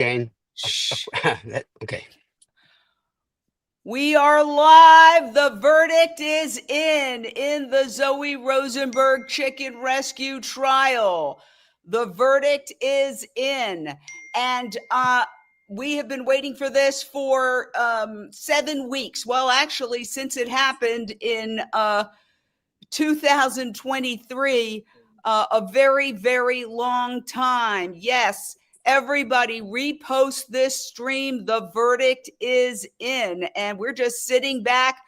Jane. Shh. Okay. We are live. The verdict is in the Zoe Rosenberg chicken rescue trial. The verdict is in. And we have been waiting for this for 7 weeks. Well, actually, since it happened in 2023, a very, very long time. Yes. Everybody repost this stream. The verdict is in, and we're just sitting back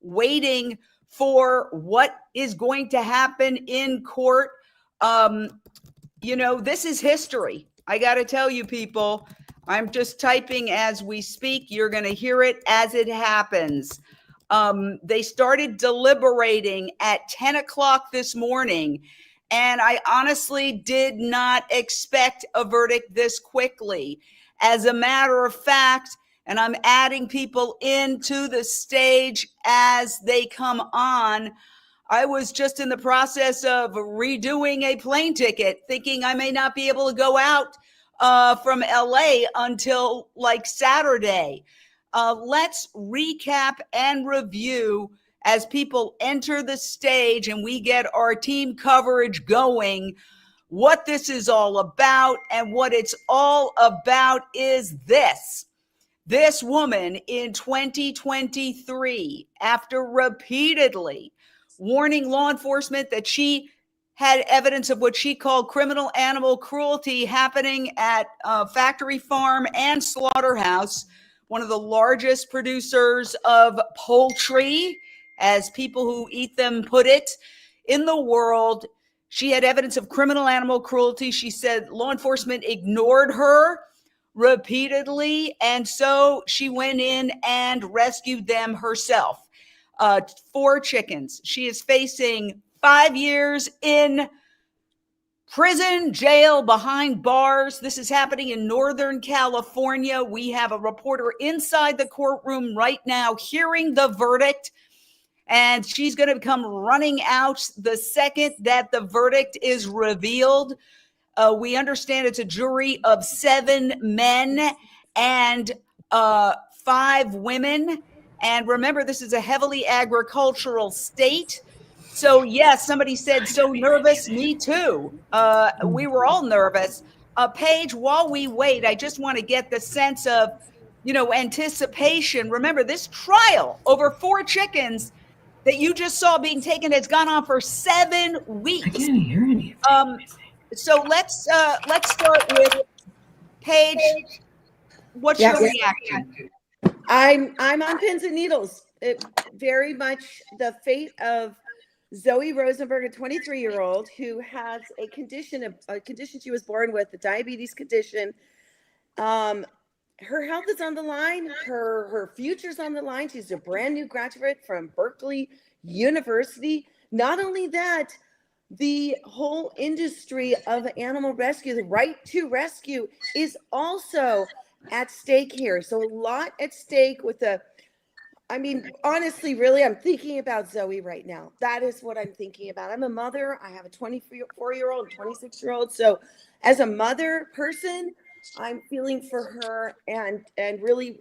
waiting for what is going to happen in court. This is history. I got to tell you, people, I'm just typing as we speak. You're going to hear it as it happens. They started deliberating at 10 o'clock this morning. And I honestly did not expect a verdict this quickly. As a matter of fact, and I'm adding people into the stage as they come on, I was just in the process of redoing a plane ticket, thinking I may not be able to go out from LA until like Saturday. Let's recap and review as people enter the stage and we get our team coverage going, what this is all about. And what it's all about is this. This woman in 2023, after repeatedly warning law enforcement that she had evidence of what she called criminal animal cruelty happening at factory farm and slaughterhouse, one of the largest producers of poultry, as people who eat them put it, in the world. She had evidence of criminal animal cruelty. She said law enforcement ignored her repeatedly, and so she went in and rescued them herself. 4 chickens. She is facing 5 years in prison, jail, behind bars. This is happening in Northern California. We have a reporter inside the courtroom right now hearing the verdict. And she's going to come running out the second that the verdict is revealed. We understand it's a jury of 7 men and 5 women. And remember, this is a heavily agricultural state. So, yes, somebody said, so nervous. Me too. We were all nervous. Paige, while we wait, I just want to get the sense of, anticipation. Remember, this trial over 4 chickens that you just saw being taken has gone on for 7 weeks. I can't hear anything. So let's start with Paige. What's your reaction? I'm on pins and needles. It very much the fate of Zoe Rosenberg, a 23-year-old who has a condition she was born with, a diabetes condition. Her health is on the line. Her future's on the line. She's a brand new graduate from Berkeley University. Not only that, the whole industry of animal rescue, the right to rescue, is at stake here. So a lot at stake with honestly, really, I'm thinking about Zoe right now. That is what I'm thinking about. I'm a mother. I have a 24-year-old, 26-year-old. So as a mother person, I'm feeling for her and really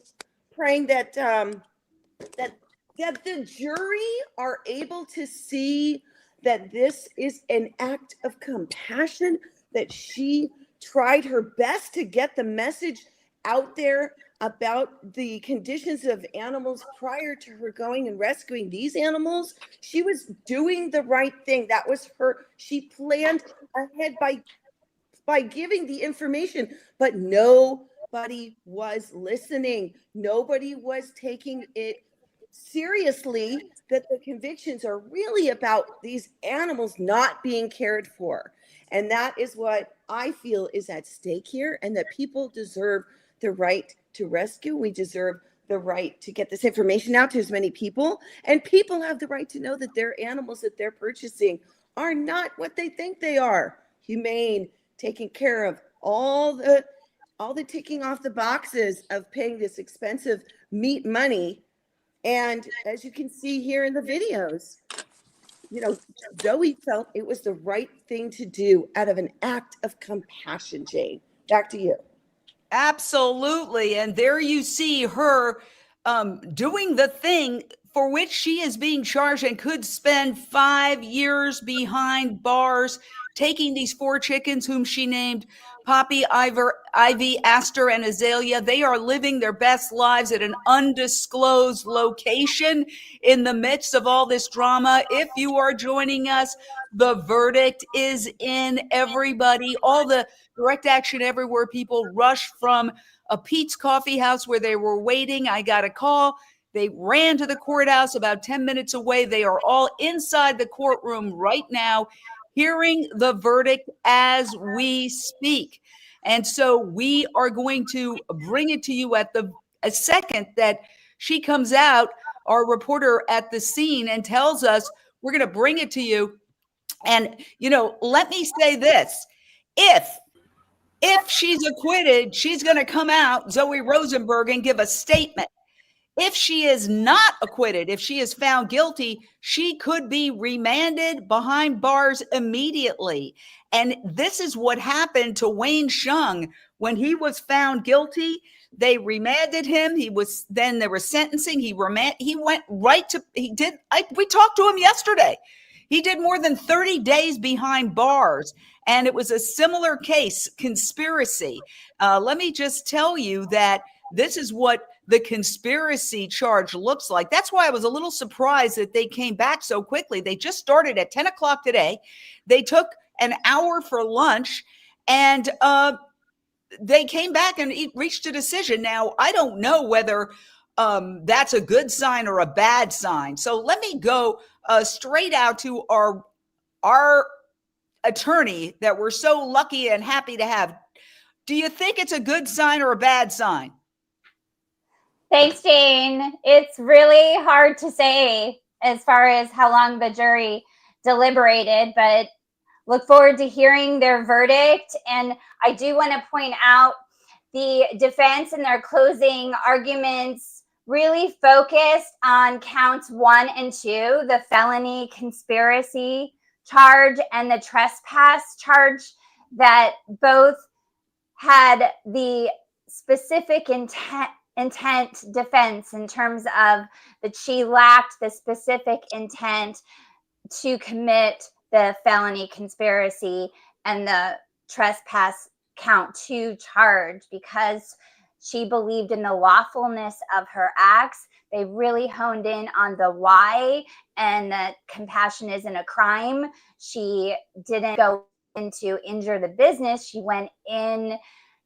praying that that the jury are able to see that this is an act of compassion, that she tried her best to get the message out there about the conditions of animals prior to her going and rescuing these animals. She was doing the right thing. That was her. She planned ahead by giving the information, but nobody was listening. Nobody was taking it seriously, that the convictions are really about these animals not being cared for. And that is what I feel is at stake here, and that people deserve the right to rescue. We deserve the right to get this information out to as many people, and people have the right to know that their animals that they're purchasing are not what they think they are. Humane, taking care of, all the ticking off the boxes of paying this expensive meat money. And as you can see here in the videos, Zoe felt it was the right thing to do out of an act of compassion. Jane, back to you. Absolutely. And there you see her doing the thing for which she is being charged and could spend 5 years behind bars, taking these 4 chickens whom she named Poppy, Ivy, Aster, and Azalea. They are living their best lives at an undisclosed location in the midst of all this drama. If you are joining us, the verdict is in, everybody. All the direct action everywhere. People rushed from a Pete's Coffee House where they were waiting. I got a call. They ran to the courthouse about 10 minutes away. They are all inside the courtroom right now, hearing the verdict as we speak. And so we are going to bring it to you at the a second that she comes out, our reporter at the scene, and tells us we're going to bring it to you. And, let me say this. If she's acquitted, she's going to come out, Zoe Rosenberg, and give a statement. If she is not acquitted, if she is found guilty, she could be remanded behind bars immediately. And this is what happened to Wayne Shung when he was found guilty. They remanded him. Then there was sentencing. We talked to him yesterday. He did more than 30 days behind bars. And it was a similar case, conspiracy. Let me just tell you that this is what the conspiracy charge looks like. That's why I was a little surprised that they came back so quickly. They just started at 10 o'clock today. They took an hour for lunch, and they came back and reached a decision. Now, I don't know whether that's a good sign or a bad sign. So let me go straight out to our attorney that we're so lucky and happy to have. Do you think it's a good sign or a bad sign? Thanks, Jane. It's really hard to say as far as how long the jury deliberated, but look forward to hearing their verdict. And I do want to point out the defense in their closing arguments really focused on counts 1 and 2, the felony conspiracy charge and the trespass charge, that both had the specific intent defense in terms of that she lacked the specific intent to commit the felony conspiracy and the trespass count 2 charge, because she believed in the lawfulness of her acts. They really honed in on the why, and that compassion isn't a crime. She didn't go in to injure the business. She went in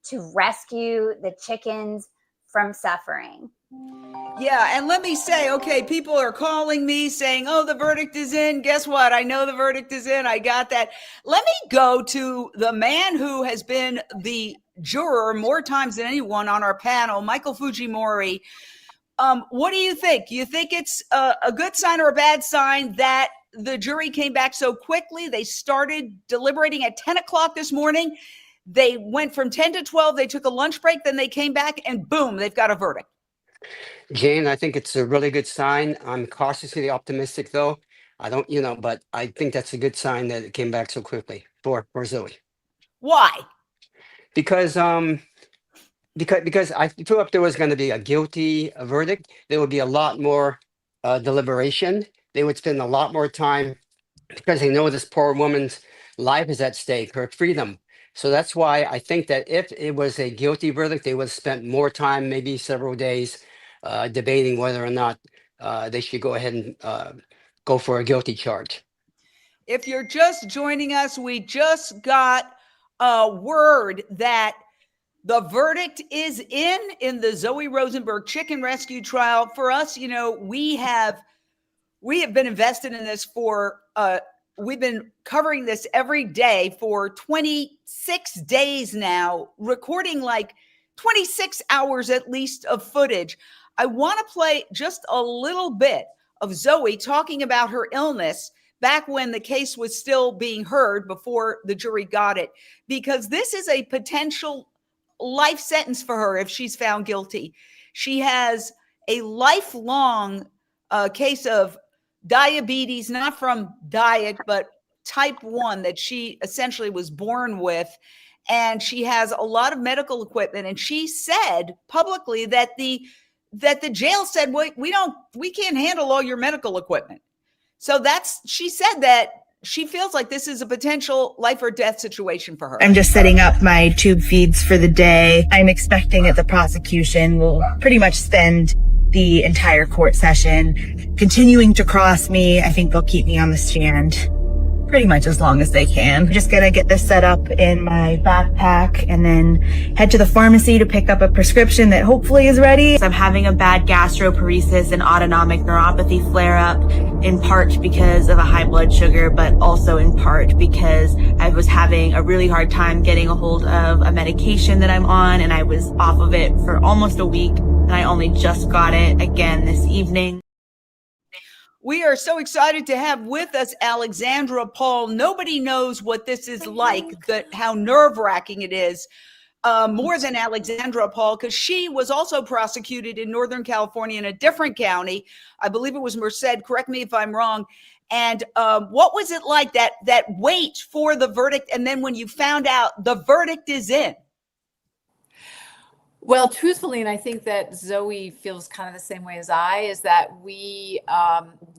to rescue the chickens from suffering. Yeah, and let me say, okay, people are calling me saying, oh, the verdict is in. Guess what? I know the verdict is in. I got that. Let me go to the man who has been the juror more times than anyone on our panel, Michael Fujimori. What do you think? Do you think it's a good sign or a bad sign that the jury came back so quickly? They started deliberating at 10 o'clock this morning. They went from 10 to 12. They took a lunch break. Then they came back and boom, they've got a verdict. Jane, I think it's a really good sign. I'm cautiously optimistic, though. I don't, but I think that's a good sign that it came back so quickly for Zoe. Why? Because I feel if there was going to be a guilty verdict, there would be a lot more deliberation. They would spend a lot more time because they know this poor woman's life is at stake, her freedom. So that's why I think that if it was a guilty verdict, they would have spent more time, maybe several days, debating whether or not they should go ahead and go for a guilty charge. If you're just joining us, we just got a word that the verdict is in the Zoe Rosenberg chicken rescue trial. For us, we have been invested in this for we've been covering this every day for 26 days now, recording like 26 hours at least of footage. I want to play just a little bit of Zoe talking about her illness back when the case was still being heard before the jury got it, because this is a potential life sentence for her if she's found guilty. She has a lifelong case of diabetes, not from diet, but type 1 that she essentially was born with. and she has a lot of medical equipment. And she said publicly that the jail said, we can't handle all your medical equipment. So she said that she feels like this is a potential life or death situation for her. I'm just setting up my tube feeds for the day. I'm expecting that the prosecution will pretty much spend the entire court session continuing to cross me. I think they'll keep me on the stand pretty much as long as they can. I'm just gonna get this set up in my backpack and then head to the pharmacy to pick up a prescription that hopefully is ready. I'm having a bad gastroparesis and autonomic neuropathy flare up, in part because of a high blood sugar, but also in part because I was having a really hard time getting a hold of a medication that I'm on, and I was off of it for almost a week, and I only just got it again this evening. We are so excited to have with us Alexandra Paul. Nobody knows what this is like, how nerve-wracking it is, more than Alexandra Paul, because she was also prosecuted in Northern California in a different county. I believe it was Merced. Correct me if I'm wrong. And what was it like, that wait for the verdict, and then when you found out the verdict is in? Well, truthfully, and I think that Zoe feels kind of the same way as I, is that we,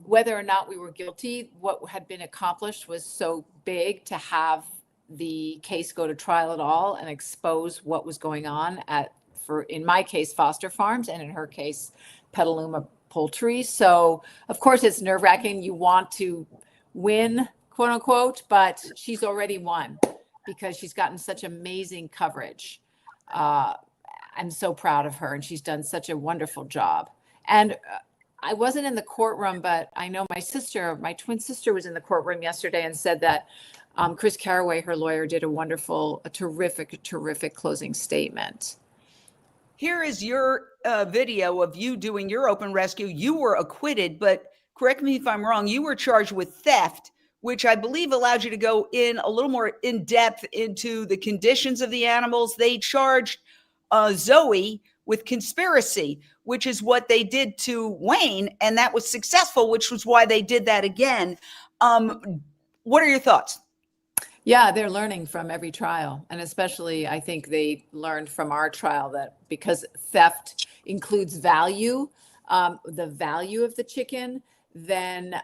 whether or not we were guilty, what had been accomplished was so big to have the case go to trial at all and expose what was going on in my case, Foster Farms, and in her case, Petaluma Poultry. So, of course, it's nerve-wracking. You want to win, quote unquote, but she's already won because she's gotten such amazing coverage. I'm so proud of her, and she's done such a wonderful job. And I wasn't in the courtroom, but I know my twin sister was in the courtroom yesterday and said that Chris Caraway, her lawyer, did a terrific closing statement. Here is your video of you doing your open rescue. You were acquitted, but correct me if I'm wrong, you were charged with theft, which I believe allowed you to go in a little more in depth into the conditions of the animals. They charged Zoe with conspiracy, which is what they did to Wayne, and that was successful, which was why they did that again. What are your thoughts? Yeah, they're learning from every trial, and especially I think they learned from our trial that because theft includes value, the value of the chicken, then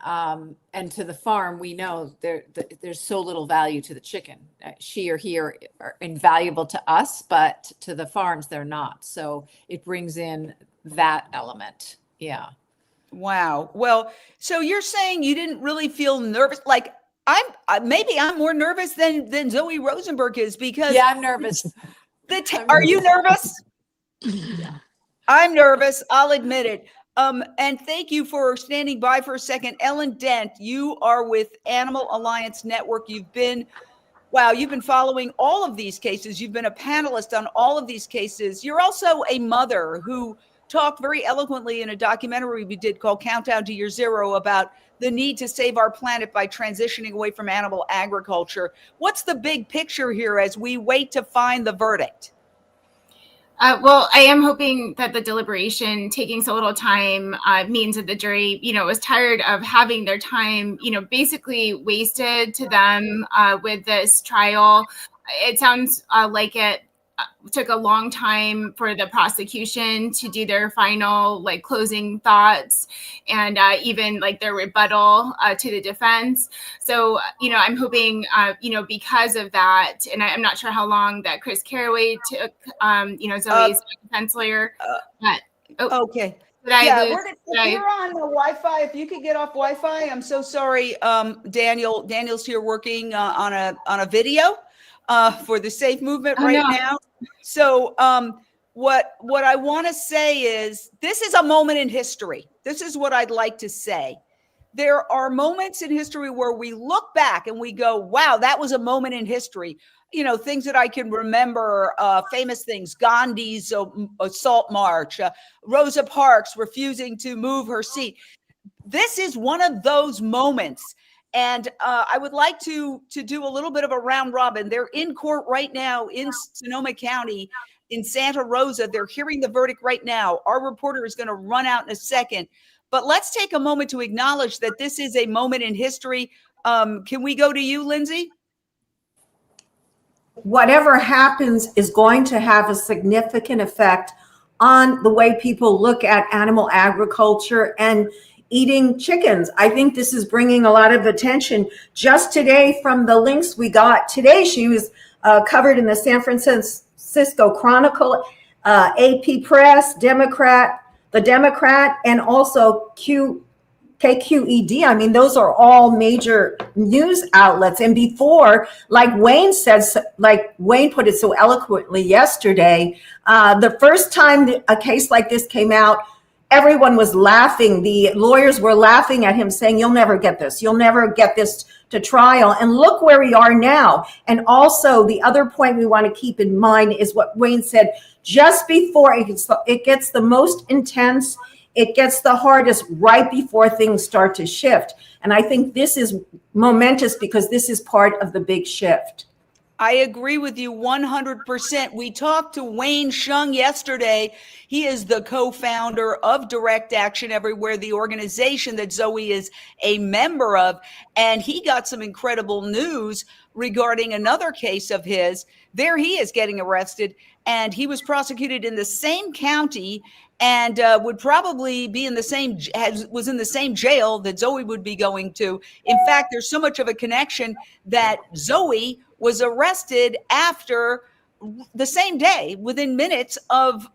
and to the farm, we know there's so little value to the chicken. She or he are invaluable to us, but to the farms, they're not. So it brings in that element. Yeah. Wow. Well, so you're saying you didn't really feel nervous? Like maybe I'm more nervous than Zoe Rosenberg is, because yeah, I'm nervous. Are you nervous? Yeah. I'm nervous. I'll admit it. And thank you for standing by for a second. Ellen Dent, you are with Animal Alliance Network. You've been following all of these cases. You've been a panelist on all of these cases. You're also a mother who talked very eloquently in a documentary we did called Countdown to Year Zero about the need to save our planet by transitioning away from animal agriculture. What's the big picture here as we wait to find the verdict? Well, I am hoping that the deliberation taking so little time means that the jury, was tired of having their time, basically wasted to them with this trial. It sounds like it took a long time for the prosecution to do their final closing thoughts and even their rebuttal to the defense. So, I'm hoping, because of that, and I'm not sure how long that Chris Caraway took, Zoe's defense lawyer. Okay. You're on the Wi-Fi. If you could get off Wi-Fi, I'm so sorry. Daniel's here working on a video for the safe movement now. So what I want to say is this is a moment in history. This is what I'd like to say. There are moments in history where we look back and we go, wow, that was a moment in history. Things that I can remember, famous things, Gandhi's assault march, Rosa Parks refusing to move her seat. This is one of those moments. And I would like to do a little bit of a round robin. They're in court right now in Sonoma County in Santa Rosa. They're hearing the verdict right now. Our reporter is going to run out in a second. But let's take a moment to acknowledge that this is a moment in history. Can we go to you, Lindsay? whatever happens is going to have a significant effect on the way people look at animal agriculture and eating chickens. I think this is bringing a lot of attention. Just today, from the links we got today, she was covered in the San Francisco Chronicle, AP Press, the Democrat, and also KQED. I mean, those are all major news outlets. And before, like Wayne put it so eloquently yesterday, the first time a case like this came out, everyone was laughing. The lawyers were laughing at him, saying, "You'll never get this. You'll never get this to trial." And look where we are now. And also, the other point we want to keep in mind is what Wayne said just before it gets the most intense. It gets the hardest right before things start to shift. And I think this is momentous because this is part of the big shift. I agree with you 100%. We talked to Wayne Shung yesterday. He is the co-founder of Direct Action Everywhere, the organization that Zoe is a member of. And he got some incredible news regarding another case of his. There he is getting arrested, and he was prosecuted in the same county and would probably be was in the same jail that Zoe would be going to. In fact, there's so much of a connection that Zoe was arrested after the same day, within minutes of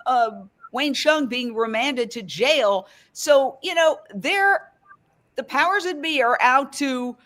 Wayne Shung being remanded to jail. So, the powers that be are out to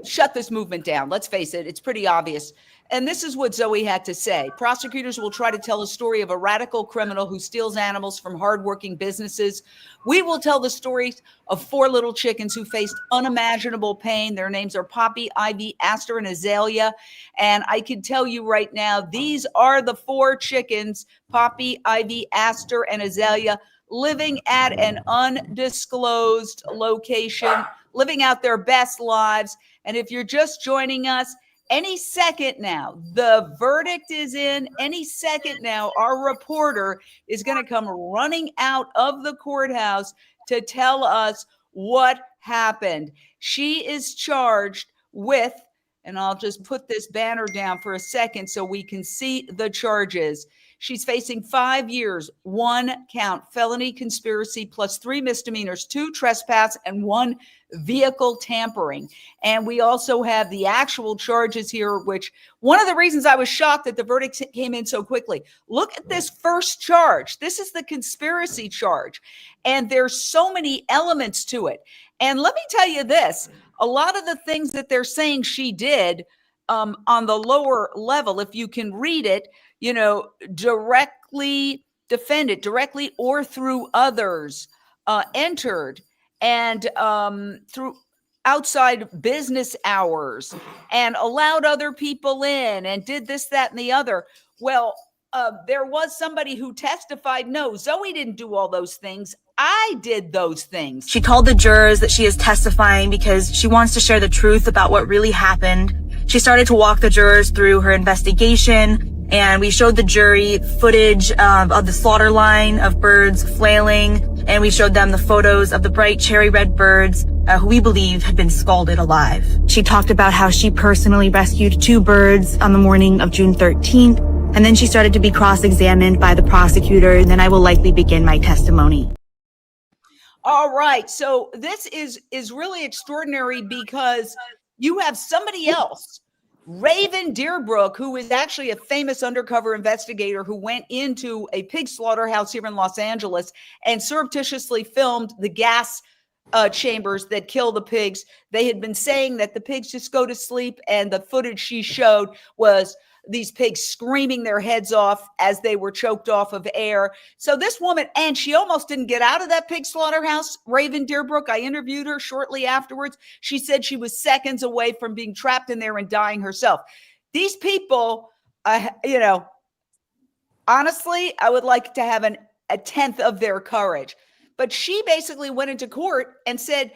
shut this movement down. Let's face it, it's pretty obvious. And this is what Zoe had to say. Prosecutors will try to tell a story of a radical criminal who steals animals from hardworking businesses. We will tell the stories of 4 little chickens who faced unimaginable pain. Their names are Poppy, Ivy, Aster, and Azalea. And I can tell you right now, these are the 4 chickens, Poppy, Ivy, Aster, and Azalea, living at an undisclosed location, living out their best lives. And if you're just joining us, any second now, the verdict is in. Any second now, our reporter is going to come running out of the courthouse to tell us what happened. She is charged with, and I'll just put this banner down for a second so we can see the charges. She's facing 5 years, 1 count, felony conspiracy, plus 3 misdemeanors, 2 trespass, and 1 vehicle tampering. And we also have the actual charges here, which one of the reasons I was shocked that the verdict came in so quickly. Look at this first charge. This is the conspiracy charge. And there's so many elements to it. And let me tell you this, a lot of the things that they're saying she did on the lower level, if you can read it, directly defended, directly or through others, entered and through outside business hours and allowed other people in and did this, that, and the other. Well, there was somebody who testified, no, Zoe didn't do all those things. I did those things. She told the jurors that she is testifying because she wants to share the truth about what really happened. She started to walk the jurors through her investigation, and we showed the jury footage of the slaughter line of birds flailing, and we showed them the photos of the bright cherry red birds who we believe had been scalded alive. She talked about how she personally rescued 2 birds on the morning of June 13th, and then she started to be cross-examined by the prosecutor, and then I will likely begin my testimony. All right, so this is really extraordinary because you have somebody else, Raven Deerbrook, who is actually a famous undercover investigator who went into a pig slaughterhouse here in Los Angeles and surreptitiously filmed the gas chambers that kill the pigs. They had been saying that the pigs just go to sleep, and the footage she showed was these pigs screaming their heads off as they were choked off of air. So this woman, and she almost didn't get out of that pig slaughterhouse, Raven Deerbrook. I interviewed her shortly afterwards. She said she was seconds away from being trapped in there and dying herself. These people, honestly, I would like to have a tenth of their courage. But she basically went into court and said,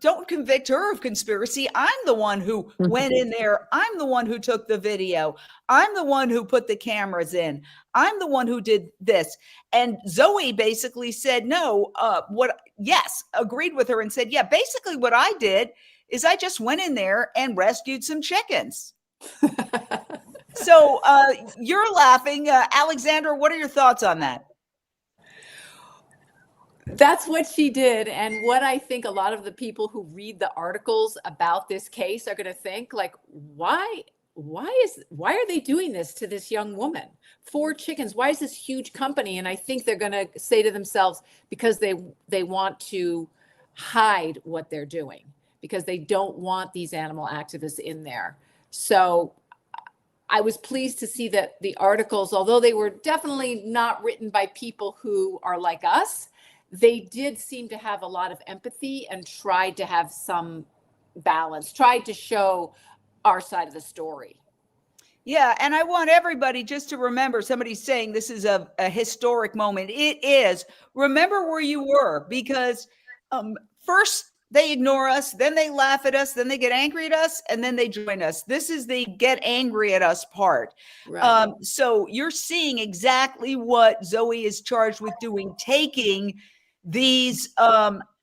don't convict her of conspiracy. I'm the one who went in there. I'm the one who took the video. I'm the one who put the cameras in. I'm the one who did this. And Zoe basically said, no, agreed with her and said, yeah, basically what I did is I just went in there and rescued some chickens. So you're laughing. Alexandra, what are your thoughts on that? That's what she did. And what I think a lot of the people who read the articles about this case are going to think, like, why are they doing this to this young woman? 4 chickens. Why is this huge company? And I think they're going to say to themselves, because they want to hide what they're doing, because they don't want these animal activists in there. So I was pleased to see that the articles, although they were definitely not written by people who are like us, they did seem to have a lot of empathy and tried to have some balance, tried to show our side of the story. Yeah, and I want everybody just to remember, somebody's saying this is a historic moment. It is. Remember where you were, because first they ignore us, then they laugh at us, then they get angry at us, and then they join us. This is the get angry at us part. Right. So you're seeing exactly what Zoe is charged with doing, taking these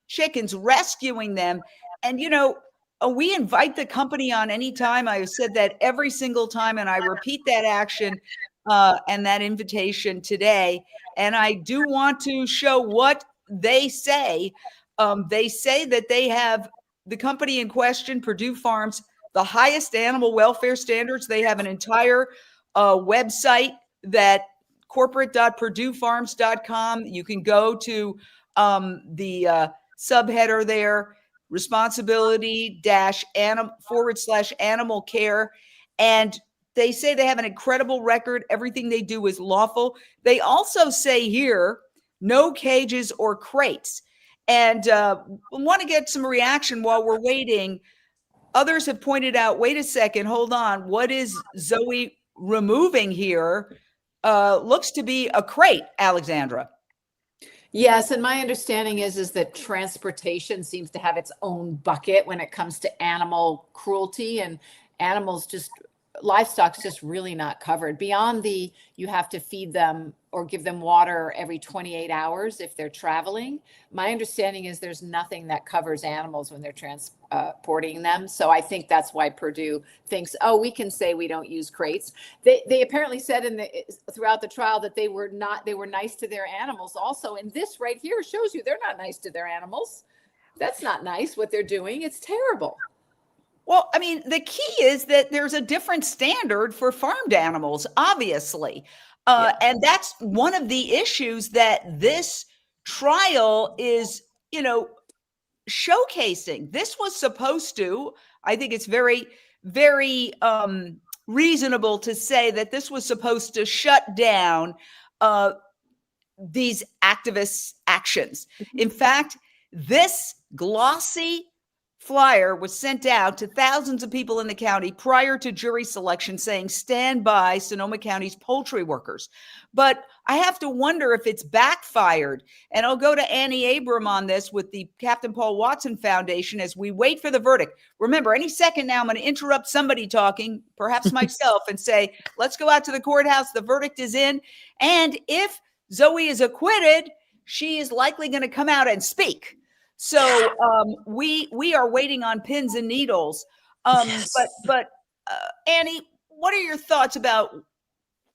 chickens, rescuing them. And, you know, we invite the company on anytime. I have said that every single time, and I repeat that action and that invitation today. And I do want to show what they say. They say that they have, the company in question, Purdue Farms, the highest animal welfare standards. They have an entire website, that corporate.purduefarms.com. You can go to the subheader there, responsibility-animal care. And they say they have an incredible record. Everything they do is lawful. They also say here, no cages or crates. And we want to get some reaction while we're waiting. Others have pointed out, wait a second, hold on. What is Zoe removing here? Looks to be a crate, Alexandra. Yes, and my understanding is that transportation seems to have its own bucket when it comes to animal cruelty, and livestock's just really not covered. Beyond you have to feed them or give them water every 28 hours if they're traveling. My understanding is there's nothing that covers animals when they're transporting them. So I think that's why Purdue thinks, oh, we can say we don't use crates. They apparently said throughout the trial that they were nice to their animals also. And this right here shows you they're not nice to their animals. That's not nice what they're doing. It's terrible. Well, I mean, the key is that there's a different standard for farmed animals, obviously. And that's one of the issues that this trial is, showcasing. This was supposed to, I think it's very, very reasonable to say that this was supposed to shut down these activists' actions. In fact, this glossy flyer was sent out to thousands of people in the county prior to jury selection, saying, stand by Sonoma County's poultry workers. But I have to wonder if it's backfired. And I'll go to Annie Abram on this with the Captain Paul Watson Foundation as we wait for the verdict. Remember, any second now, I'm going to interrupt somebody talking, perhaps myself, and say, let's go out to the courthouse. The verdict is in. And if Zoe is acquitted, she is likely going to come out and speak. So we are waiting on pins and needles. Yes. But Annie, what are your thoughts about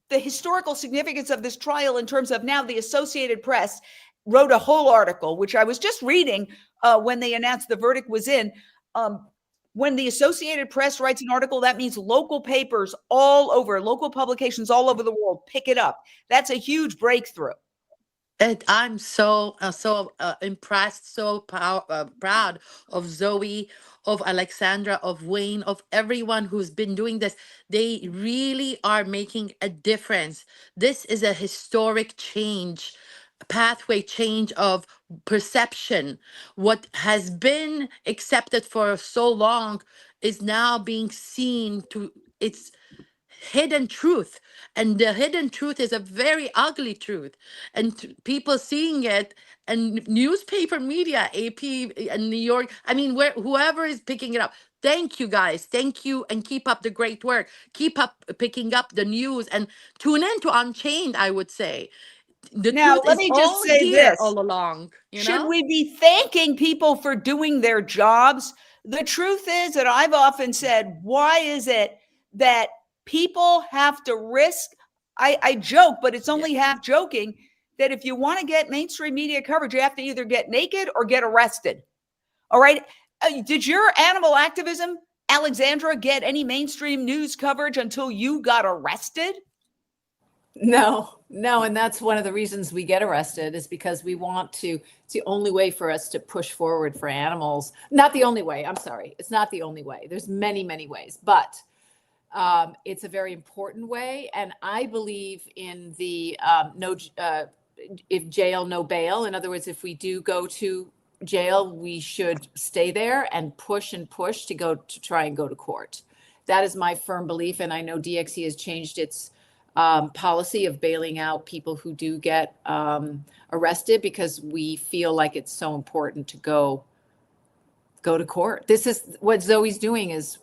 the historical significance of this trial in terms of now the Associated Press wrote a whole article, which I was just reading when they announced the verdict was in. When the Associated Press writes an article, that means local papers all over, local publications all over the world pick it up. That's a huge breakthrough. And I'm so impressed, so proud of Zoe, of Alexandra, of Wayne, of everyone who's been doing this. They really are making a difference. This is a historic change, pathway change of perception. What has been accepted for so long is now being seen to its hidden truth, and the hidden truth is a very ugly truth, and people seeing it, and newspaper media, AP and New York, I mean, whoever is picking it up, thank you guys, thank you, and keep up the great work, keep up picking up the news, and tune in to Unchained. I would say the Now, truth let is me just all say here this. all along. Should we be thanking people for doing their jobs? The truth is that I've often said, why is it that people have to risk. I joke, but it's only half joking, that if you want to get mainstream media coverage, you have to either get naked or get arrested. All right. Did your animal activism, Alexandra, get any mainstream news coverage until you got arrested? No. And that's one of the reasons we get arrested, is because we want to, it's the only way for us to push forward for animals. Not the only way. I'm sorry. It's not the only way. There's many, many ways, but it's a very important way. And I believe in the if jail, no bail. In other words, if we do go to jail, we should stay there and push to try and go to court. That is my firm belief. And I know DXE has changed its policy of bailing out people who do get arrested, because we feel like it's so important to go to court. This is what Zoe's doing, is,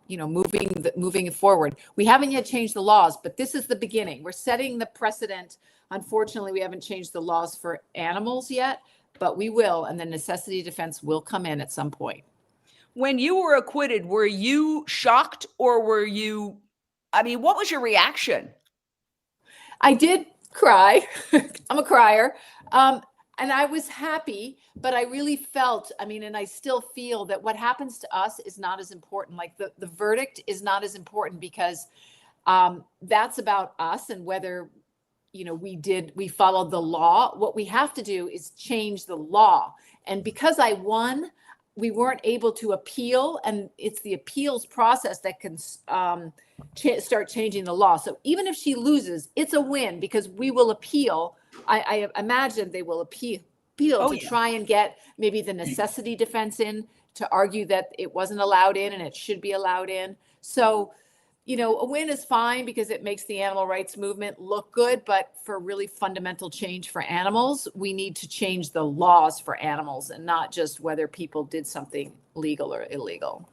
moving it forward. We haven't yet changed the laws, but this is the beginning. We're setting the precedent. Unfortunately, we haven't changed the laws for animals yet, but we will, and the necessity defense will come in at some point. When you were acquitted, were you shocked, or what was your reaction? I did cry. I'm a crier. And I was happy, but I really felt, and I still feel that what happens to us is not as important. Like the verdict is not as important, because that's about us and whether, we followed the law. What we have to do is change the law. And because I won, we weren't able to appeal, and it's the appeals process that can start changing the law. So even if she loses, it's a win, because we will appeal. I imagine they will appeal try and get maybe the necessity defense in, to argue that it wasn't allowed in and it should be allowed in. So, a win is fine, because it makes the animal rights movement look good. But for really fundamental change for animals, we need to change the laws for animals, and not just whether people did something legal or illegal.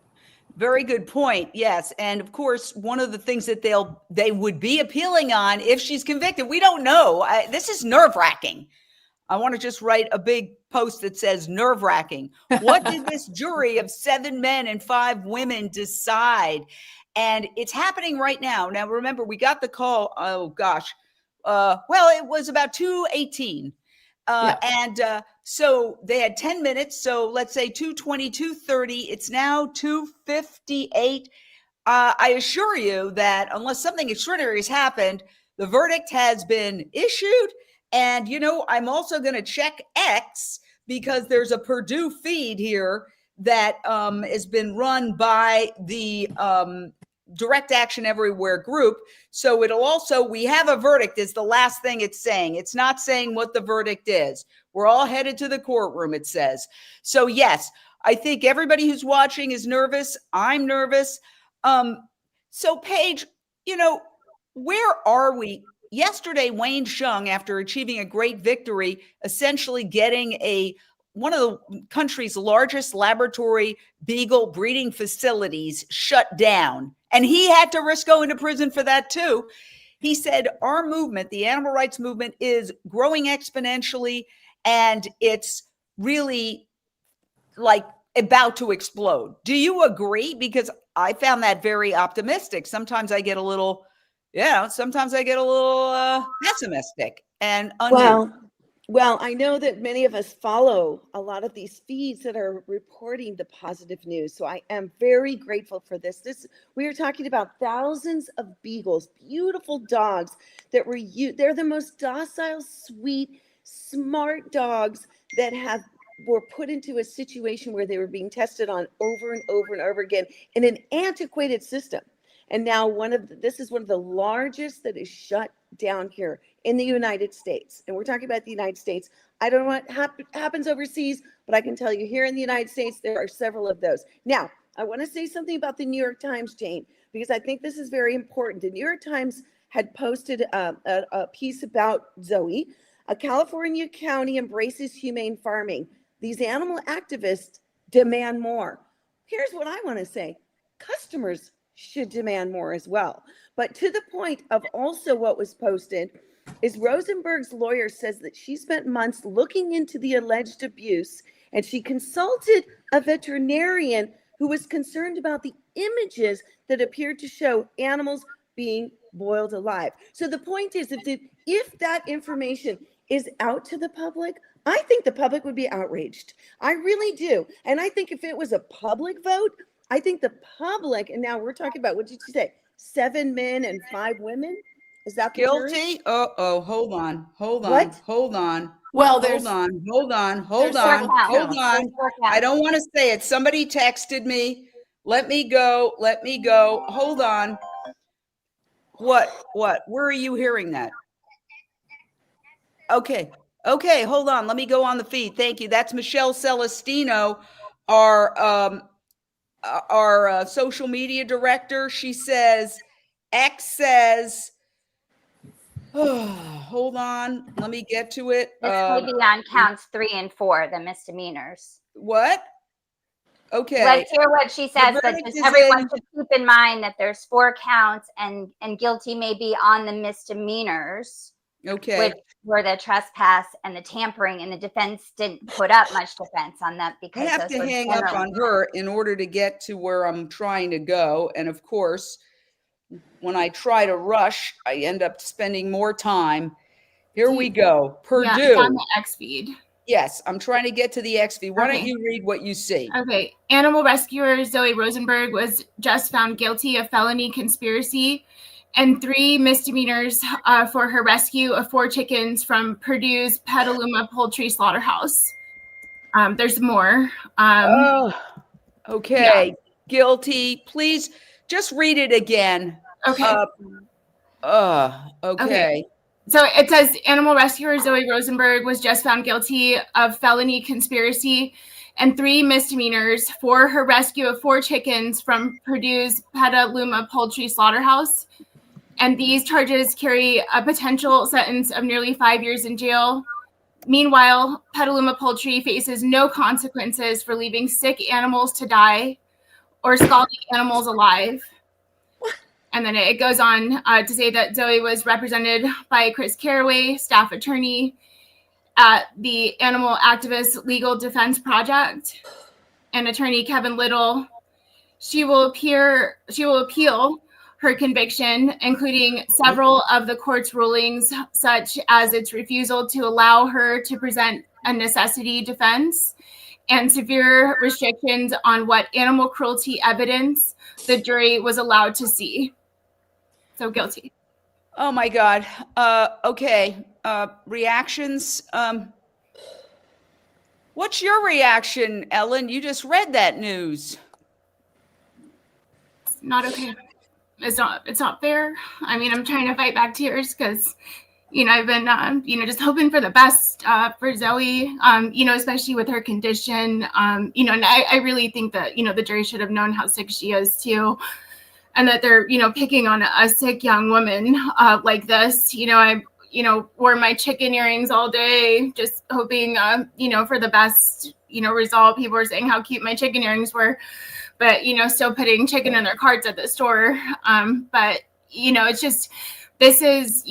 Very good point. Yes. And of course, one of the things that they would be appealing on if she's convicted, we don't know. This is nerve-wracking. I want to just write a big post that says nerve-wracking. What did this jury of 7 men and 5 women decide? And it's happening right now. Now, remember, we got the call. Oh, gosh. It was about 2:18. And so they had 10 minutes. So let's say 2:20, 2:30. It's now 2:58. I assure you that unless something extraordinary has happened, the verdict has been issued. And, I'm also going to check X, because there's a Purdue feed here that has been run by the Direct Action Everywhere group. So we have a verdict is the last thing it's saying. It's not saying what the verdict is. We're all headed to the courtroom, it says. So yes, I think everybody who's watching is nervous. I'm nervous. So Paige, where are we? Yesterday, Wayne Shung, after achieving a great victory, essentially getting one of the country's largest laboratory beagle breeding facilities shut down. And he had to risk going to prison for that too. He said, our movement, the animal rights movement, is growing exponentially, and it's really like about to explode. Do you agree? Because I found that very optimistic. Sometimes I get a little pessimistic and unhinged. Well, I know that many of us follow a lot of these feeds that are reporting the positive news. So I am very grateful for this. We are talking about thousands of beagles, beautiful dogs that they're the most docile, sweet, smart dogs that were put into a situation where they were being tested on over and over and over again in an antiquated system. And now this is one of the largest that is shut down here in the United States. And we're talking about the United States. I don't know what happens overseas, but I can tell you here in the United States, there are several of those. Now, I want to say something about the New York Times, Jane, because I think this is very important. The New York Times had posted a piece about Zoe. A California county embraces humane farming. These animal activists demand more. Here's what I want to say. Customers should demand more as well. But to the point of also what was posted is Rosenberg's lawyer says that she spent months looking into the alleged abuse, and she consulted a veterinarian who was concerned about the images that appeared to show animals being boiled alive. So the point is, if that information is out to the public, I think the public would be outraged. I really do. And I think if it was a public vote, I think the public, and now we're talking about, what did you say? 7 men and 5 women? Is that the jury? Guilty? Oh, hold on. What? Hold on. Well, Hold there's on. there's several counts. I don't want to say it. Somebody texted me. Let me go. Hold on. What? Where are you hearing that? Okay, hold on. Let me go on the feed. Thank you. That's Michelle Celestino, our social media director. She says, X says, hold on. Let me get to it. This may be on counts 3 and 4, the misdemeanors. What? Okay. Let's hear what she says, but just everyone should keep in mind that there's 4 counts and guilty may be on the misdemeanors. Okay. Which were the trespass and the tampering, and the defense didn't put up much defense on that because I have to hang up on her in order to get to where I'm trying to go. And of course, when I try to rush, I end up spending more time. Here we go. Purdue. Yeah, it's on the X feed. Yes, I'm trying to get to the XV. Why don't you read what you see? Okay. Animal rescuer Zoe Rosenberg was just found guilty of felony conspiracy and 3 misdemeanors for her rescue of 4 chickens from Purdue's Petaluma poultry slaughterhouse. There's more. Okay. Yeah. Guilty. Please just read it again. Okay. Okay. So it says animal rescuer Zoe Rosenberg was just found guilty of felony conspiracy and 3 misdemeanors for her rescue of 4 chickens from Purdue's Petaluma poultry slaughterhouse. And these charges carry a potential sentence of nearly 5 years in jail. Meanwhile, Petaluma Poultry faces no consequences for leaving sick animals to die or scalding animals alive. And then it goes on to say that Zoe was represented by Chris Caraway, staff attorney at the Animal Activist Legal Defense Project, and attorney Kevin Little. She will appeal her conviction, including several of the court's rulings, such as its refusal to allow her to present a necessity defense and severe restrictions on what animal cruelty evidence the jury was allowed to see. So guilty. Oh my God. Okay. Reactions. What's your reaction, Ellen? You just read that news. It's not okay. It's not fair. I mean, I'm trying to fight back tears because, I've been, just hoping for the best for Zoe, especially with her condition, and I really think that, the jury should have known how sick she is too. And that they're, picking on a sick young woman like this. I, wore my chicken earrings all day, just hoping, for the best, result. People were saying how cute my chicken earrings were, but, still putting chicken in their carts at the store. But, it's just, this is,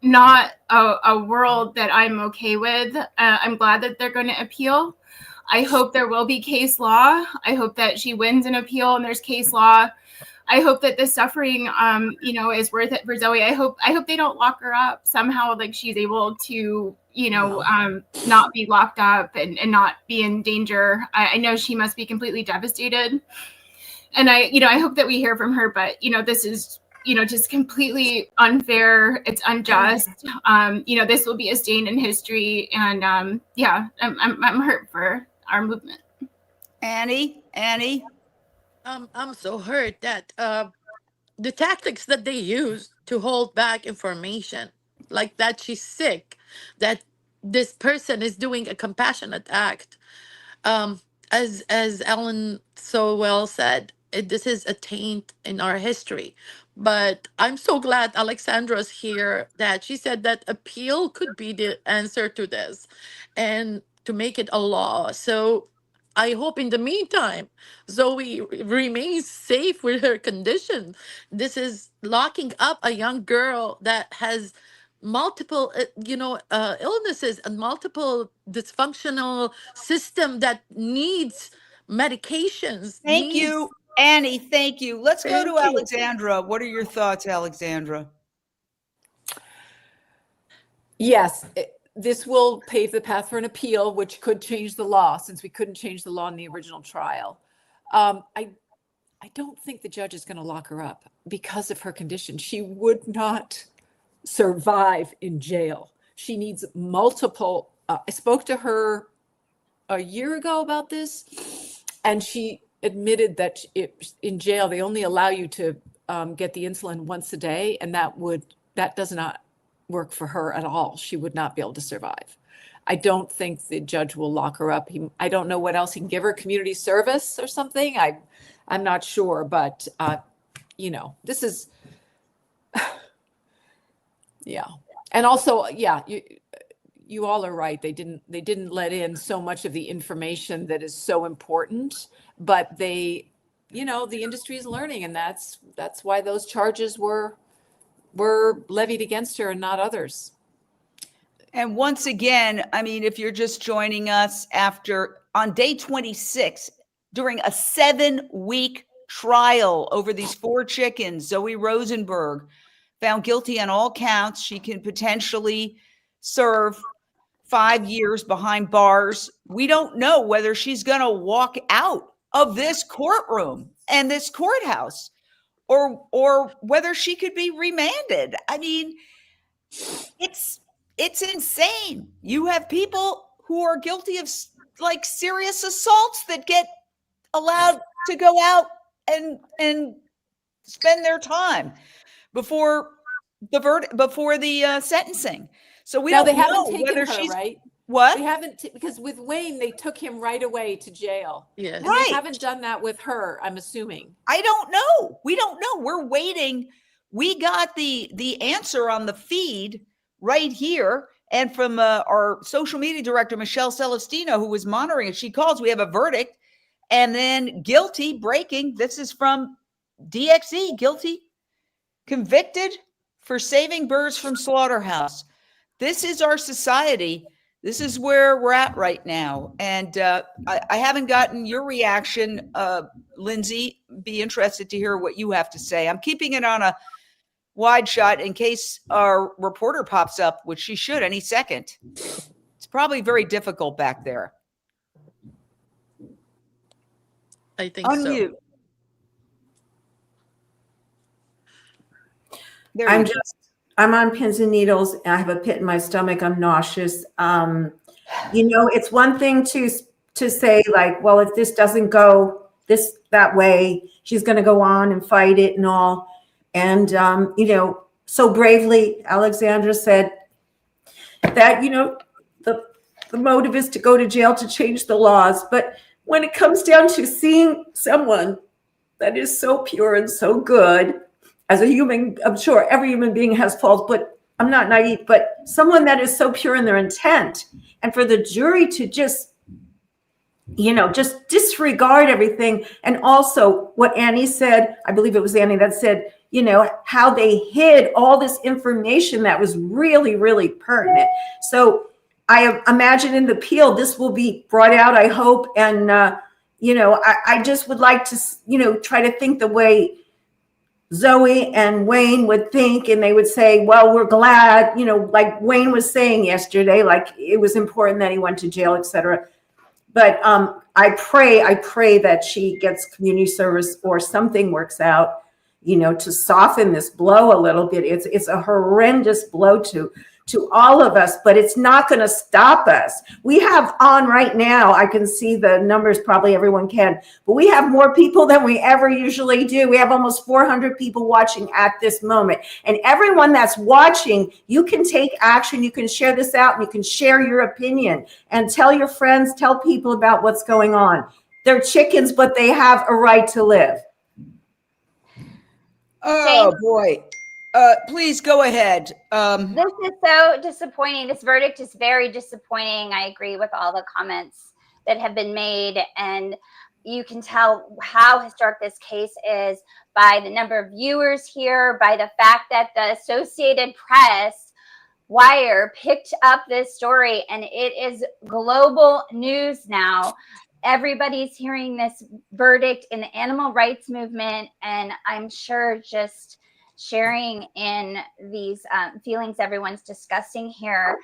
not a world that I'm okay with. I'm glad that they're going to appeal. I hope there will be case law. I hope that she wins an appeal and there's case law. I hope that the suffering, is worth it for Zoe. I hope they don't lock her up somehow. Like she's able to, not be locked up and not be in danger. I know she must be completely devastated. And I hope that we hear from her, but, this is, just completely unfair. It's unjust. This will be a stain in history. And I'm hurt for our movement. Annie. I'm so hurt that the tactics that they use to hold back information, like that she's sick, that this person is doing a compassionate act. As Ellen so well said, this is a taint in our history. But I'm so glad Alexandra's here, that she said that appeal could be the answer to this and to make it a law. So I hope in the meantime, Zoe remains safe with her condition. This is locking up a young girl that has multiple, illnesses and multiple dysfunctional system that needs medications. Thank you, Annie, thank you. Let's go to Thank you. Alexandra. What are your thoughts, Alexandra? Yes, this will pave the path for an appeal, which could change the law, since we couldn't change the law in the original trial. I don't think the judge is going to lock her up because of her condition. She would not survive in jail. She needs multiple. I spoke to her a year ago about this, and she admitted that in jail they only allow you to get the insulin once a day, and that does not work for her at all. She would not be able to survive. I don't think the judge will lock her up. I don't know what else he can give her, community service or something. I'm not sure, but this is, yeah. And also, yeah, you all are right. They didn't let in so much of the information that is so important, but the industry is learning, and that's why those charges were levied against her and not others. And once again, I mean, if you're just joining us on day 26, during a 7-week trial over these 4 chickens, Zoe Rosenberg found guilty on all counts. She can potentially serve 5 years behind bars. We don't know whether she's going to walk out of this courtroom and this courthouse, or whether she could be remanded. I mean, it's insane. You have people who are guilty of like serious assaults that get allowed to go out and spend their time before the sentencing. So we don't know whether she's right. What? They haven't, because with Wayne, they took him right away to jail. Yes. And they haven't done that with her, I'm assuming. I don't know. We don't know. We're waiting. We got the answer on the feed right here. And from our social media director, Michelle Celestino, who was monitoring it, she calls, we have a verdict. And then guilty, breaking. This is from DXE, guilty, convicted for saving birds from slaughterhouse. This is our society. This is where we're at right now. And I haven't gotten your reaction, Lindsay. Be interested to hear what you have to say. I'm keeping it on a wide shot in case our reporter pops up, which she should any second. It's probably very difficult back there. I think Unmute. So. I'm on pins and needles. I have a pit in my stomach. I'm nauseous. It's one thing to say like, well, if this doesn't go that way, she's going to go on and fight it and all. And, so bravely, Alexandra said that, the motive is to go to jail to change the laws. But when it comes down to seeing someone that is so pure and so good, as a human, I'm sure every human being has faults, but I'm not naive, but someone that is so pure in their intent, and for the jury to just disregard everything. And also what Annie said, I believe it was Annie that said, how they hid all this information that was really, really pertinent. So I imagine in the appeal, this will be brought out, I hope. And, I just would like to, try to think the way Zoe and Wayne would think, and they would say, well, we're glad, like Wayne was saying yesterday, like it was important that he went to jail, etc. But I pray that she gets community service or something works out, to soften this blow a little bit. It's a horrendous blow to all of us, but it's not going to stop us. We have on right now, I can see the numbers, probably everyone can, but we have more people than we ever usually do. We have almost 400 people watching at this moment. And everyone that's watching, you can take action. You can share this out and you can share your opinion and tell your friends, tell people about what's going on. They're chickens, but they have a right to live. Oh, boy. Please go ahead. This is so disappointing. This verdict is very disappointing. I agree with all the comments that have been made. And you can tell how historic this case is by the number of viewers here, by the fact that the Associated Press Wire picked up this story, and it is global news now. everybody's hearing this verdict in the animal rights movement, and I'm sure just sharing in these feelings everyone's discussing here.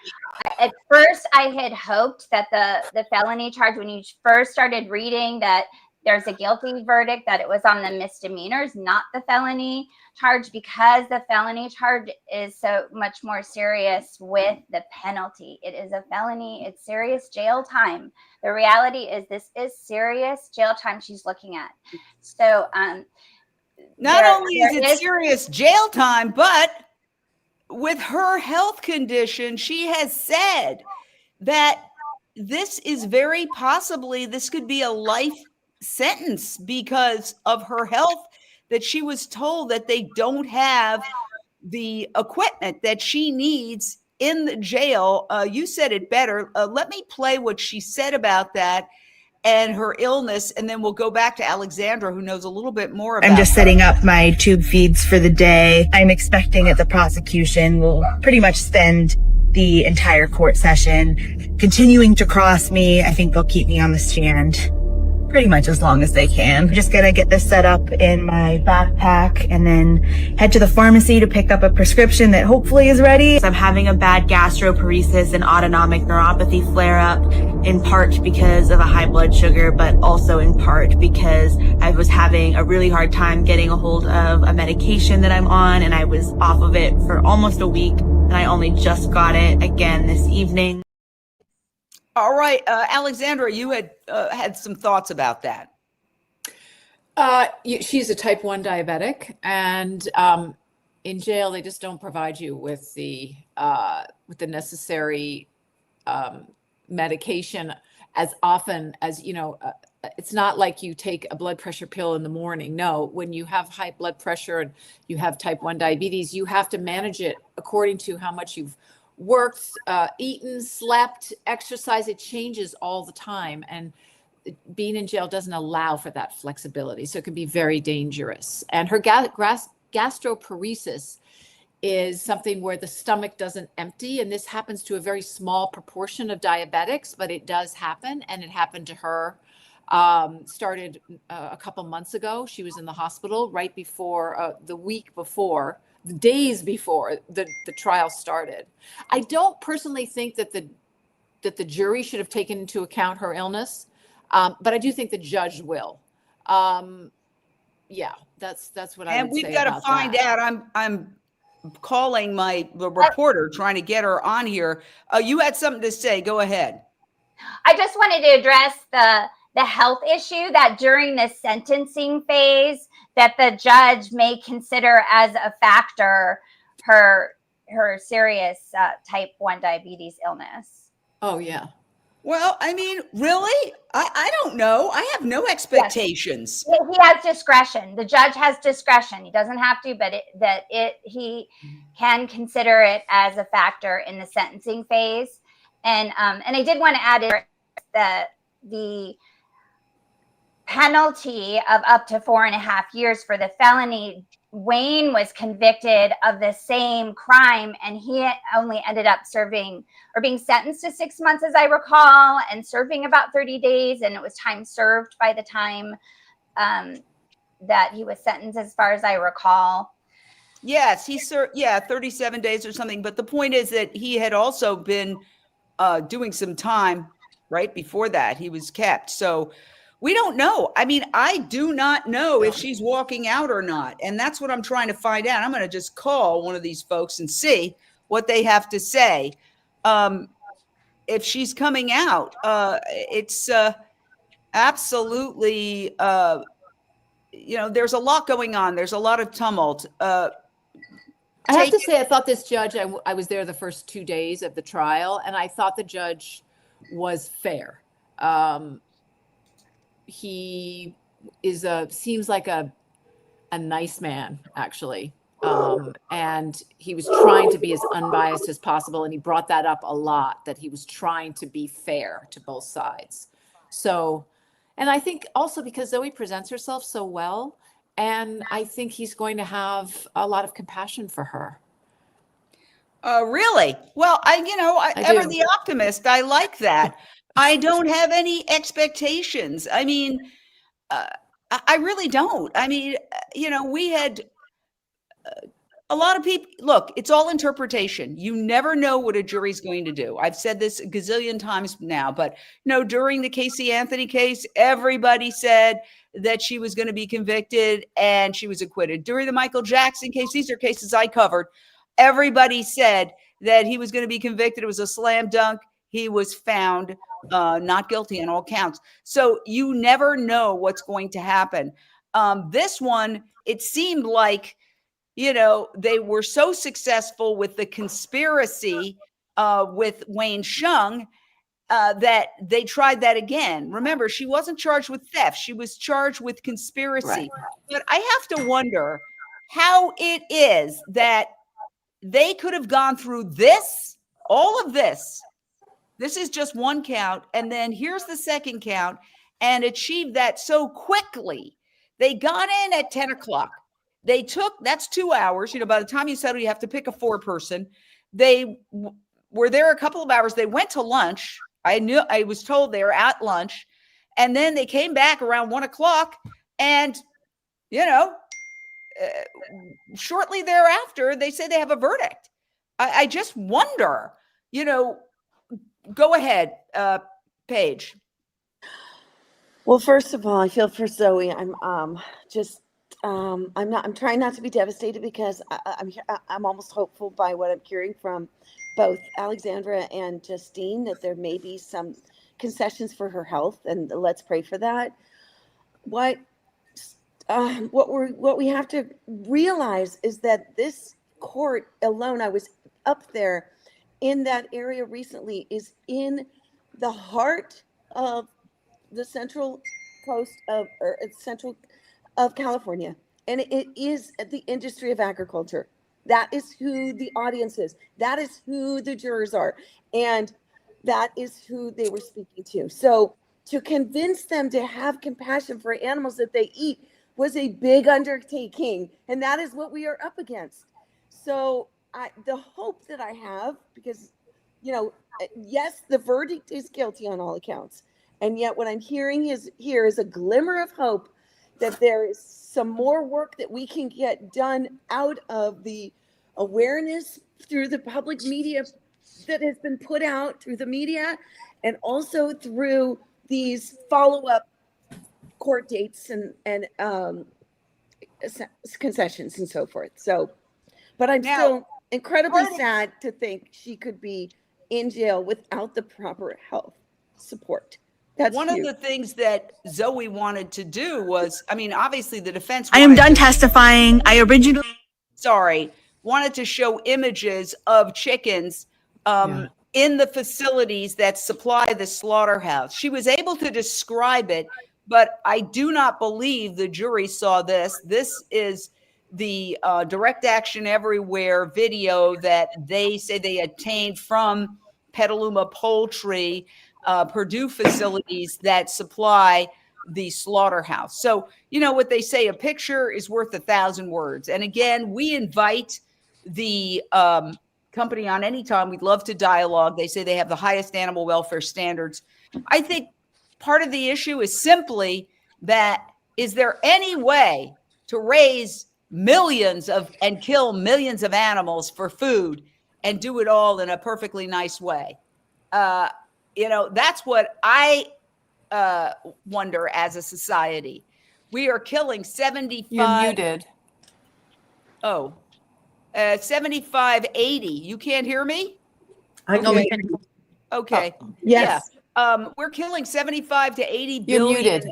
At first, I had hoped that the felony charge, when you first started reading that there's a guilty verdict, that it was on the misdemeanors, not the felony charge, because the felony charge is so much more serious with the penalty. It is a felony. It's serious jail time. The reality is this is serious jail time she's looking at. So not only is it serious jail time, but with her health condition, she has said that this is very possibly, this could be a life sentence because of her health, that she was told that they don't have the equipment that she needs in the jail. You said it better. Let me play what she said about that and her illness, and then we'll go back to Alexandra, who knows a little bit more about I'm just setting up my tube feeds for the day. I'm expecting that the prosecution will pretty much spend the entire court session continuing to cross me. I think they'll keep me on the stand pretty much as long as they can. I'm just gonna get this set up in my backpack and then head to the pharmacy to pick up a prescription that hopefully is ready. I'm having a bad gastroparesis and autonomic neuropathy flare up, in part because of a high blood sugar, but also in part because I was having a really hard time getting a hold of a medication that I'm on, and I was off of it for almost a week, and I only just got it again this evening. All right, Alexandra, you had had some thoughts about that. She's a type 1 diabetic, and in jail they just don't provide you with the necessary medication as often as, it's not like you take a blood pressure pill in the morning. No, when you have high blood pressure and you have type 1 diabetes, you have to manage it according to how much you've worked, eaten, slept, exercise. It changes all the time. And being in jail doesn't allow for that flexibility. So it can be very dangerous. And her gastroparesis is something where the stomach doesn't empty. And this happens to a very small proportion of diabetics, but it does happen. And it happened to her. Started a couple months ago. She was in the hospital right before, the week before, the days before the trial started. I don't personally think that the jury should have taken into account her illness, but I do think the judge will. Yeah, that's what I would say. And we've got to find that. out. I'm calling the reporter, trying to get her on here. You had something to say. Go ahead. I just wanted to address the health issue that during the sentencing phase that the judge may consider as a factor her serious type 1 diabetes illness. Oh, yeah. Well, I mean, really? I don't know. I have no expectations. Yes. He has discretion. The judge has discretion. He doesn't have to, but he can consider it as a factor in the sentencing phase. And I did want to add that the penalty of up to 4.5 years for the felony, Wayne was convicted of the same crime, and he only ended up serving or being sentenced to 6 months, as I recall, and serving about 30 days. And it was time served by the time that he was sentenced, as far as I recall. Yes, he served, 37 days or something. But the point is that he had also been doing some time right before that. He was kept. So we don't know. I mean, I do not know if she's walking out or not. And that's what I'm trying to find out. I'm going to just call one of these folks and see what they have to say. If she's coming out, it's absolutely, there's a lot going on. There's a lot of tumult. I have to say, I thought this judge, I was there the first 2 days of the trial, and I thought the judge was fair. He seems like a nice man, actually. And he was trying to be as unbiased as possible. And he brought that up a lot, that he was trying to be fair to both sides. So, and I think also because Zoe presents herself so well, and I think he's going to have a lot of compassion for her. Really? Well, I'm ever the optimist. I like that. I don't have any expectations. I mean, I really don't. I mean, we had a lot of people. Look, it's all interpretation. You never know what a jury's going to do. I've said this a gazillion times now, but during the Casey Anthony case, everybody said that she was going to be convicted and she was acquitted. During the Michael Jackson case, these are cases I covered. Everybody said that he was going to be convicted. It was a slam dunk. He was found not guilty on all counts. So you never know what's going to happen. This one, it seemed like, they were so successful with the conspiracy with Wayne Shung that they tried that again. Remember, she wasn't charged with theft. She was charged with conspiracy. Right. But I have to wonder how it is that they could have gone through all of this. This is just one count. And then here's the second count and achieved that so quickly. They got in at 10 o'clock. That's 2 hours. By the time you settle, you have to pick a foreperson. They were there a couple of hours. They went to lunch. I was told they were at lunch. And then they came back around 1 o'clock. And, shortly thereafter, they say they have a verdict. I just wonder, go ahead, Paige. Well, first of all, I feel for Zoe. I'm trying not to be devastated because I'm almost hopeful by what I'm hearing from both Alexandra and Justine that there may be some concessions for her health, and let's pray for that. What we have to realize is that this court alone, I was up there in that area recently, is in the heart of the central coast of California. And it is the industry of agriculture. That is who the audience is. That is who the jurors are. And that is who they were speaking to. So to convince them to have compassion for animals that they eat was a big undertaking. And that is what we are up against. So the hope that I have, because, yes, the verdict is guilty on all accounts. And yet what I'm hearing here is a glimmer of hope that there is some more work that we can get done out of the awareness through the public media that has been put out through the media, and also through these follow-up court dates and concessions and so forth. So, but I'm still incredibly sad to think she could be in jail without the proper health support. That's one of the things that Zoe wanted to do was, obviously the defense. I am done testifying. Wanted to show images of chickens in the facilities that supply the slaughterhouse. She was able to describe it, but I do not believe the jury saw this. This is the Direct Action Everywhere video that they say they obtained from Petaluma Poultry, Purdue facilities that supply the slaughterhouse. So, what they say, a picture is worth 1,000 words. And again, we invite the company on anytime. We'd love to dialogue. They say they have the highest animal welfare standards. I think part of the issue is simply that, is there any way to raise millions and kill millions of animals for food and do it all in a perfectly nice way? That's what I wonder as a society. We are killing 75. You're muted. 75, 80. You can't hear me? Okay. Okay. Yes. Yeah. We're killing 75 to 80 You're billion. muted.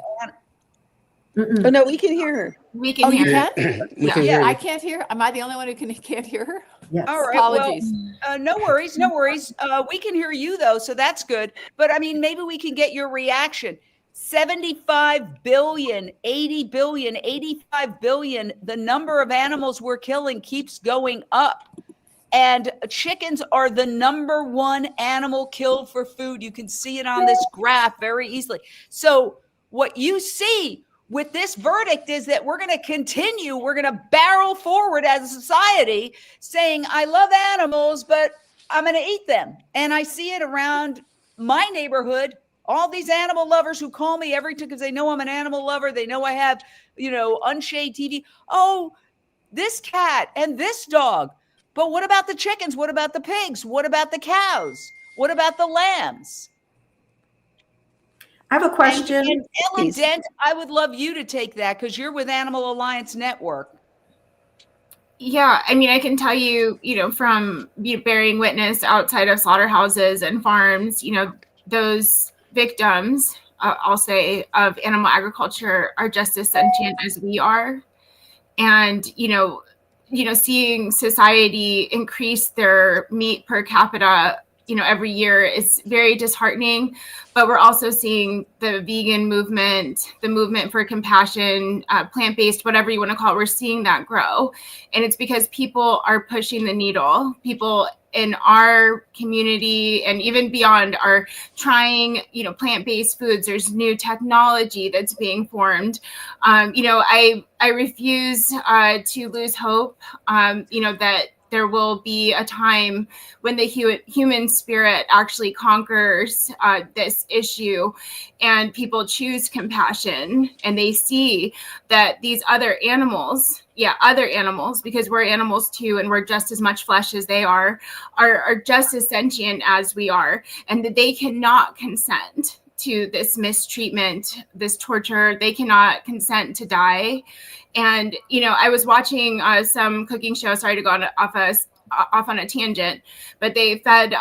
Oh, no, we can hear her. We can hear you her. can? We can hear you. I can't hear. Am I the only one who can't hear her? Yes. All right. Apologies. Well, no worries. We can hear you though, so that's good. But maybe we can get your reaction. 75 billion, 80 billion, 85 billion. The number of animals we're killing keeps going up. And chickens are the number one animal killed for food. You can see it on this graph very easily. So what you see with this verdict is that we're going to continue, we're going to barrel forward as a society saying, I love animals, but I'm going to eat them. And I see it around my neighborhood All these animal lovers who call me every time because they know I'm an animal lover. They know I have, Unchained TV. Oh, this cat and this dog. But what about the chickens? What about the pigs? What about the cows? What about the lambs? I have a question. And Ella Dent, I would love you to take that because you're with Animal Alliance Network. Yeah, I mean, I can tell you, from bearing witness outside of slaughterhouses and farms, those victims, I'll say, of animal agriculture are just as sentient as we are. And, seeing society increase their meat per capita, every year is very disheartening. But we're also seeing the vegan movement, the movement for compassion, plant-based, whatever you want to call it, we're seeing that grow. And it's because people are pushing the needle. People in our community and even beyond are trying, plant-based foods. There's new technology that's being formed. I refuse to lose hope, that there will be a time when the human spirit actually conquers this issue and people choose compassion and they see that these other animals, because we're animals too, and we're just as much flesh as they are just as sentient as we are, and that they cannot consent to this mistreatment, this torture. They cannot consent to die. And, I was watching some cooking show, sorry to go off on a tangent, but they fed,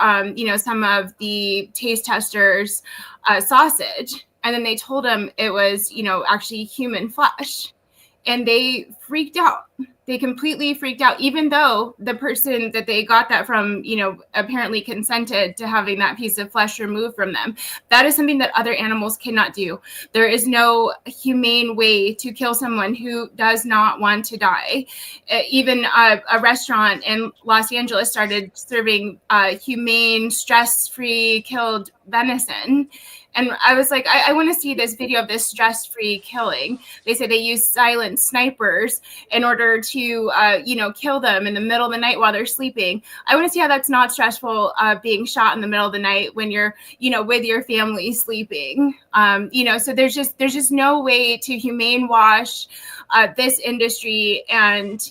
some of the taste testers sausage. And then they told them it was, actually human flesh. And they freaked out. They completely freaked out, even though the person that they got that from, apparently consented to having that piece of flesh removed from them. That is something that other animals cannot do. There is no humane way to kill someone who does not want to die. Even a restaurant in Los Angeles started serving humane, stress-free killed venison. And I was like, I want to see this video of this stress-free killing. They say they use silent snipers in order to, kill them in the middle of the night while they're sleeping. I want to see how that's not stressful, being shot in the middle of the night when you're, with your family sleeping. So there's just no way to humane wash this industry and,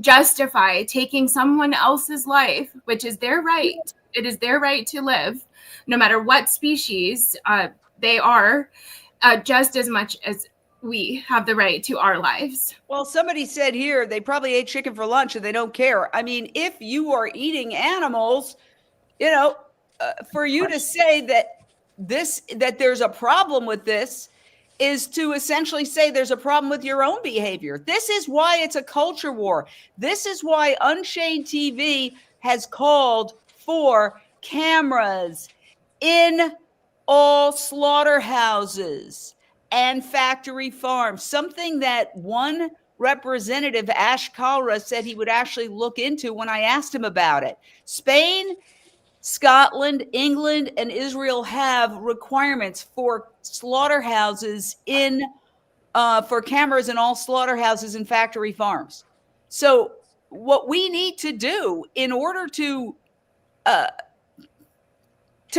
justify taking someone else's life, which is their right. It is their right to live, no matter what species they are, just as much as we have the right to our lives. Well, somebody said here they probably ate chicken for lunch and they don't care. I mean, if you are eating animals, for you to say that there's a problem with this is to essentially say there's a problem with your own behavior. This is why it's a culture war. This is why Unchained TV has called for cameras in all slaughterhouses and factory farms, something that one representative, Ash Kalra, said he would actually look into when I asked him about it. Spain, Scotland, England, and Israel have requirements for slaughterhouses for cameras in all slaughterhouses and factory farms. So what we need to do in order to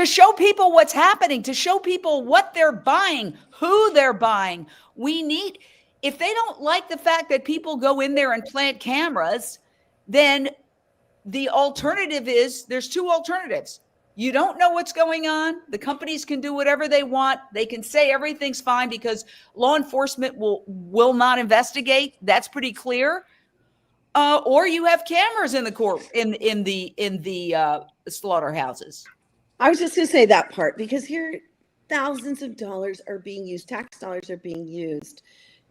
show people what's happening, to show people what they're buying, who they're buying, if they don't like the fact that people go in there and plant cameras, then the alternative is, there's two alternatives. You don't know what's going on. The companies can do whatever they want. They can say everything's fine because law enforcement will not investigate. That's pretty clear. Or you have cameras in the court in the slaughterhouses. I was just going to say that part, because here thousands of dollars are being used, tax dollars are being used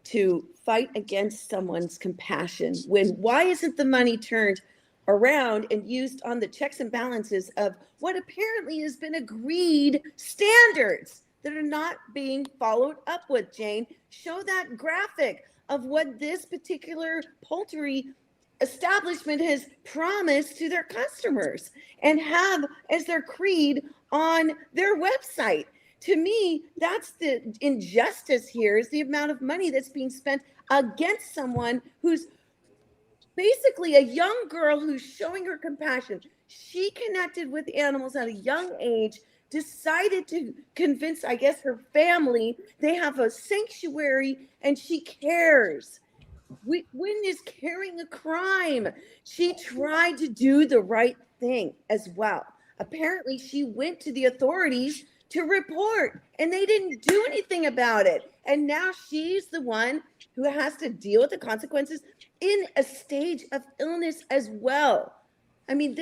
to fight against someone's compassion. Why isn't the money turned around and used on the checks and balances of what apparently has been agreed standards that are not being followed up with? Jane, show that graphic of what this particular poultry establishment has promised to their customers and have as their creed on their website. To me, that's the injustice here, is the amount of money that's being spent against someone who's basically a young girl who's showing her compassion. She connected with animals at a young age decided to convince, I guess, her family they have a sanctuary and she cares. Wynn is carrying a crime. She tried to do the right thing as well. Apparently, she went to the authorities to report and they didn't do anything about it. And now she's the one who has to deal with the consequences in a stage of illness as well. I mean,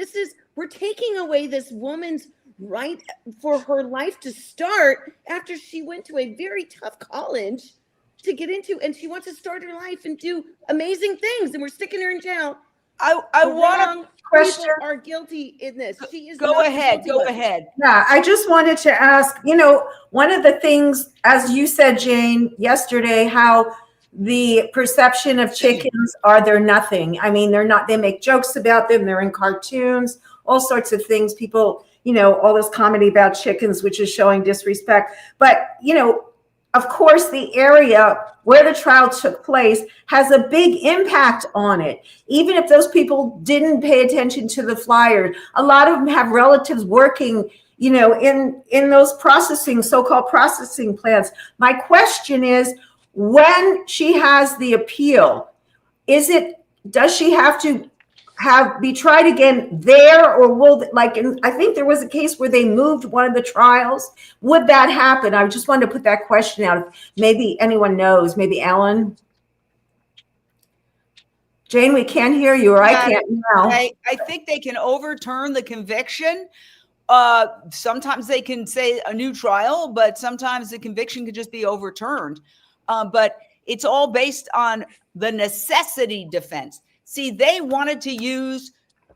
we're taking away this woman's right for her life to start after she went to a very tough college to get into, and she wants to start her life and do amazing things, and we're sticking her in jail. I want to question are guilty in this. She is go ahead. Yeah, I just wanted to ask, one of the things, as you said, Jane, yesterday, how the perception of chickens are they're nothing. I mean, they're not, they make jokes about them. They're in cartoons, all sorts of things. People, all this comedy about chickens, which is showing disrespect. But, of course, the area where the trial took place has a big impact on it. Even if those people didn't pay attention to the flyer, a lot of them have relatives working, in those so-called processing plants. My question is, when she has the appeal, does she have to be tried again there, or I think there was a case where they moved one of the trials. Would that happen? I just wanted to put that question out. If maybe anyone knows, maybe Ellen. Jane, we can't hear you, or I can't now. I think they can overturn the conviction. Sometimes they can say a new trial, but sometimes the conviction could just be overturned. But it's all based on the necessity defense. See, they wanted to use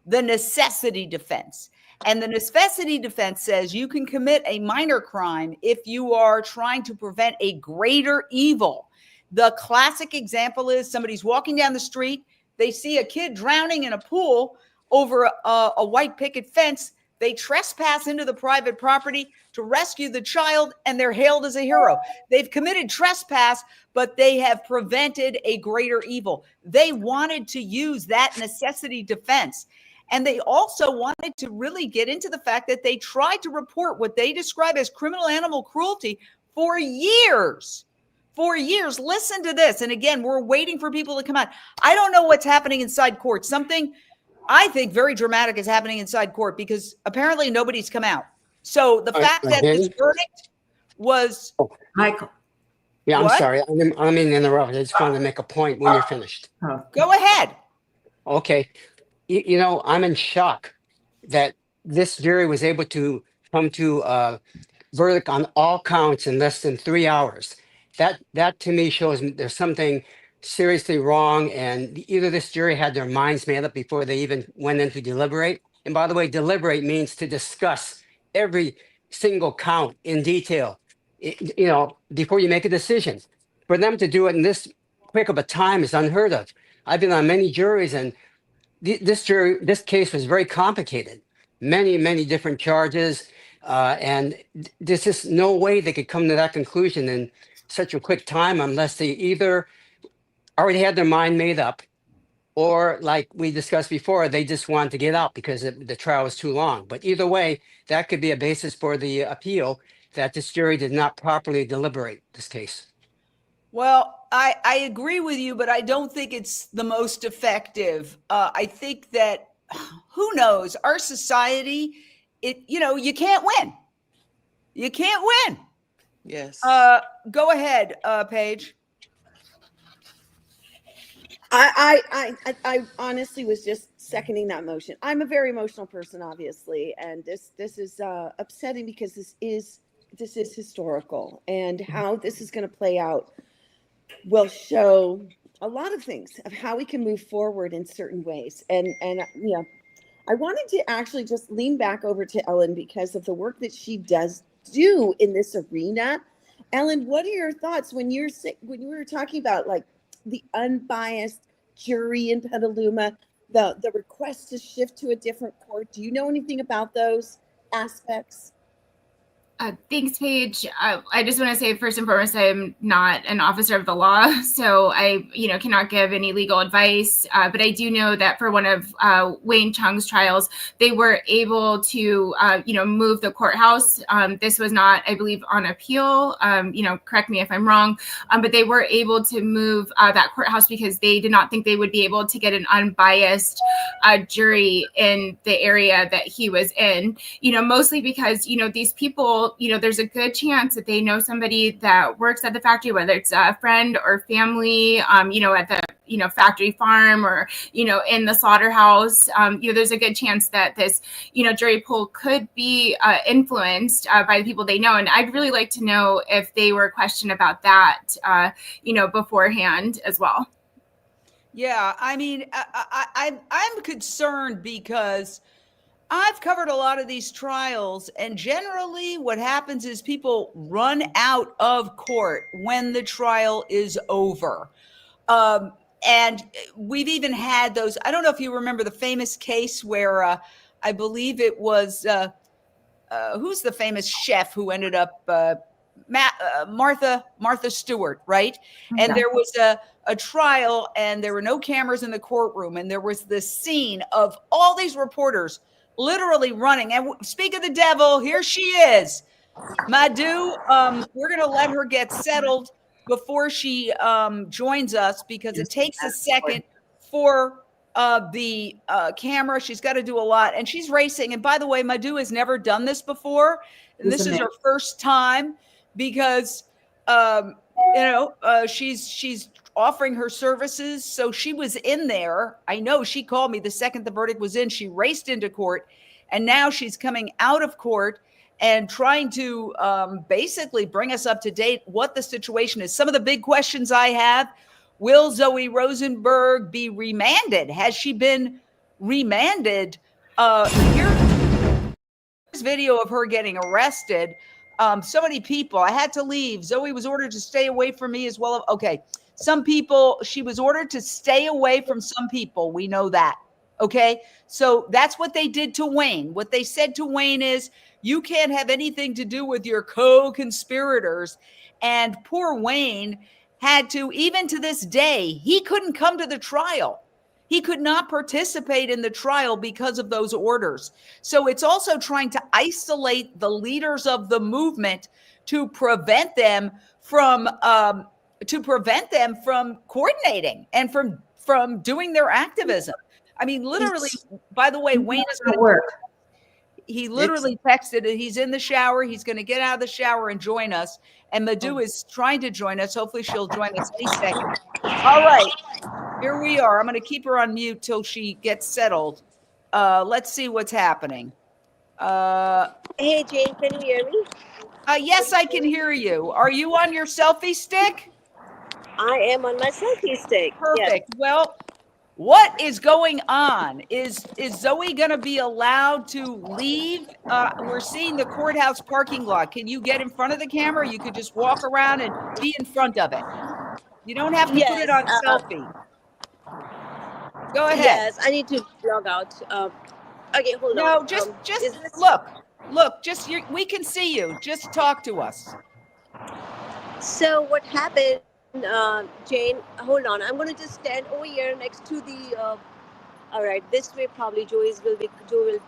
the necessity defense. And the necessity defense says you can commit a minor crime if you are trying to prevent a greater evil. The classic example is somebody's walking down the street. They see a kid drowning in a pool over a white picket fence. They trespass into the private property to rescue the child, and they're hailed as a hero. They've committed trespass, but they have prevented a greater evil. They wanted to use that necessity defense. And they also wanted to really get into the fact that they tried to report what they describe as criminal animal cruelty for years. For years. Listen to this. And again, we're waiting for people to come out. I don't know what's happening inside court. Something I think very dramatic is happening inside court because apparently nobody's come out. So the fact that this verdict was Michael. Yeah, I'm What? sorry. I didn't interrupt. I just wanted to make a point when you're finished. Go ahead. Okay. I'm in shock that this jury was able to come to a verdict on all counts in less than 3 hours. That to me shows there's something seriously wrong, and either this jury had their minds made up before they even went in to deliberate. And by the way, deliberate means to discuss every single count in detail, before you make a decision. For them to do it in this quick of a time is unheard of. I've been on many juries, and this case was very complicated. Many different charges, and there's just no way they could come to that conclusion in such a quick time unless they either already had their mind made up, or like we discussed before, they just wanted to get out because the trial was too long. But either way, that could be a basis for the appeal that this jury did not properly deliberate this case. Well, I agree with you, but I don't think it's the most effective. I think that, who knows, our society, you can't win. You can't win. Yes. Go ahead, Paige. I honestly was just seconding that motion. I'm a very emotional person, obviously, and this is upsetting because this is historical, and how this is going to play out will show a lot of things of how we can move forward in certain ways. And I wanted to actually just lean back over to Ellen because of the work that she does do in this arena. Ellen, what are your thoughts when you were talking about like the unbiased jury in Petaluma, the request to shift to a different court? Do you know anything about those aspects? Thanks, Paige. I just want to say, first and foremost, I am not an officer of the law, so I, cannot give any legal advice. But I do know that for one of Wayne Chung's trials, they were able to, move the courthouse. This was not, I believe, on appeal. Correct me if I'm wrong, but they were able to move that courthouse because they did not think they would be able to get an unbiased jury in the area that he was in. Mostly because these people, there's a good chance that they know somebody that works at the factory, whether it's a friend or family, at the factory farm or in the slaughterhouse. There's a good chance that this jury pool could be influenced by the people they know, and I'd really like to know if they were questioned about that beforehand as well. Yeah, I mean, I'm concerned because I've covered a lot of these trials, and generally what happens is people run out of court when the trial is over. And we've even had those. I don't know if you remember the famous case where I believe it was who's the famous chef who ended up Martha Stewart, right? And there was a trial, and there were no cameras in the courtroom, and there was this scene of all these reporters literally running. And speak of the devil, here she is, Madhu. We're going to let her get settled before she joins us, because it takes a second for the camera. She's got to do a lot, and she's racing. And by the way, Madhu has never done this before, and this is her first time, because she's offering her services. So she was in there. I know she called me the second the verdict was in. She raced into court, and now she's coming out of court and trying to basically bring us up to date what the situation is. Some of the big questions I have: will Zoe Rosenberg be remanded? Has she been remanded? Here's video of her getting arrested. So many people. I had to leave. Zoe was ordered to stay away from me as well. Okay. Some people, she was ordered to stay away from some people. We know that. Okay. So that's what they did to Wayne. What they said to Wayne is, you can't have anything to do with your co-conspirators. And poor Wayne had to, even to this day, he couldn't come to the trial. He could not participate in the trial because of those orders. So it's also trying to isolate the leaders of the movement to prevent them from coordinating and from doing their activism. I mean, literally, by the way, Wayne is going to work. He literally texted it. He's in the shower. He's going to get out of the shower and join us. And Madhu is trying to join us. Hopefully she'll join us any second. All right, here we are. I'm going to keep her on mute till she gets settled. Let's see what's happening. Hey, Jane, can you hear me? Yes, I can hear you. Are you on your selfie stick? I am on my selfie stick. Perfect. Yes. Well, what is going on? Is Zoe going to be allowed to leave? We're seeing the courthouse parking lot. Can you get in front of the camera? You could just walk around and be in front of it. You don't have to put it on selfie. Go ahead. Yes, I need to log out. Okay, hold on. No, just look. Just we can see you. Just talk to us. So what happened? Jane, hold on. I'm going to just stand over here next to the. All right, this way probably Joe will be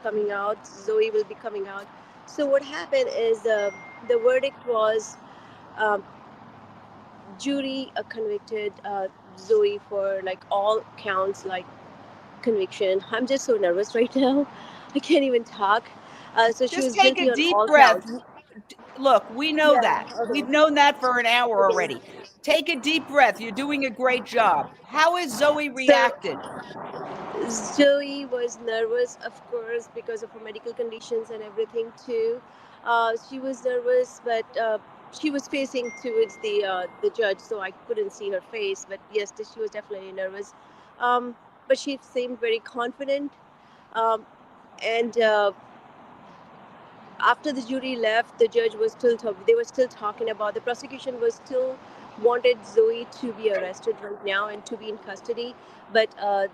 coming out. Zoe will be coming out. So what happened is the verdict was jury convicted Zoe for like all counts, like conviction. I'm just so nervous right now. I can't even talk. So she was take a deep breath. Look, we know that. Okay. We've known that for an hour already. Take a deep breath. You're doing a great job. How has Zoe reacted? Zoe was nervous, of course, because of her medical conditions and everything too. She was nervous, but she was facing towards the judge, so I couldn't see her face. But yes, she was definitely nervous. But she seemed very confident. And after the jury left, the judge was still they were still talking about, the prosecution was still wanted Zoe to be arrested right now and to be in custody. But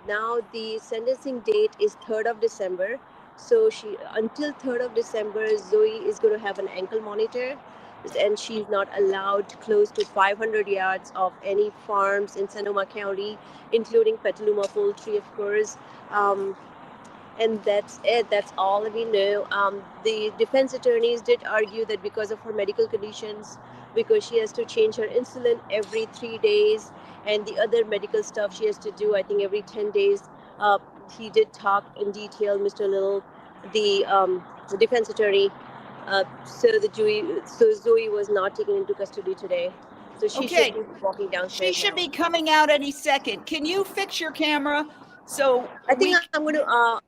now the sentencing date is 3rd of December. So she, until 3rd of December, Zoe is going to have an ankle monitor, and she's not allowed close to 500 yards of any farms in Sonoma County, including Petaluma poultry, of course. And that's it. That's all we know. The defense attorneys did argue that because of her medical conditions, because she has to change her insulin every 3 days, and the other medical stuff she has to do, I think, every 10 days. He did talk in detail, Mr. Little, the defense attorney. So Zoe was not taken into custody today. So she Okay. should be walking She downstairs should now. be coming out any second. Can you fix your camera? So I think I'm going to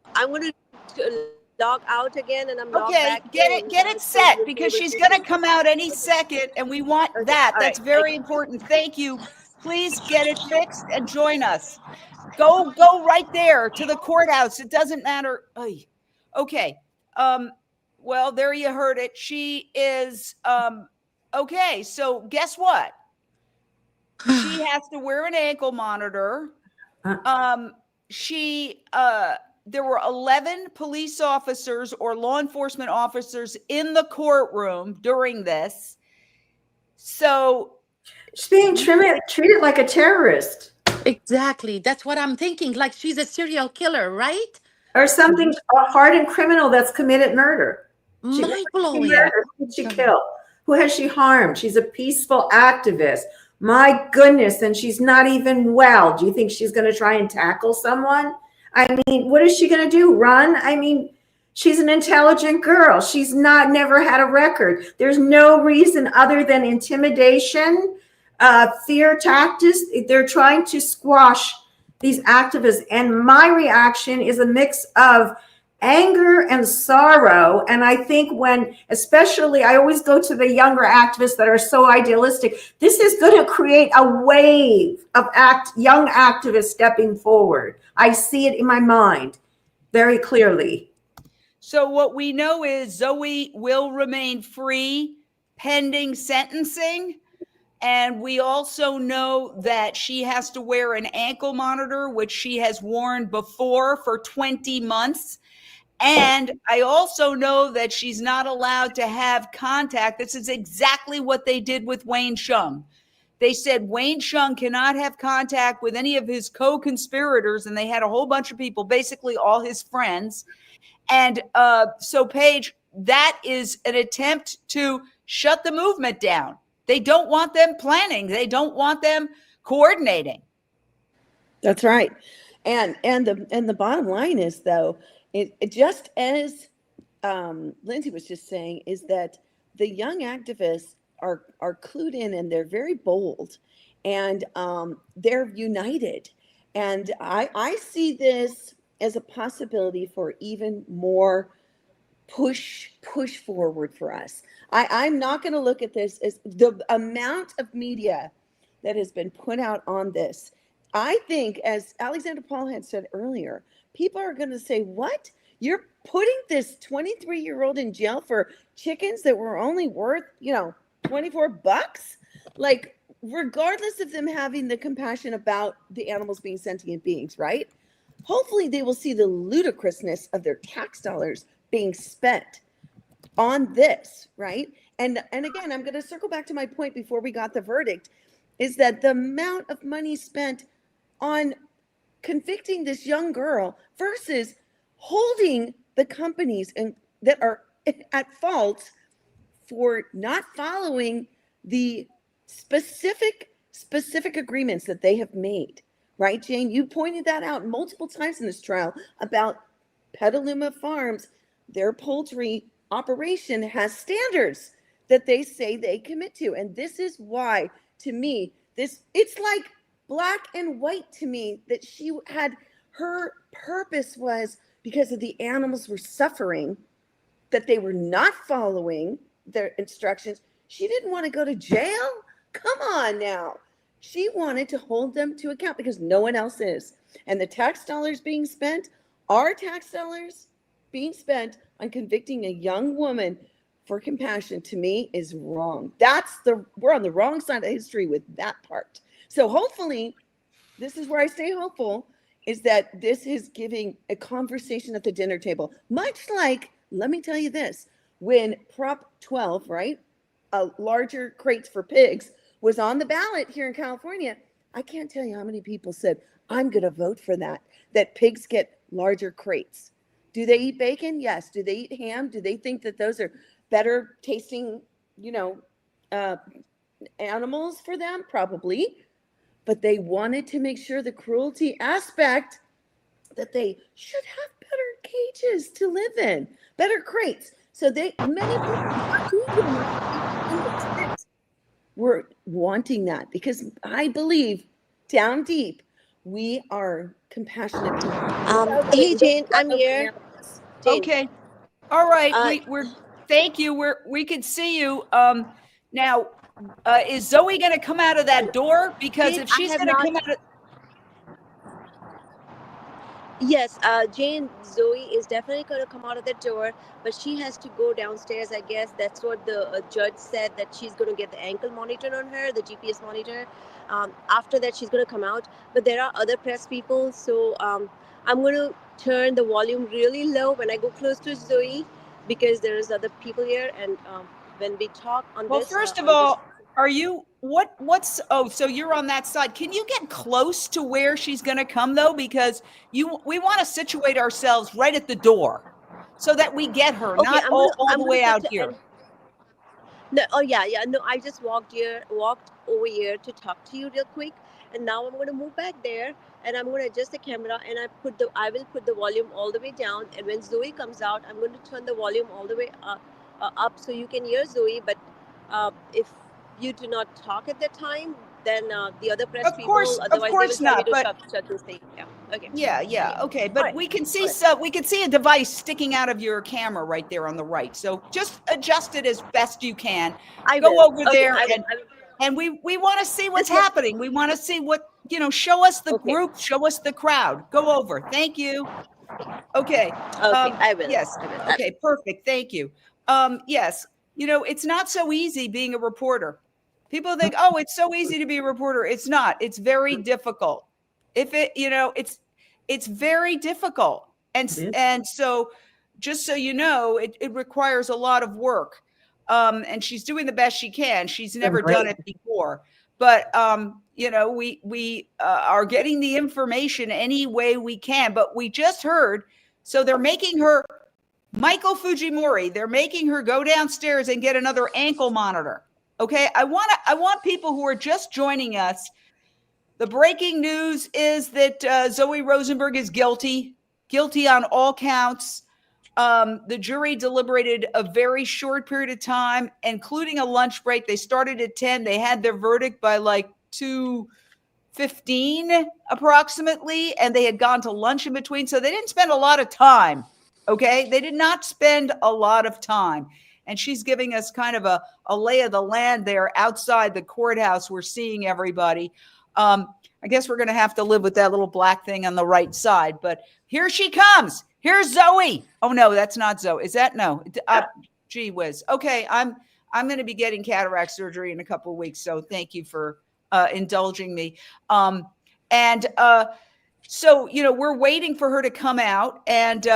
log out again, and I'm logged okay, back get in. it So set you'll be because able she's to going to see. come out any Okay. second, and we want Okay. that. All That's right. very important. Thank you. Please get it fixed and join us. Go right there to the courthouse. It doesn't matter. Oy. Okay. Well, there you heard it. She is okay. So guess what? She has to wear an ankle monitor. There were 11 police officers or law enforcement officers in the courtroom during this. So She's being treated like a terrorist Exactly. That's what I'm thinking. Like she's a serial killer, right? or something, a hardened criminal that's committed murder. Mind blowing. Who did she kill? Who has she harmed? She's a peaceful activist. My goodness, and she's not even well. Do you think she's going to try and tackle someone? I mean, what is she going to do? Run? I mean, she's an intelligent girl. She's never had a record. There's no reason other than intimidation, fear tactics. They're trying to squash these activists. And my reaction is a mix of anger and sorrow. And I think especially, I always go to the younger activists that are so idealistic. This is going to create a wave of young activists stepping forward. I see it in my mind very clearly. So what we know is Zoe will remain free pending sentencing. And we also know that she has to wear an ankle monitor, which she has worn before for 20 months. And I also know that she's not allowed to have contact. This is exactly what they did with Wayne Shung. They said Wayne Shung cannot have contact with any of his co-conspirators, and they had a whole bunch of people, basically all his friends. And so, Paige, that is an attempt to shut the movement down. They don't want them planning. They don't want them coordinating. That's right. And the bottom line is, though, it just as Lindsay was just saying, is that the young activists are clued in, and they're very bold, and they're united. And I see this as a possibility for even more push forward for us. I'm not going to look at this as the amount of media that has been put out on this. I think, as Alexander Paul had said earlier, people are going to say, what? You're putting this 23-year-old in jail for chickens that were only worth, $24? Like, regardless of them having the compassion about the animals being sentient beings, right? Hopefully they will see the ludicrousness of their tax dollars being spent on this, right? And again, I'm going to circle back to my point before we got the verdict, is that the amount of money spent on convicting this young girl versus holding the companies that are at fault for not following the specific agreements that they have made, right, Jane? You pointed that out multiple times in this trial about Petaluma Farms. Their poultry operation has standards that they say they commit to. And this is why, to me, it's like black and white to me, that her purpose was because of the animals were suffering, that they were not following their instructions. She didn't want to go to jail. Come on now. She wanted to hold them to account because no one else is. And the tax dollars being spent, our tax dollars being spent on convicting a young woman for compassion, to me, is wrong. We're on the wrong side of history with that part. So hopefully, this is where I stay hopeful, is that this is giving a conversation at the dinner table, much like, let me tell you this, when Prop 12, right, larger crates for pigs was on the ballot here in California, I can't tell you how many people said, I'm going to vote for that pigs get larger crates. Do they eat bacon? Yes. Do they eat ham? Do they think that those are better tasting, animals for them? Probably. But they wanted to make sure the cruelty aspect that they should have better cages to live in, better crates. So many people were wanting that because I believe down deep, we are compassionate people. Hey Jane, I'm here. Jane. Okay. All right. We're thank you. We can see you. Now, is Zoe going to come out of that door? Because Jane, if she's going to come out of... Yes, Jane, Zoe is definitely going to come out of the door, but she has to go downstairs. I guess that's what the judge said, that she's going to get the ankle monitor on her, the GPS monitor. After that, she's going to come out. But there are other press people, so I'm going to turn the volume really low when I go close to Zoe because there's other people here. And when we talk on Well, this... first of all, are you... so you're on that side. Can you get close to where she's going to come though? Because we want to situate ourselves right at the door so that we get her, okay, not all the way out here. No, no, I just walked over here to talk to you real quick. And now I'm going to move back there and I'm going to adjust the camera and I will put the volume all the way down. And when Zoe comes out, I'm going to turn the volume all the way up so you can hear Zoe. But if you do not talk at that time, then the other press people, otherwise they will tell me to shut this thing. Yeah. Okay. Yeah. Okay. But right. We can see we can see a device sticking out of your camera right there on the right. So just adjust it as best you can. Go over there and we want to see what's happening. We want to see what, show us the group, show us the crowd. Go over. Thank you. Okay. I will. Yes. I will. Okay. Perfect. Thank you. Yes. It's not so easy being a reporter. People think, oh, it's so easy to be a reporter. It's not. It's very difficult. It's very difficult. And so just so you know, it requires a lot of work. And she's doing the best she can. She's never done it before. But, we are getting the information any way we can. But we just heard, so they're making her, Michael Fujimori, they're making her go downstairs and get another ankle monitor. Okay, I want people who are just joining us. The breaking news is that Zoe Rosenberg is guilty on all counts. The jury deliberated a very short period of time, including a lunch break. They started at 10. They had their verdict by like 2:15 approximately, and they had gone to lunch in between. So they didn't spend a lot of time. Okay, they did not spend a lot of time. And she's giving us kind of a lay of the land there outside the courthouse. We're seeing everybody. I guess we're going to have to live with that little black thing on the right side. But here she comes. Here's Zoe. Oh, no, that's not Zoe. Is that? No. Gee whiz. Okay, I'm going to be getting cataract surgery in a couple of weeks. So thank you for indulging me. So, we're waiting for her to come out. And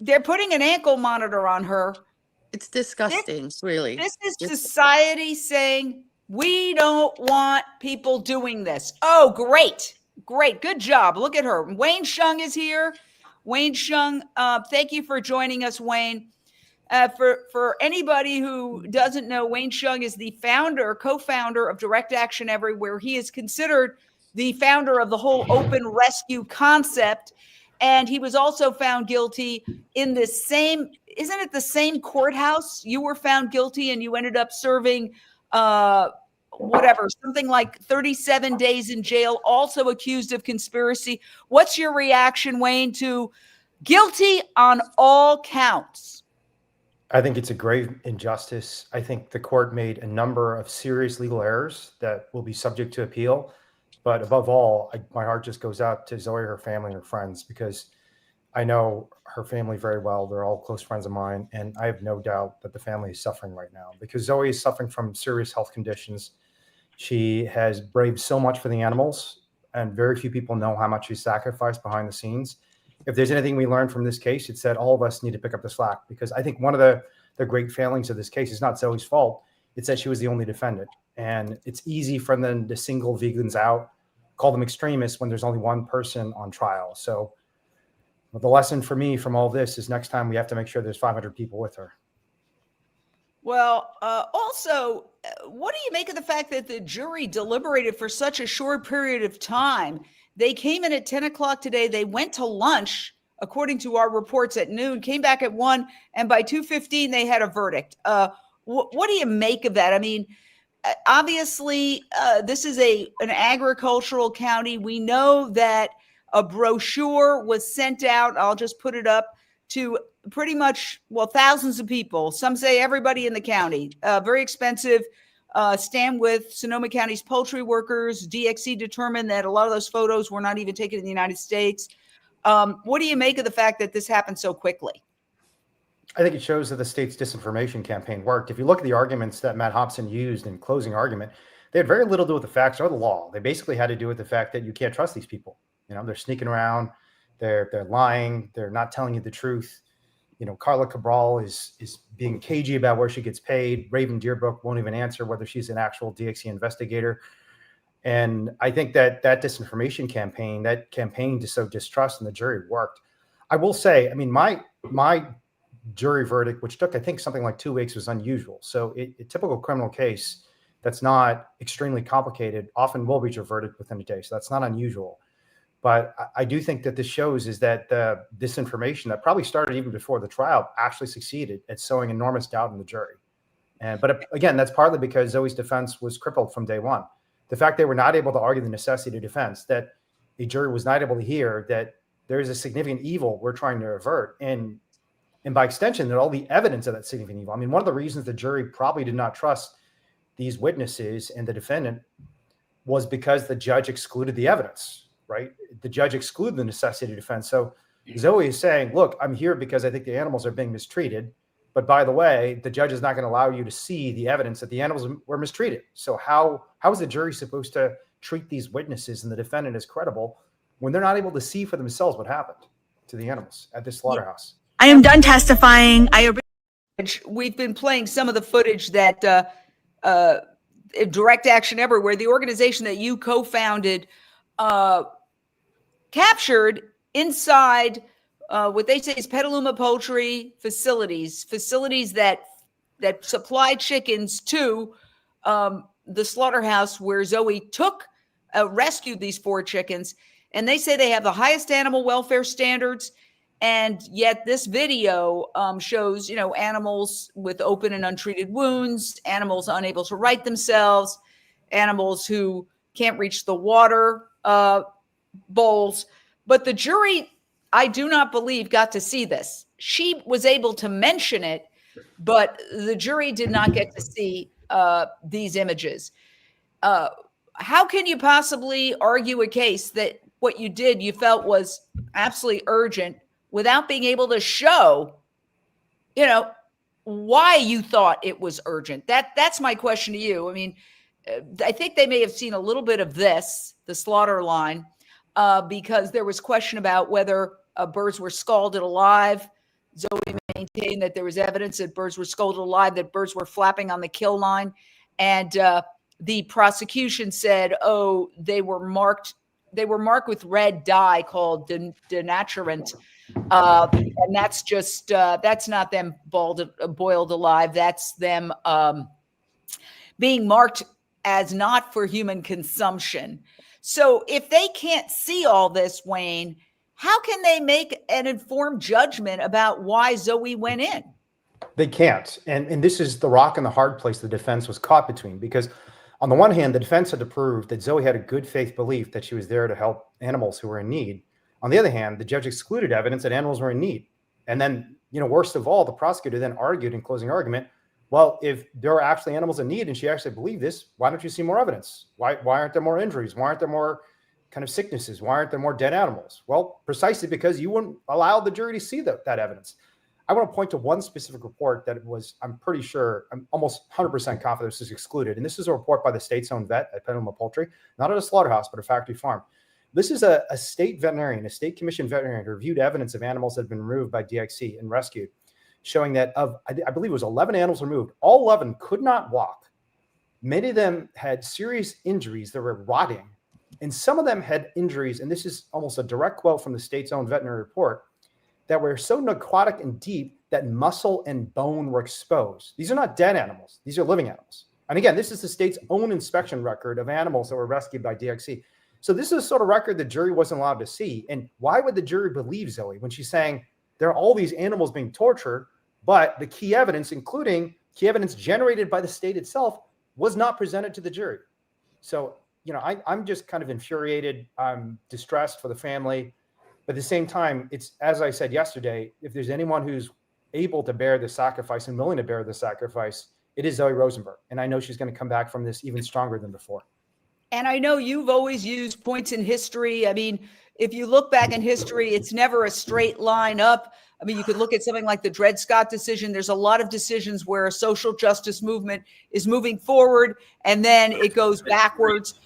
they're putting an ankle monitor on her. It's disgusting, really. This is society saying, we don't want people doing this. Oh, great. Good job. Look at her. Wayne Shung is here. Wayne Shung, thank you for joining us, Wayne. For anybody who doesn't know, Wayne Shung is the co-founder of Direct Action Everywhere. He is considered the founder of the whole open rescue concept. And he was also found guilty in the same, isn't it the same courthouse? You were found guilty and you ended up serving something like 37 days in jail, also accused of conspiracy. What's your reaction, Wayne, to guilty on all counts? I think it's a grave injustice. I think the court made a number of serious legal errors that will be subject to appeal. But above all, my heart just goes out to Zoe, her family, and her friends, because I know her family very well. They're all close friends of mine. And I have no doubt that the family is suffering right now because Zoe is suffering from serious health conditions. She has braved so much for the animals. and very few people know how much she sacrificed behind the scenes. If there's anything we learned from this case, it's that all of us need to pick up the slack, because I think one of the great failings of this case is not Zoe's fault. It's that she was the only defendant. And it's easy for them to single vegans out, call them extremists when there's only one person on trial. So the lesson for me from all this is next time we have to make sure there's 500 people with her. Well, also, what do you make of the fact that the jury deliberated for such a short period of time? They came in at 10 o'clock today. They went to lunch, according to our reports, at noon, came back at 1, and by 2:15, they had a verdict. What do you make of that? I mean, obviously, this is an agricultural county. We know that a brochure was sent out. I'll just put it up to pretty much, well, thousands of people. Some say everybody in the county. Very expensive. Stand with Sonoma County's poultry workers. DXC determined that a lot of those photos were not even taken in the United States. What do you make of the fact that this happened so quickly? I think it shows that the state's disinformation campaign worked. If you look at the arguments that Matt Hobson used in closing argument, they had very little to do with the facts or the law. They basically had to do with the fact that you can't trust these people. You know, they're sneaking around, they're lying, they're not telling you the truth. You know, Carla Cabral is being cagey about where she gets paid. Raven Deerbrook won't even answer whether she's an actual DXC investigator. And I think that disinformation campaign, that campaign to sow distrust in the jury worked. I will say, I mean, my jury verdict, which took, I think, something like 2 weeks, was unusual. So a typical criminal case that's not extremely complicated often will reach a verdict within a day. So that's not unusual. But I do think that this shows is that the disinformation that probably started even before the trial actually succeeded at sowing enormous doubt in the jury. But again, that's partly because Zoe's defense was crippled from day one. The fact they were not able to argue the necessity of defense, that the jury was not able to hear that there is a significant evil we're trying to avert. And by extension, that all the evidence of that significant evil. I mean, one of the reasons the jury probably did not trust these witnesses and the defendant was because the judge excluded the evidence, right? The judge excluded the necessity of defense. So Zoe is saying, look, I'm here because I think the animals are being mistreated. But by the way, the judge is not going to allow you to see the evidence that the animals were mistreated. So how is the jury supposed to treat these witnesses and the defendant as credible when they're not able to see for themselves what happened to the animals at this slaughterhouse? I am done testifying. We've been playing some of the footage that Direct Action Everywhere, the organization that you co-founded, captured inside what they say is Petaluma poultry facilities that supply chickens to the slaughterhouse where Zoe rescued these 4 chickens. And they say they have the highest animal welfare standards. And yet this video shows, animals with open and untreated wounds, animals unable to right themselves, animals who can't reach the water bowls. But the jury, I do not believe, got to see this. She was able to mention it, but the jury did not get to see these images. How can you possibly argue a case that what you did, you felt was absolutely urgent without being able to show, why you thought it was urgent? That's my question to you. I mean, I think they may have seen a little bit of this, the slaughter line, because there was question about whether birds were scalded alive. Zoe maintained that there was evidence that birds were scalded alive, that birds were flapping on the kill line. And the prosecution said, they were marked with red dye called denaturant. And that's just, that's not them boiled alive. That's them being marked as not for human consumption. So if they can't see all this, Wayne, how can they make an informed judgment about why Zoe went in? They can't. And this is the rock and the hard place the defense was caught between, because on the one hand, the defense had to prove that Zoe had a good faith belief that she was there to help animals who were in need. On the other hand, the judge excluded evidence that animals were in need. And then, worst of all, the prosecutor then argued in closing argument, well, if there are actually animals in need and she actually believed this, why don't you see more evidence? Why aren't there more injuries? Why aren't there more kind of sicknesses? Why aren't there more dead animals? Well, precisely because you wouldn't allow the jury to see that evidence. I want to point to one specific report that I'm pretty sure, I'm almost 100% confident this is excluded. And this is a report by the state's own vet at Petaluma Poultry, not at a slaughterhouse, but a factory farm. This is a state veterinarian, a state commissioned veterinarian who reviewed evidence of animals that have been removed by DXC and rescued, showing that I believe it was 11 animals removed, all 11 could not walk. Many of them had serious injuries that were rotting, and some of them had injuries, and this is almost a direct quote from the state's own veterinary report, that were so necrotic and deep that muscle and bone were exposed. These are not dead animals. These are living animals. And again, this is the state's own inspection record of animals that were rescued by DXC. So this is a sort of record the jury wasn't allowed to see. And why would the jury believe Zoe when she's saying there are all these animals being tortured, but the key evidence, including key evidence generated by the state itself, was not presented to the jury? So, I'm just kind of infuriated. I'm distressed for the family. But at the same time, it's, as I said yesterday, if there's anyone who's able to bear the sacrifice and willing to bear the sacrifice, it is Zoe Rosenberg. And I know she's going to come back from this even stronger than before. And I know you've always used points in history. I mean, if you look back in history, it's never a straight line up. I mean, you could look at something like the Dred Scott decision. There's a lot of decisions where a social justice movement is moving forward and then it goes backwards.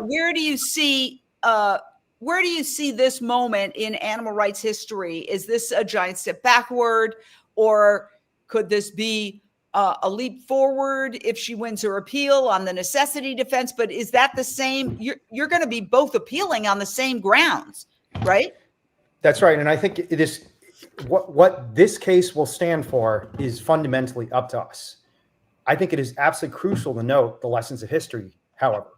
Where do you see this moment in animal rights history? Is this a giant step backward, or could this be a leap forward if she wins her appeal on the necessity defense? But is that the same? You're going to be both appealing on the same grounds, right? That's right. And I think it is what this case will stand for is fundamentally up to us. I think it is absolutely crucial to note the lessons of history. However,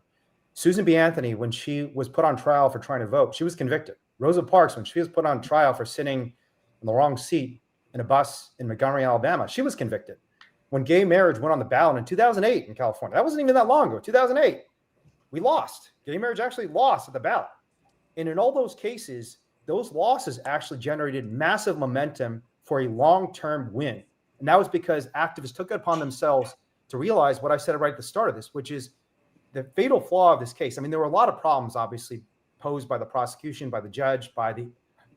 Susan B. Anthony, when she was put on trial for trying to vote, she was convicted. Rosa Parks, when she was put on trial for sitting in the wrong seat in a bus in Montgomery, Alabama, she was convicted. When gay marriage went on the ballot in 2008 in California, that wasn't even that long ago, 2008, we lost. Gay marriage actually lost at the ballot. And in all those cases, those losses actually generated massive momentum for a long-term win. And that was because activists took it upon themselves to realize what I said right at the start of this, which is the fatal flaw of this case. I mean, there were a lot of problems, obviously, posed by the prosecution, by the judge, by the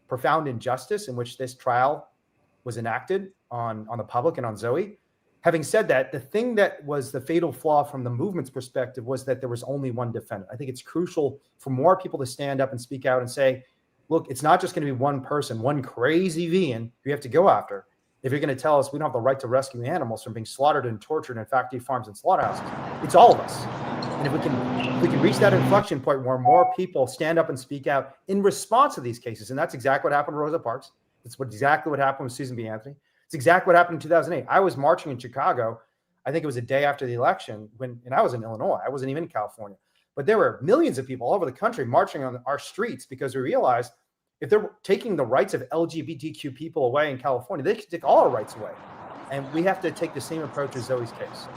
profound injustice in which this trial was enacted on the public and on Zoe. Having said that, the thing that was the fatal flaw from the movement's perspective was that there was only one defendant. I think it's crucial for more people to stand up and speak out and say, look, it's not just going to be one person, one crazy vegan who you have to go after. If you're going to tell us we don't have the right to rescue animals from being slaughtered and tortured in factory farms and slaughterhouses, it's all of us. And if we can reach that inflection point where more people stand up and speak out in response to these cases, and that's exactly what happened to Rosa Parks. That's exactly what happened with Susan B. Anthony. It's exactly what happened in 2008. I was marching in Chicago. I think it was a day after the election and I was in Illinois. I wasn't even in California. But there were millions of people all over the country marching on our streets because we realized if they're taking the rights of LGBTQ people away in California, they can take all our rights away. And we have to take the same approach as Zoe's case.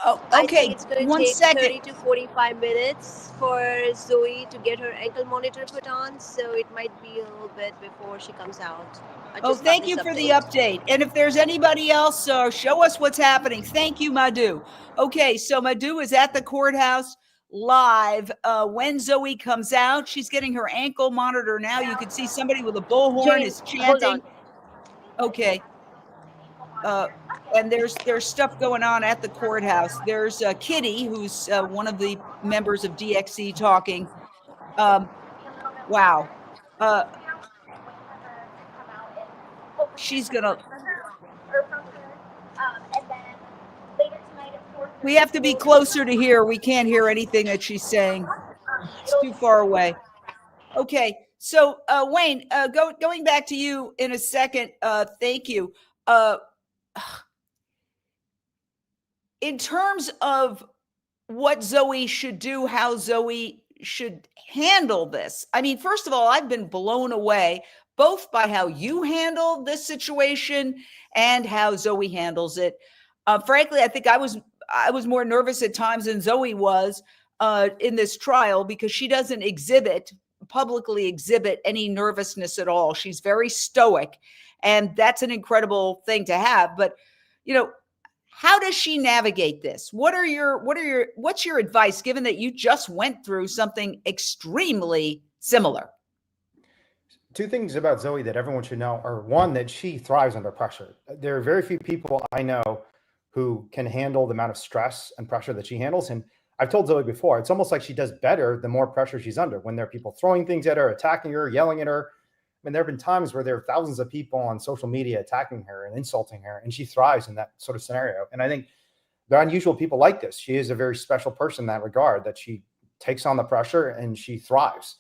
Oh, okay. I think it's going to take 30 30 to 45 minutes for Zoe to get her ankle monitor put on, so it might be a little bit before she comes out. Thank you for the update. And if there's anybody else, show us what's happening. Thank you, Madhu. Okay, so Madhu is at the courthouse live. When Zoe comes out, she's getting her ankle monitor now. You can see somebody with a bullhorn is chanting. Okay. And there's stuff going on at the courthouse. There's Kitty, who's one of the members of DXC talking. Wow. She's gonna. We have to be closer to hear. We can't hear anything that she's saying. It's too far away. Okay. So Wayne, going back to you in a second. Thank you. In terms of what Zoe should do, how Zoe should handle this. I mean, first of all, I've been blown away both by how you handled this situation and how Zoe handles it. Frankly, I think I was more nervous at times than Zoe was in this trial because she doesn't publicly exhibit any nervousness at all. She's very stoic, and that's an incredible thing to have. But, how does she navigate this? What's your advice, given that you just went through something extremely similar? Two things about Zoe that everyone should know are, one, that she thrives under pressure. There are very few people I know who can handle the amount of stress and pressure that she handles. And I've told Zoe before, it's almost like she does better the more pressure she's under. When there are people throwing things at her, attacking her, yelling at her. I mean, there have been times where there are thousands of people on social media attacking her and insulting her, and she thrives in that sort of scenario. And I think there are unusual people like this. She is a very special person in that regard, that she takes on the pressure and she thrives.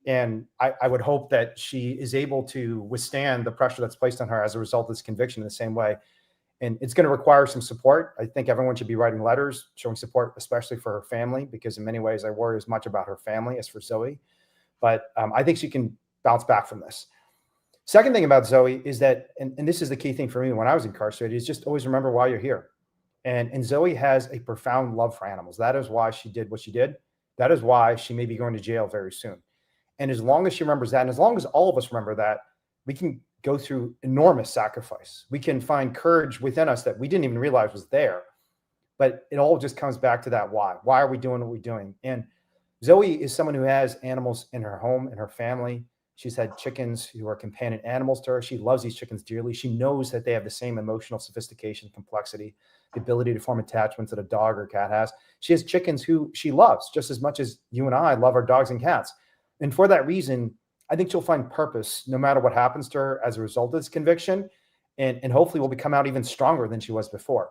And I would hope that she is able to withstand the pressure that's placed on her as a result of this conviction in the same way. And it's going to require some support. I think everyone should be writing letters, showing support, especially for her family, because in many ways I worry as much about her family as for Zoe. But I think she can bounce back from this. Second thing about Zoe is that, and this is the key thing for me when I was incarcerated, is just always remember why you're here. And Zoe has a profound love for animals. That is why she did what she did. That is why she may be going to jail very soon. And as long as she remembers that, and as long as all of us remember that, we can go through enormous sacrifice. We can find courage within us that we didn't even realize was there. But it all just comes back to that why. Why are we doing what we're doing? And Zoe is someone who has animals in her home, in her family. She's had chickens who are companion animals to her. She loves these chickens dearly. She knows that they have the same emotional sophistication, complexity, the ability to form attachments that a dog or cat has. She has chickens who she loves just as much as you and I love our dogs and cats. And for that reason, I think she'll find purpose no matter what happens to her as a result of this conviction. And hopefully will become out even stronger than she was before.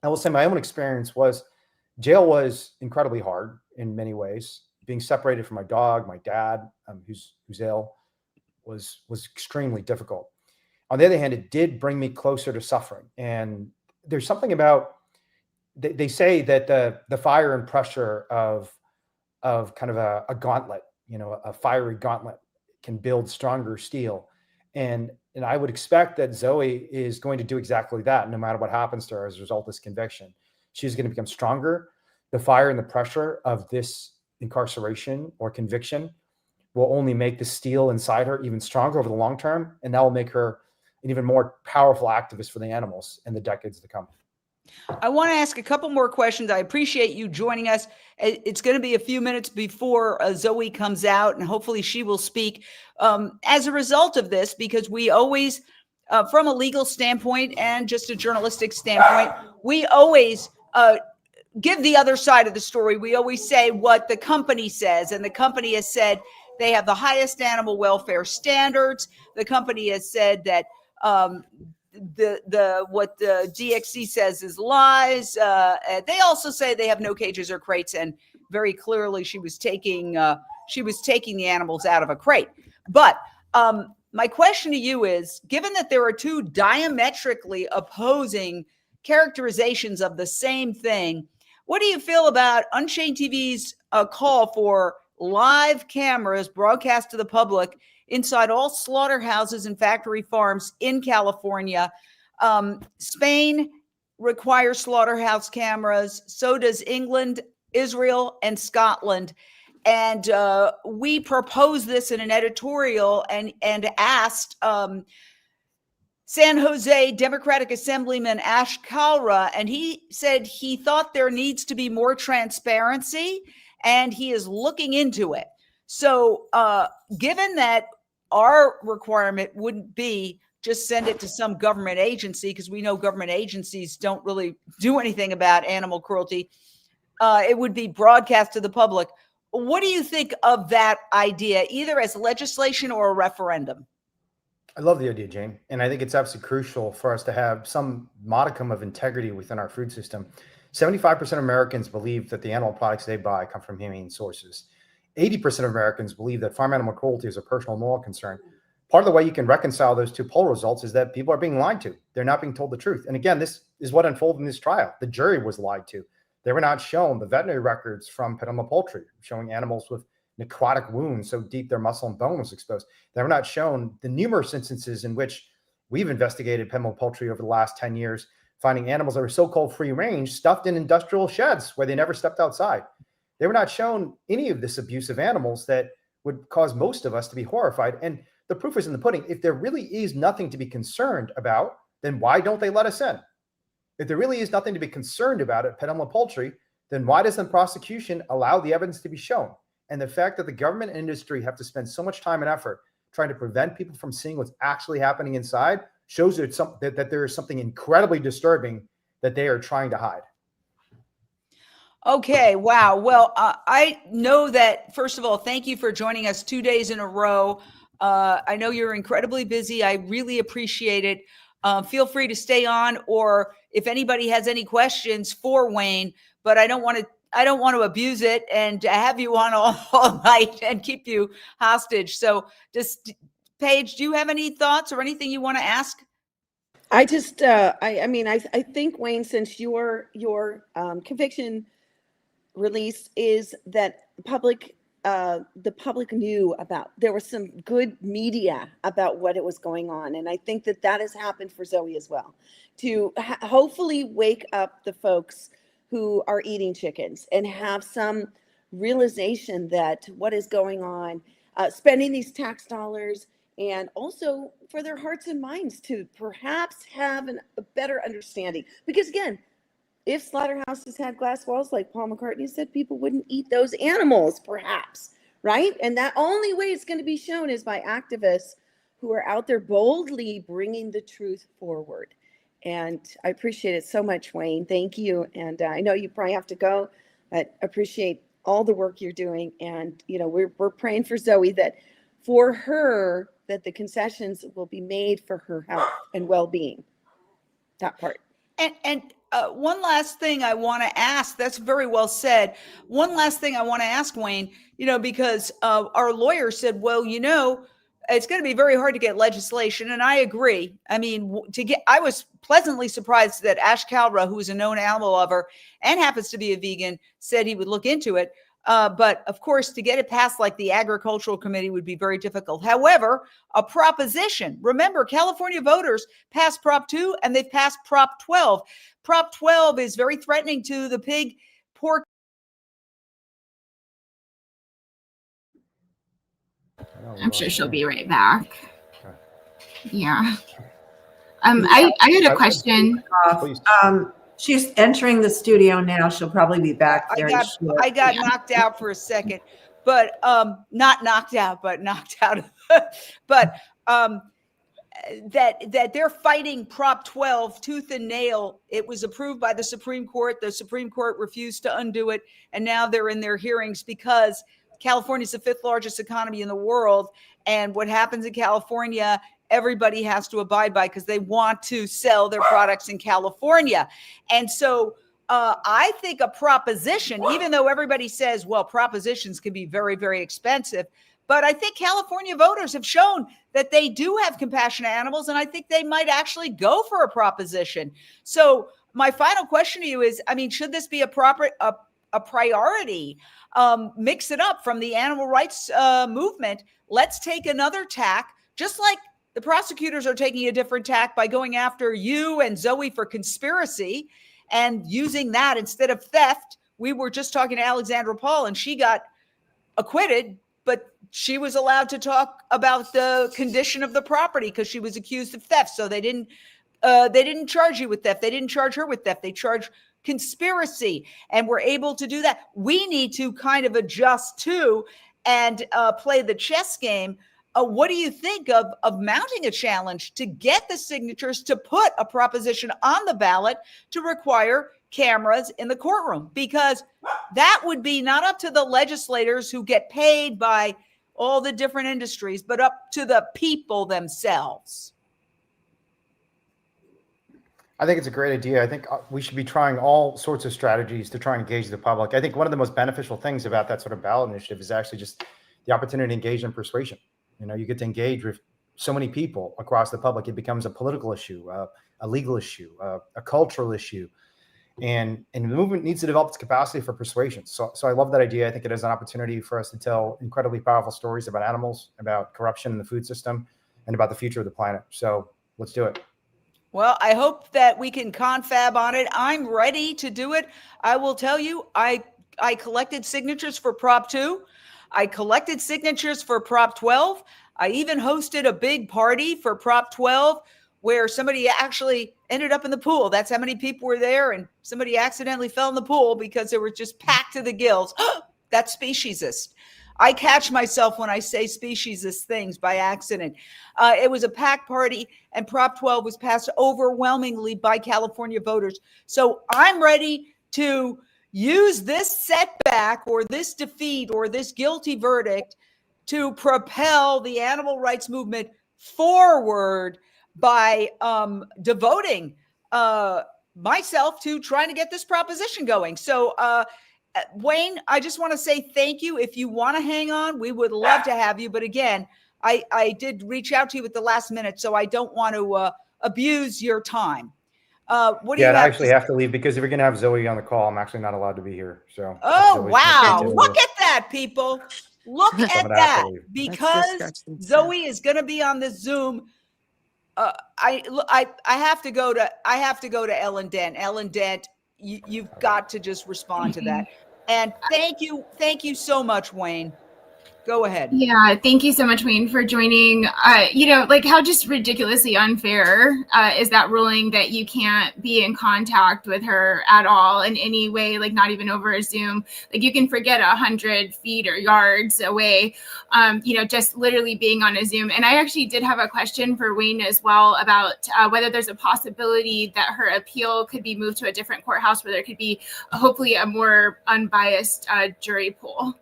I will say my own experience was jail was incredibly hard in many ways. Being separated from my dog, my dad, who's ill, was extremely difficult. On the other hand, it did bring me closer to suffering. And there's something about, they say that the fire and pressure of kind of a gauntlet, a fiery gauntlet, can build stronger steel. And I would expect that Zoe is going to do exactly that, no matter what happens to her as a result of this conviction. She's going to become stronger. The fire and the pressure of this incarceration or conviction will only make the steel inside her even stronger over the long term. And that will make her an even more powerful activist for the animals in the decades to come. I want to ask a couple more questions. I appreciate you joining us. It's going to be a few minutes before Zoe comes out, and hopefully she will speak as a result of this, because we always, from a legal standpoint and just a journalistic standpoint, we always give the other side of the story. We always say what the company says, and the company has said they have the highest animal welfare standards. The company has said that what the DXC says is lies. They also say they have no cages or crates, and very clearly she was taking the animals out of a crate. But my question to you is, given that there are two diametrically opposing characterizations of the same thing, what do you feel about Unchained TV's call for live cameras broadcast to the public inside all slaughterhouses and factory farms in California? Spain requires slaughterhouse cameras. So does England, Israel, and Scotland. And we proposed this in an editorial and asked San Jose Democratic Assemblyman Ash Kalra, and he said he thought there needs to be more transparency, and he is looking into it. So given that our requirement wouldn't be just send it to some government agency, because we know government agencies don't really do anything about animal cruelty, it would be broadcast to the public. What do you think of that idea, either as legislation or a referendum? I love the idea, Jane. And I think it's absolutely crucial for us to have some modicum of integrity within our food system. 75% of Americans believe that the animal products they buy come from humane sources. 80% of Americans believe that farm animal cruelty is a personal moral concern. Part of the way you can reconcile those two poll results is that people are being lied to. They're not being told the truth. And again, this is what unfolded in this trial. The jury was lied to. They were not shown the veterinary records from Petaluma poultry, showing animals with necrotic wounds so deep their muscle and bone was exposed. They were not shown the numerous instances in which we've investigated Petaluma poultry over the last 10 years, finding animals that were so-called free range stuffed in industrial sheds where they never stepped outside. They were not shown any of this abuse of animals that would cause most of us to be horrified. And the proof is in the pudding. If there really is nothing to be concerned about, then why don't they let us in? If there really is nothing to be concerned about at Petaluma poultry, then why doesn't the prosecution allow the evidence to be shown? And the fact that the government and industry have to spend so much time and effort trying to prevent people from seeing what's actually happening inside shows that there is something incredibly disturbing that they are trying to hide. Okay, wow. Well, I know that, first of all, thank you for joining us 2 days in a row. I know you're incredibly busy. I really appreciate it. Feel free to stay on, or if anybody has any questions for Wayne, but I don't want to abuse it and have you on all night and keep you hostage. So just, Paige, do you have any thoughts or anything you want to ask? I just, I mean, I think, Wayne, since your conviction release is that the public knew about, there was some good media about what it was going on. And I think that has happened for Zoe as well, to hopefully wake up the folks who are eating chickens and have some realization that what is going on, spending these tax dollars, and also for their hearts and minds to perhaps have a better understanding. Because again, if slaughterhouses had glass walls, like Paul McCartney said, people wouldn't eat those animals, perhaps, right? And that only way it's going to be shown is by activists who are out there boldly bringing the truth forward. And I appreciate it so much, Wayne. Thank you. And I know you probably have to go, but appreciate all the work you're doing. And, you know, we're praying for Zoe, that for her, that the concessions will be made for her health and well-being. That part. And one last thing I want to ask, that's very well said. One last thing I want to ask, Wayne, you know, because our lawyer said, well, you know, it's going to be very hard to get legislation. And I agree. I mean, I was pleasantly surprised that Ash Kalra, who is a known animal lover and happens to be a vegan, said he would look into it. But of course, to get it passed like the Agricultural Committee would be very difficult. However, a proposition, remember, California voters passed Prop 2 and they've passed Prop 12. Prop 12 is very threatening to the pig, pork. I'm sure she'll be right back. Yeah. I had a question. She's entering the studio now. She'll probably be back very shortly. I got knocked out for a second, but not knocked out, but knocked out. But that they're fighting Prop 12 tooth and nail. It was approved by the Supreme Court. The Supreme Court refused to undo it, and now they're in their hearings because California is the 5th largest economy in the world, and what happens in California, everybody has to abide by because they want to sell their products in California. And so I think a proposition, even though everybody says, well, propositions can be very, very expensive, but I think California voters have shown that they do have compassion to animals, and I think they might actually go for a proposition. So my final question to you is, I mean, should this be a priority? Mix it up from the animal rights movement. Let's take another tack, just like the prosecutors are taking a different tack by going after you and Zoe for conspiracy and using that instead of theft. We were just talking to Alexandra Paul, and she got acquitted, but she was allowed to talk about the condition of the property because she was accused of theft. So they didn't charge you with theft. They didn't charge her with theft. They charged conspiracy, and we're able to do that. We need to kind of adjust too and play the chess game. What do you think of mounting a challenge to get the signatures to put a proposition on the ballot to require cameras in the courtroom? Because that would be not up to the legislators who get paid by all the different industries, but up to the people themselves. I think it's a great idea. I think we should be trying all sorts of strategies to try and engage the public. I think one of the most beneficial things about that sort of ballot initiative is actually just the opportunity to engage in persuasion. You know, you get to engage with so many people across the public. It becomes a political issue, a legal issue, a cultural issue. And the movement needs to develop its capacity for persuasion. So I love that idea. I think it is an opportunity for us to tell incredibly powerful stories about animals, about corruption in the food system, and about the future of the planet. So let's do it. Well, I hope that we can confab on it. I'm ready to do it. I will tell you, I collected signatures for Prop 2. I collected signatures for Prop 12. I even hosted a big party for Prop 12 where somebody actually ended up in the pool. That's how many people were there, and somebody accidentally fell in the pool because they were just packed to the gills. That's speciesist. I catch myself when I say speciesist things by accident. It was a packed party, and Prop 12 was passed overwhelmingly by California voters. So I'm ready to use this setback or this defeat or this guilty verdict to propel the animal rights movement forward by devoting myself to trying to get this proposition going. So, Wayne, I just want to say thank you. If you want to hang on, we would love to have you. But again, I did reach out to you at the last minute, so I don't want to abuse your time. What do you I have actually have to leave because if we're going to have Zoe on the call, I'm actually not allowed to be here. So. Oh, wow. Look at that, people. Look at that. Because Zoe is going to be on this Zoom. I have to go to Ellen Dent. Ellen Dent, you've got to just respond to that. And thank you so much, Wayne. Go ahead. Yeah, thank you so much, Wayne, for joining. Like how just ridiculously unfair is that ruling that you can't be in contact with her at all in any way, like not even over a Zoom. Like you can forget 100 feet or yards away, just literally being on a Zoom. And I actually did have a question for Wayne as well about whether there's a possibility that her appeal could be moved to a different courthouse where there could be hopefully a more unbiased jury pool.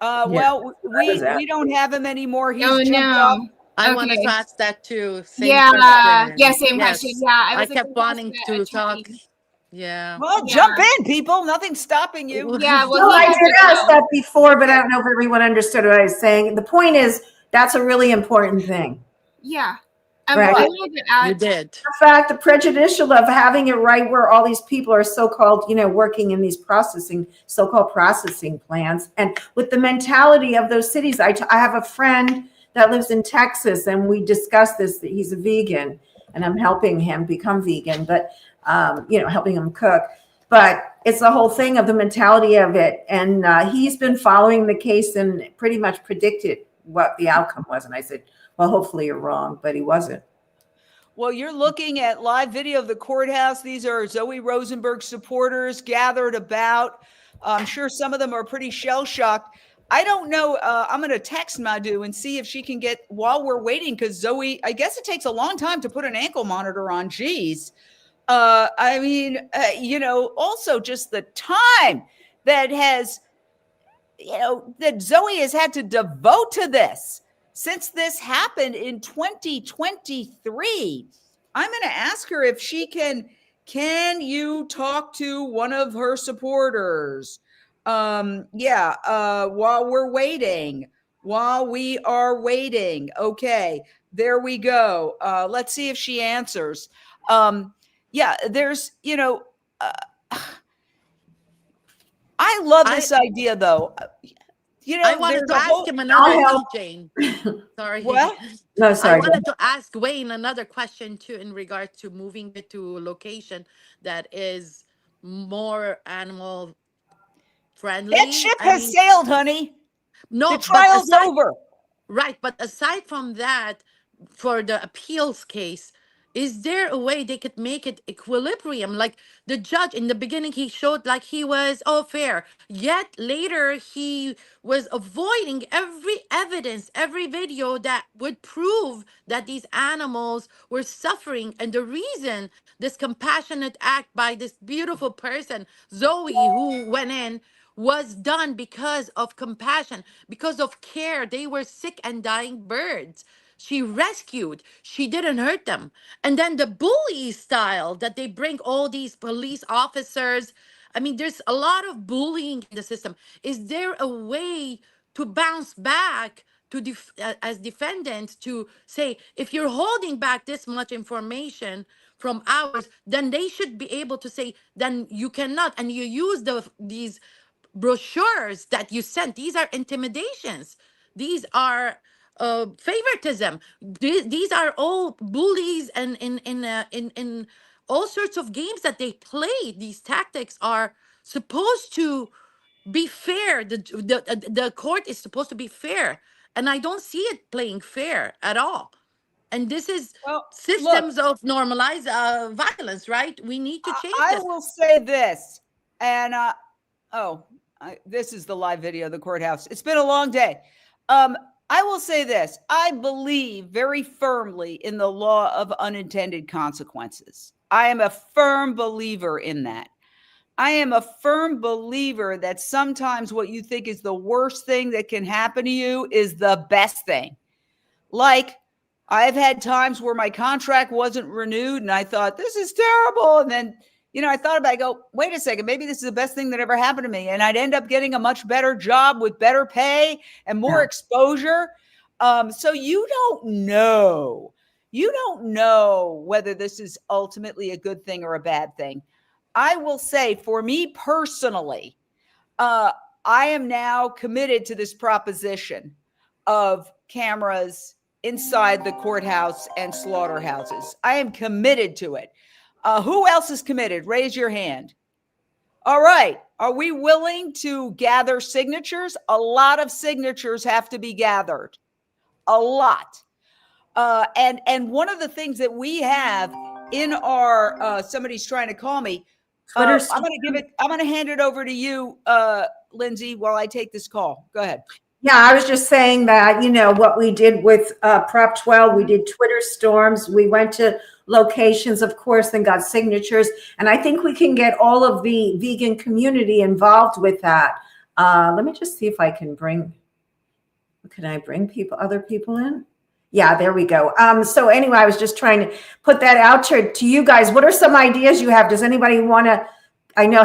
Well, we don't have him anymore. He's jumped off. I wanted to ask that too. Same question. Yeah, I kept wanting to talk. Yeah. Well, jump in, people. Nothing's stopping you. Yeah. Well, I did ask that before, but I don't know if everyone understood what I was saying. The point is, that's a really important thing. Yeah. Right. You did. The fact, the prejudicial of having it right where all these people are so-called, working in these so-called processing plants. And with the mentality of those cities, I have a friend that lives in Texas and we discussed this, that he's a vegan and I'm helping him become vegan, but, helping him cook. But it's the whole thing of the mentality of it. And he's been following the case and pretty much predicted what the outcome was. And I said, well, hopefully you're wrong, but he wasn't. Well, you're looking at live video of the courthouse. These are Zoe Rosenberg supporters gathered about. I'm sure some of them are pretty shell-shocked. I don't know. I'm going to text Madhu and see if she can get, while we're waiting, because Zoe, I guess it takes a long time to put an ankle monitor on. Geez. Also just the time that that Zoe has had to devote to this. Since this happened in 2023, I'm going to ask her if she can you talk to one of her supporters? While we are waiting. Okay, there we go. Let's see if she answers. There's, I love this idea though. I wanted to ask him another thing, Jane. Sorry. What? No, sorry. I wanted to ask Wayne another question too in regard to moving it to a location that is more animal friendly. That ship has sailed, honey. No, the trial's over. Right, but aside from that, for the appeals case, is there a way they could make it equilibrium? Like the judge in the beginning, he showed like he was fair. Yet later he was avoiding every evidence, every video that would prove that these animals were suffering. And the reason this compassionate act by this beautiful person, Zoe, who went in, was done because of compassion, because of care. They were sick and dying birds. She rescued. She didn't hurt them. And then the bully style that they bring all these police officers. I mean, there's a lot of bullying in the system. Is there a way to bounce back to as defendants to say, if you're holding back this much information from ours, then they should be able to say, then you cannot. And you use these brochures that you sent. These are intimidations. These are favoritism. These are all bullies and in all sorts of games that they play. These tactics are supposed to be fair. The court is supposed to be fair, and I don't see it playing fair at all. And this is systems of normalized violence, right? We need to change this. I will say this, and this is the live video of the courthouse. It's been a long day. I will say this. I believe very firmly in the law of unintended consequences. I am a firm believer in that. I am a firm believer that sometimes what you think is the worst thing that can happen to you is the best thing. Like, I've had times where my contract wasn't renewed and I thought, this is terrible. And then, I thought about it, I go, wait a second, maybe this is the best thing that ever happened to me. And I'd end up getting a much better job with better pay and more exposure. So you don't know. You don't know whether this is ultimately a good thing or a bad thing. I will say, for me personally, I am now committed to this proposition of cameras inside the courthouse and slaughterhouses. I am committed to it. Who else is committed? Raise your hand. All right. Are we willing to gather signatures? A lot of signatures have to be gathered. A lot. And one of the things that we have in our, somebody's trying to call me. I'm going to hand it over to you, Lindsay, while I take this call. Go ahead. Yeah, I was just saying that, what we did with Prop 12, we did Twitter storms. We went to locations, of course, and got signatures. And I think we can get all of the vegan community involved with that. Let me just see if I can bring other people in? Yeah, there we go. So anyway, I was just trying to put that out to you guys. What are some ideas you have? Does anybody want to, I know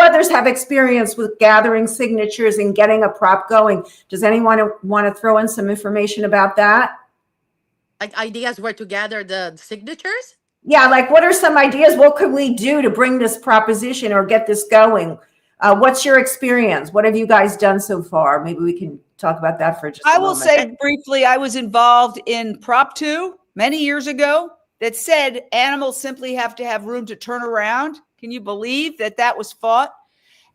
others have experience with gathering signatures and getting a prop going. Does anyone want to throw in some information about that? Like ideas where to gather the signatures? Yeah, like what are some ideas? What could we do to bring this proposition or get this going? What's your experience? What have you guys done so far? Maybe we can talk about that for just a moment. I will say briefly, I was involved in Prop 2 many years ago that said animals simply have to have room to turn around. Can you believe that was fought?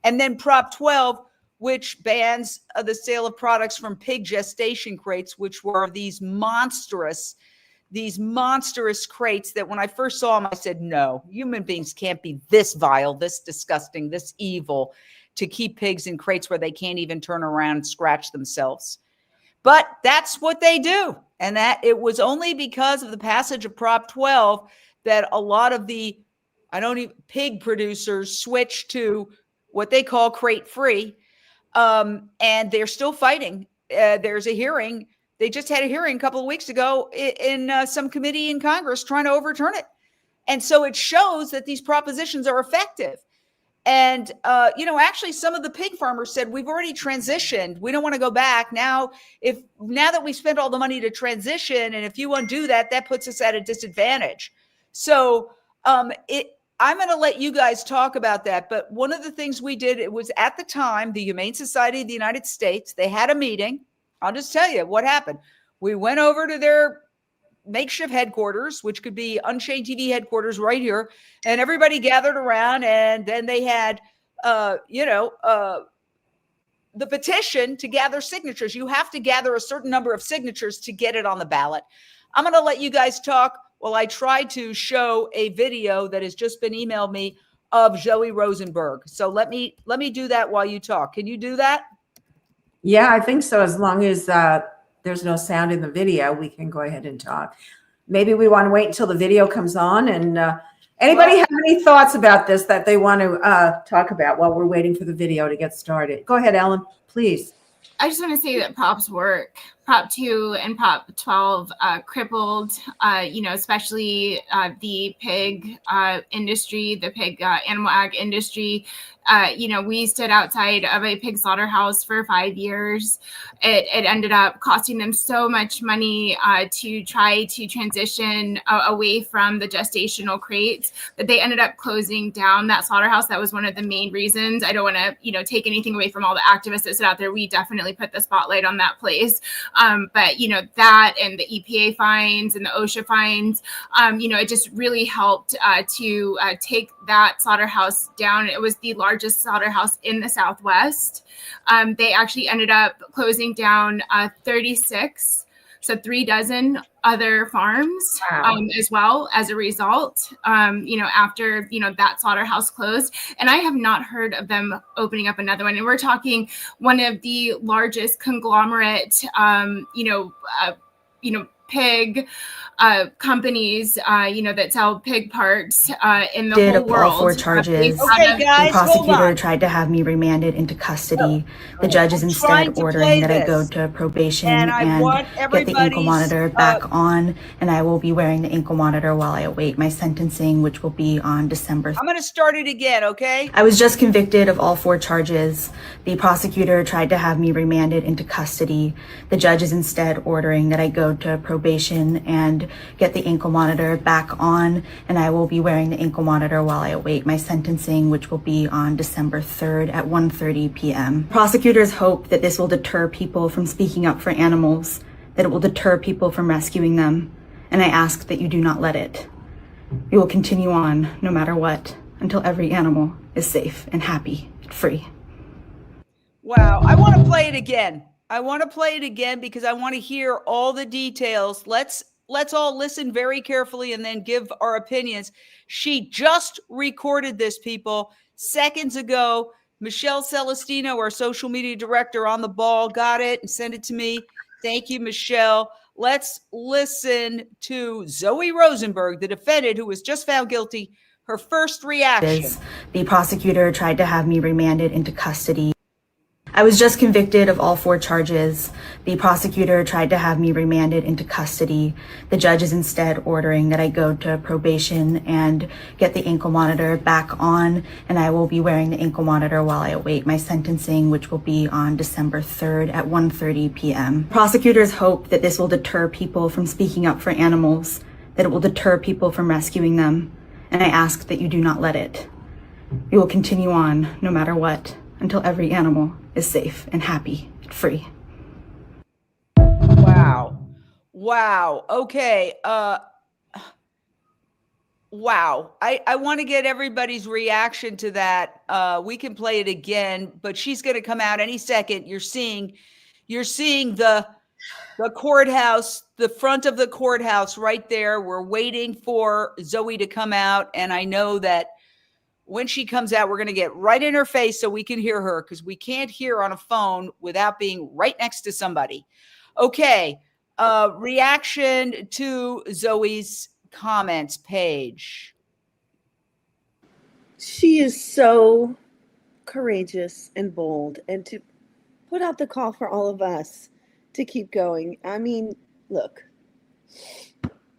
And then Prop 12, which bans the sale of products from pig gestation crates, which were these monstrous crates that when I first saw them, I said, no, human beings can't be this vile, this disgusting, this evil to keep pigs in crates where they can't even turn around and scratch themselves. But that's what they do. And that it was only because of the passage of Prop 12 that a lot of the pig producers switched to what they call crate free. And they're still fighting. There's a hearing. They just had a hearing a couple of weeks ago in some committee in Congress trying to overturn it. And so it shows that these propositions are effective. And, actually some of the pig farmers said, we've already transitioned. We don't want to go back now. Now that we spent all the money to transition, and if you undo that, that puts us at a disadvantage. So I'm going to let you guys talk about that. But one of the things we did, it was at the time, the Humane Society of the United States, they had a meeting. I'll just tell you what happened. We went over to their makeshift headquarters, which could be Unchained TV headquarters right here. And everybody gathered around, and then they had, the petition to gather signatures. You have to gather a certain number of signatures to get it on the ballot. I'm going to let you guys talk while I try to show a video that has just been emailed me of Zoe Rosenberg. So let me do that while you talk. Can you do that? Yeah, I think so. As long as there's no sound in the video, we can go ahead and talk. Maybe we want to wait until the video comes on. And anybody have any thoughts about this that they want to talk about while we're waiting for the video to get started? Go ahead, Ellen, please. I just want to say that props work. Prop 2 and Prop 12 crippled, especially the pig industry, the pig animal ag industry. We stood outside of a pig slaughterhouse for 5 years. It ended up costing them so much money to try to transition away from the gestational crates that they ended up closing down that slaughterhouse. That was one of the main reasons. I don't want to, take anything away from all the activists that sit out there. We definitely put the spotlight on that place. But that and the EPA fines and the OSHA fines, it just really helped to take that slaughterhouse down. It was the largest slaughterhouse in the Southwest. They actually ended up closing down 36, so 36 other farms. Wow. As well as a result, after, that slaughterhouse closed. And I have not heard of them opening up another one. And we're talking one of the largest conglomerate, pig companies, that sell pig parts in the Did whole all world. 4 charges. Okay, guys, The hold prosecutor on. tried to have me remanded into custody. The judge is I'm trying instead to ordering play that I go this, to probation and I and want get the ankle everybody's, monitor back on, and I will be wearing the ankle monitor while I await my sentencing, which will be on December 3rd. I'm going to start it again, okay? I was just convicted of all 4 charges. The prosecutor tried to have me remanded into custody. The judge is instead ordering that I go to probation and get the ankle monitor back on, and I will be wearing the ankle monitor while I await my sentencing, which will be on December 3rd at 1:30 p.m. Prosecutors hope that this will deter people from speaking up for animals, that it will deter people from rescuing them, and I ask that you do not let it. We will continue on, no matter what, until every animal is safe and happy and free. Wow. I want to play it again. I want to play it again because I want to hear all the details. Let's all listen very carefully and then give our opinions. She just recorded this, people, seconds ago. Michelle Celestino, our social media director, on the ball, got it and sent it to me. Thank you, Michelle. Let's listen to Zoe Rosenberg, the defendant who was just found guilty, her first reaction. The prosecutor tried to have me remanded into custody. I was just convicted of all 4 charges. The prosecutor tried to have me remanded into custody. The judge is instead ordering that I go to probation and get the ankle monitor back on, and I will be wearing the ankle monitor while I await my sentencing, which will be on December 3rd at 1:30 p.m. Prosecutors hope that this will deter people from speaking up for animals, that it will deter people from rescuing them, and I ask that you do not let it. We will continue on, no matter what, until every animal is safe and happy and free. Wow. Wow. Okay. Wow. I want to get everybody's reaction to that. We can play it again, but she's going to come out any second. You're seeing the courthouse, the front of the courthouse right there. We're waiting for Zoe to come out. And I know that when she comes out, we're going to get right in her face so we can hear her, because we can't hear on a phone without being right next to somebody. Okay. Reaction to Zoe's comments page. She is so courageous and bold, and to put out the call for all of us to keep going. I mean, look,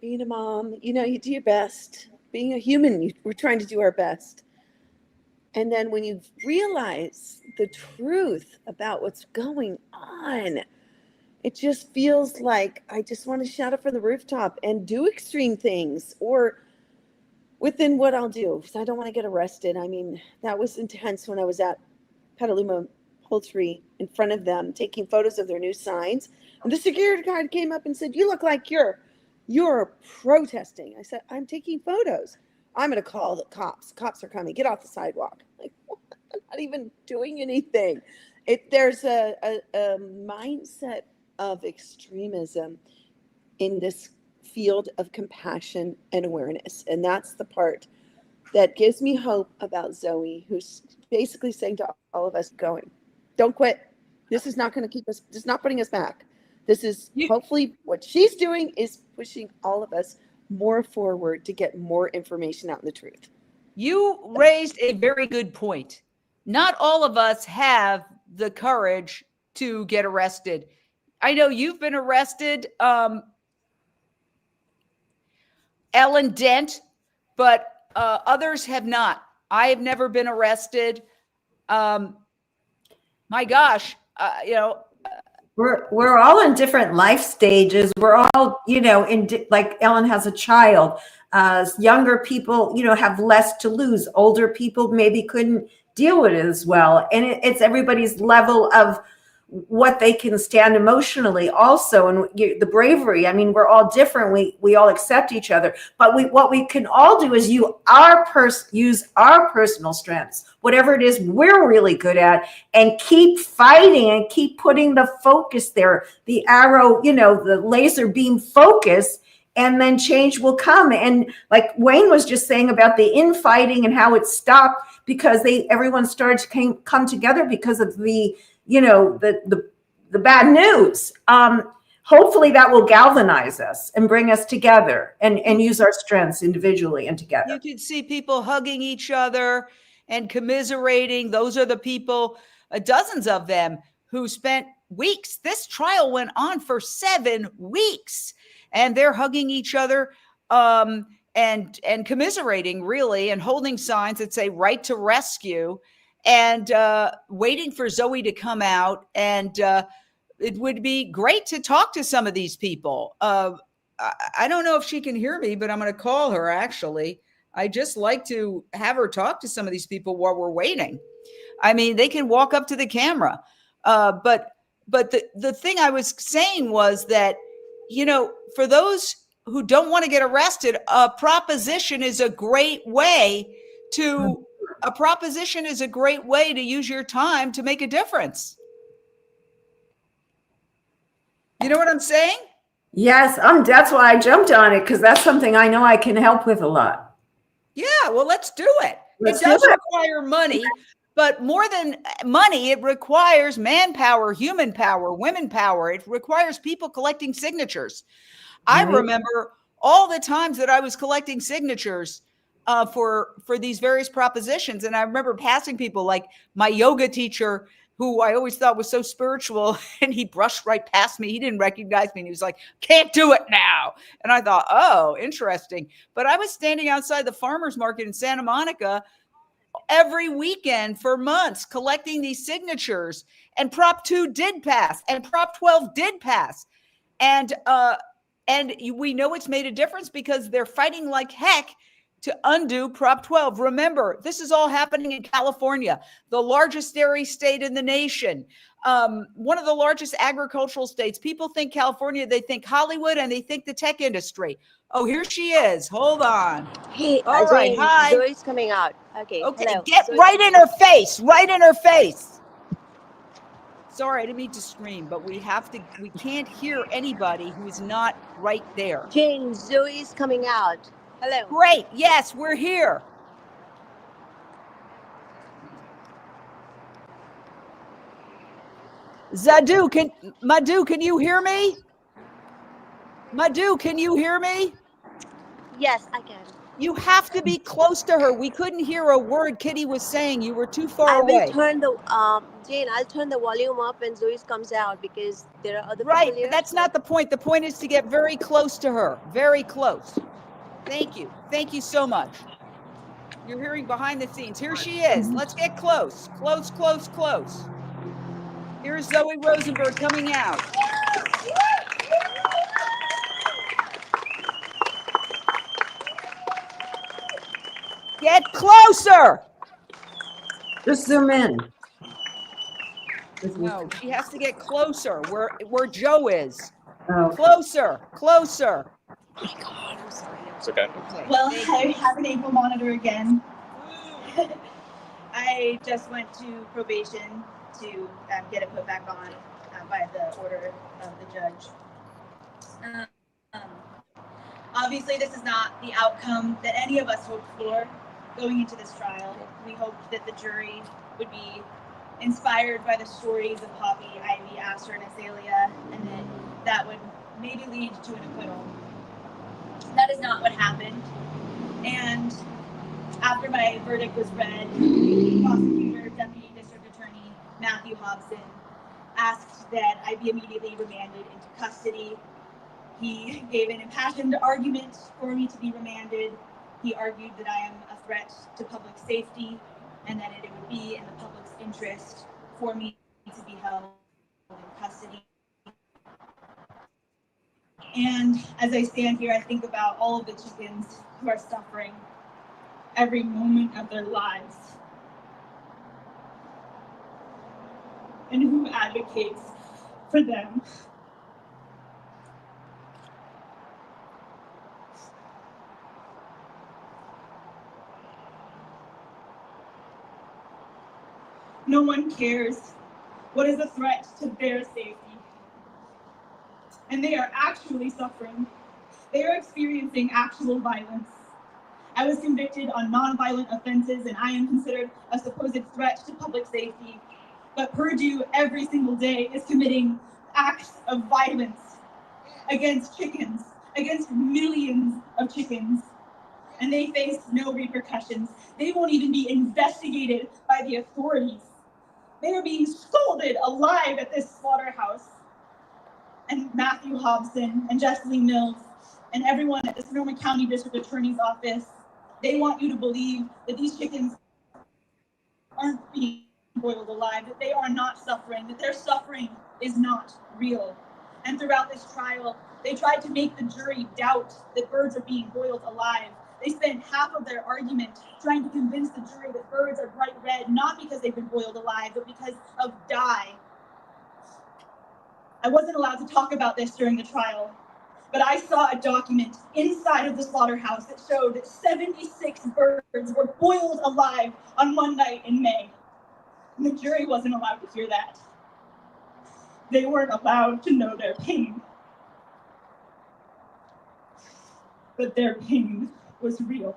being a mom, you do your best. Being a human, we're trying to do our best. And then when you realize the truth about what's going on, it just feels like I just want to shout it from the rooftop and do extreme things, or within what I'll do, because I don't want to get arrested. I mean, that was intense when I was at Petaluma poultry in front of them, taking photos of their new signs. And the security guard came up and said, "You look like you're protesting." I said, "I'm taking photos. I'm going to call the cops. Cops are coming. Get off the sidewalk." Like, I'm not even doing anything. There's a mindset of extremism in this field of compassion and awareness. And that's the part that gives me hope about Zoe, who's basically saying to all of us, don't quit. This is not going to keep us, this is not putting us back. This is hopefully what she's doing is pushing all of us more forward to get more information out in the truth. You raised a very good point. Not all of us have the courage to get arrested. I know you've been arrested, Ellen Dent, but others have not. I have never been arrested. My gosh, We're all in different life stages. We're all, like Ellen has a child. Younger people, have less to lose. Older people maybe couldn't deal with it as well. And it's everybody's level of what they can stand emotionally also, and the bravery. I mean, we're all different. We all accept each other, but what we can all do is use our personal strengths, whatever it is we're really good at, and keep fighting and keep putting the focus there, the arrow, the laser beam focus, and then change will come. And like Wayne was just saying about the infighting and how it stopped because everyone started to come together because of the the bad news. hopefully that will galvanize us and bring us together and use our strengths individually and together. You could see people hugging each other and commiserating. Those are the people, dozens of them, who spent weeks. This trial went on for 7 weeks, and they're hugging each other and commiserating, really, and holding signs that say "Right to Rescue," and waiting for Zoe to come out. And it would be great to talk to some of these people. I don't know if she can hear me, but I'm going to call her, actually. I just like to have her talk to some of these people while we're waiting. I mean, they can walk up to the camera. But the thing I was saying was that, you know, for those who don't want to get arrested, a proposition is a great way to use your time to make a difference. You know what I'm saying? Yes, that's why I jumped on it, because that's something I know I can help with a lot. Yeah, well, let's do it. It does require money, but more than money, it requires manpower, human power, women power. It requires people collecting signatures. I remember all the times that I was collecting signatures for these various propositions. And I remember passing people, like my yoga teacher, who I always thought was so spiritual, and he brushed right past me. He didn't recognize me. And he was like, "Can't do it now." And I thought, oh, interesting. But I was standing outside the farmer's market in Santa Monica every weekend for months collecting these signatures. And Prop 2 did pass, and Prop 12 did pass. And we know it's made a difference because they're fighting like heck to undo Prop 12. Remember, this is all happening in California, the largest dairy state in the nation, one of the largest agricultural states. People think California, they think Hollywood, and they think the tech industry. Oh, here she is. Hold on. Hey, all right. Hi. Zoe's coming out. Okay. Hello. Get Zoe's right in her face. Right in her face. Sorry, I didn't mean to scream, but we can't hear anybody who's not right there. Jane, Zoe's coming out. Hello. Great. Yes, we're here. Madhu, can you hear me? Madhu, can you hear me? Yes, I can. You have to be close to her. We couldn't hear a word Kitty was saying. You were too far I away. will turn the Jane, I'll turn the volume up when Zoe comes out, because there are other right, people here. That's not the point. The point is to get very close to her. Very close. Thank you. Thank you so much. You're hearing behind the scenes. Here she is. Let's get close. Close, close, close. Here's Zoe Rosenberg coming out. Get closer. Just zoom in. No, she has to get closer where Joe is. Oh. Closer, closer. Oh my God, I'm sorry. It's okay. Well, I have an ankle monitor again. I just went to probation to get it put back on by the order of the judge. Obviously, this is not the outcome that any of us hoped for going into this trial. We hoped that the jury would be inspired by the stories of Poppy, Ivy, Aster, and Azalea, and then that would maybe lead to an acquittal. That is not what happened. And after my verdict was read, prosecutor, Deputy District Attorney Matthew Hobson asked that I be immediately remanded into custody. He gave an impassioned argument for me to be remanded. He argued that I am a threat to public safety and that it would be in the public's interest for me to be held in custody. And as I stand here, I think about all of the chickens who are suffering every moment of their lives and who advocates for them. No one cares what is a threat to their safety. And they are actually suffering. They are experiencing actual violence. I was convicted on nonviolent offenses and I am considered a supposed threat to public safety. But Purdue every single day is committing acts of violence against chickens, against millions of chickens, and they face no repercussions. They won't even be investigated by the authorities. They are being scalded alive at this slaughterhouse. And Matthew Hobson and Jesseline Mills and everyone at the Sonoma County District Attorney's Office, they want you to believe that these chickens aren't being boiled alive, that they are not suffering, that their suffering is not real. And throughout this trial, they tried to make the jury doubt that birds are being boiled alive. They spent half of their argument trying to convince the jury that birds are bright red, not because they've been boiled alive, but because of dye. I wasn't allowed to talk about this during the trial, but I saw a document inside of the slaughterhouse that showed that 76 birds were boiled alive on one night in May. And the jury wasn't allowed to hear that. They weren't allowed to know their pain. But their pain was real.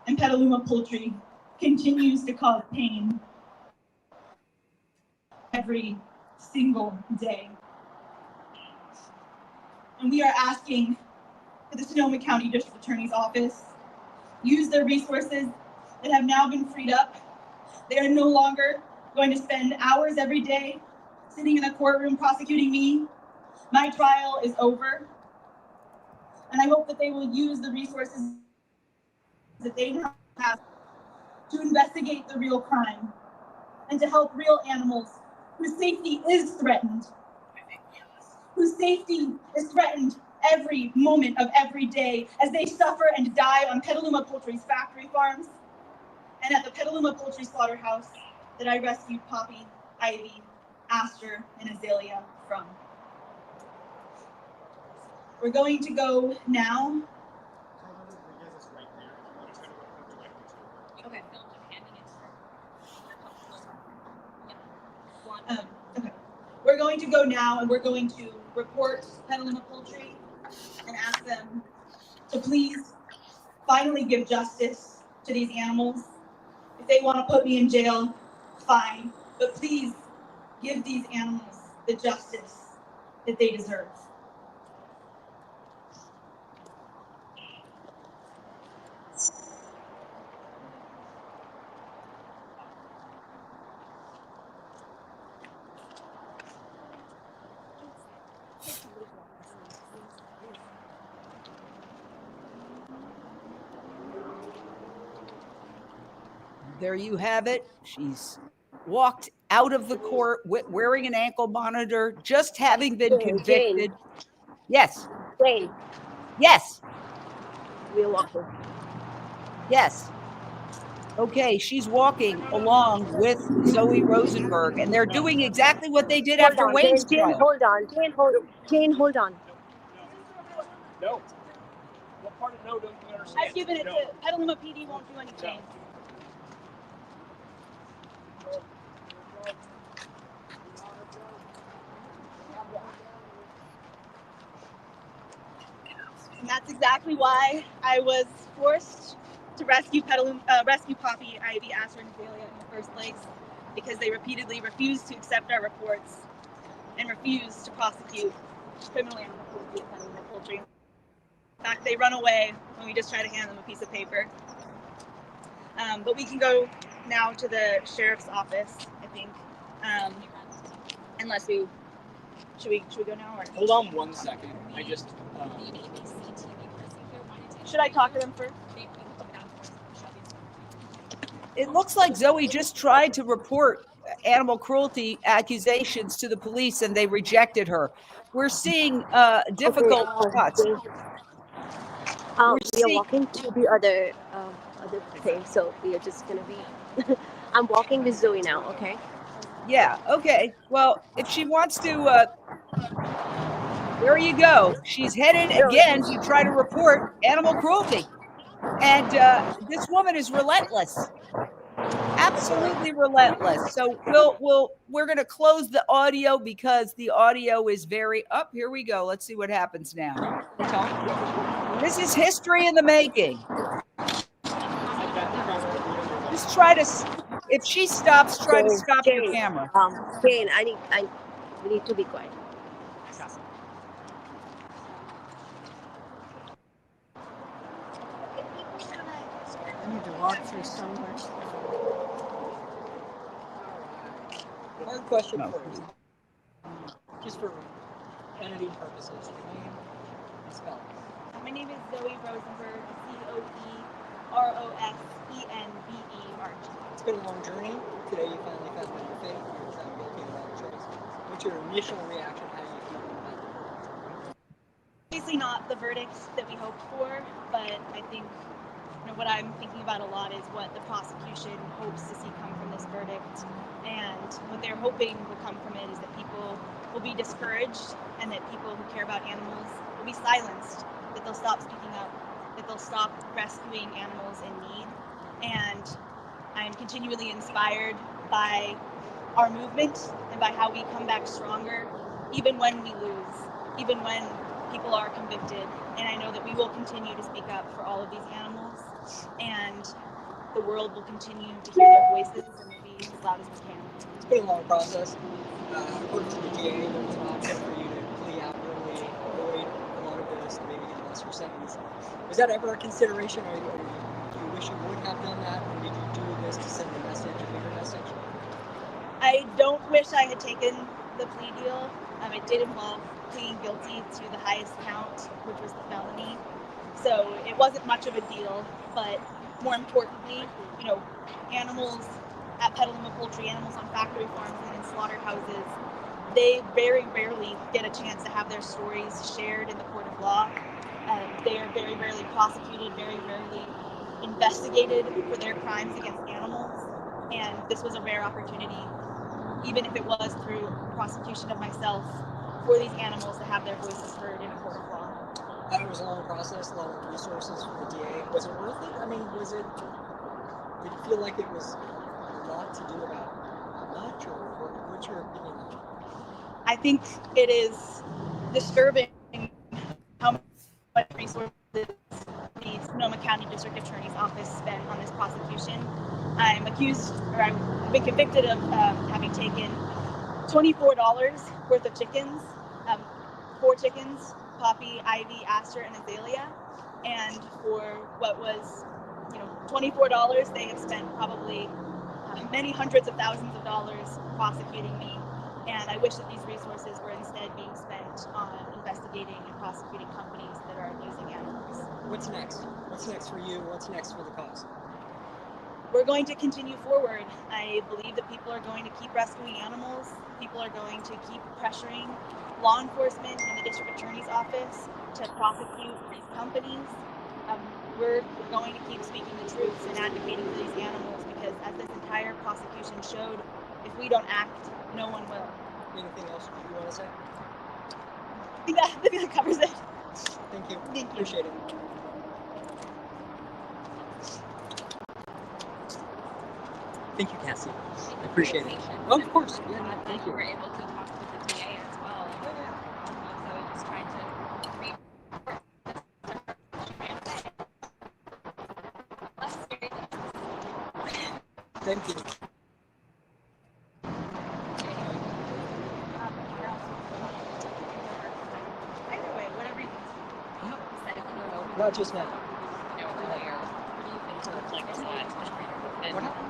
And Petaluma poultry continues to cause pain every single day. And we are asking that the Sonoma County District Attorney's Office use their resources that have now been freed up. They are no longer going to spend hours every day sitting in a courtroom prosecuting me. My trial is over. And I hope that they will use the resources that they now have to investigate the real crime and to help real animals whose safety is threatened, whose safety is threatened every moment of every day as they suffer and die on Petaluma Poultry's factory farms and at the Petaluma Poultry slaughterhouse that I rescued Poppy, Ivy, Aster, and Azalea from. We're going to go now. Okay. Okay. We're going to go now and we're going to report Petaluma Poultry and ask them to please finally give justice to these animals. If they want to put me in jail, fine, but please give these animals the justice that they deserve. There you have it. She's walked out of the court wearing an ankle monitor, just having been convicted. Yes. Jane. Yes. We're walking. Yes. Okay, she's walking along with Zoe Rosenberg, and they're doing exactly what they did after Wayne's trial. Hold on. Jane, hold on. No. What part of no don't you understand? I've given it to Petaluma PD, won't do anything. And that's exactly why I was forced to rescue Poppy, Ivy, Aster, and Azalea in the first place, because they repeatedly refused to accept our reports and refused to prosecute criminal animal cruelty at Petaluma Poultry. In fact, they run away when we just try to hand them a piece of paper. But we can go now to the sheriff's office, I think. Unless we should we go now or Hold on 1 second. I just should I talk to them first? It looks like Zoe just tried to report animal cruelty accusations to the police and they rejected her. We're seeing difficult spots. We are walking to the other thing, so we are just gonna be. I'm walking with Zoe now. Okay. Yeah. Okay. Well, if she wants to, there you go. She's headed again to try to report animal cruelty, and this woman is relentless. Absolutely relentless. So we're going to close the audio because the audio is very up. Here we go. Let's see what happens now. This is history in the making. Just try to, if she stops, try to stop your camera. Jane, we need to be quiet. need to walk through somewhere. Hard question first. Just for entity purposes. Name and spelling. My name is Zoe Rosenberg, Courospenberg. It's been a long journey. Today you finally found your faith. You're found guilty of all choice. What's your initial reaction? How do you feel about the verdict? Obviously not the verdict that we hoped for, but I think what I'm thinking about a lot is what the prosecution hopes to see come from this verdict. And what they're hoping will come from it is that people will be discouraged and that people who care about animals will be silenced, that they'll stop speaking up, that they'll stop rescuing animals in need. And I'm continually inspired by our movement and by how we come back stronger, even when we lose, even when people are convicted. And I know that we will continue to speak up for all of these animals, and the world will continue to hear their voices and will be as loud as we can. It's been a long process. According to the DA, there was an option for you to plea out early, avoid a lot of this, to maybe get a lesser sentence. Was that ever a consideration, or do you wish you would have done that, or did you do this to send a message, a bigger message? I don't wish I had taken the plea deal. It did involve pleading guilty to the highest count, which was the felony. So it wasn't much of a deal, but more importantly, animals at Petaluma poultry, animals on factory farms and in slaughterhouses, they very rarely get a chance to have their stories shared in the court of law. They are very rarely prosecuted, very rarely investigated for their crimes against animals. And this was a rare opportunity, even if it was through prosecution of myself, for these animals to have their voices heard in a court of law. It was a long process, a lot of resources for the DA. Was it worth it? I mean, did you feel like it was a lot to do about much, or what's your opinion on it? I think it is disturbing how much resources the Sonoma County District Attorney's Office spent on this prosecution. I've been convicted of having taken $24 worth of chickens, 4 chickens, Poppy, Ivy, Aster, and Azalea. And for what was, $24, they have spent probably many hundreds of thousands of dollars prosecuting me. And I wish that these resources were instead being spent on investigating and prosecuting companies that are abusing animals. What's next? What's next for you? What's next for the cause? We're going to continue forward. I believe that people are going to keep rescuing animals. People are going to keep pressuring law enforcement and the district attorney's office to prosecute these companies. We're going to keep speaking the truth and advocating for these animals, because as this entire prosecution showed, if we don't act, no one will. Anything else you want to say? I think that covers it. Thank you. Thank you. Appreciate it. Thank you, Cassie. I appreciate it. Oh, of course. Yeah, thank you. We're able to talk with the DA as well. So just trying to Thank you. either way, whatever you said, Not just now. earlier. What do you think to like I said, and What happened?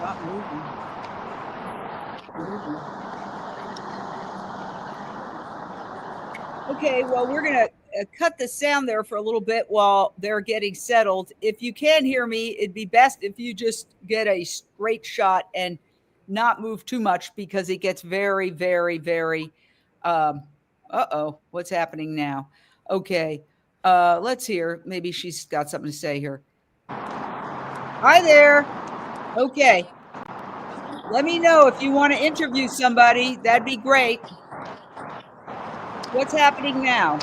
Stop moving. Okay, well, we're going to cut the sound there for a little bit while they're getting settled. If you can hear me, it'd be best if you just get a straight shot and not move too much, because it gets very, very, very, what's happening now? Okay. Let's hear. Maybe she's got something to say here. Hi there. Okay. Let me know if you want to interview somebody. That'd be great. What's happening now?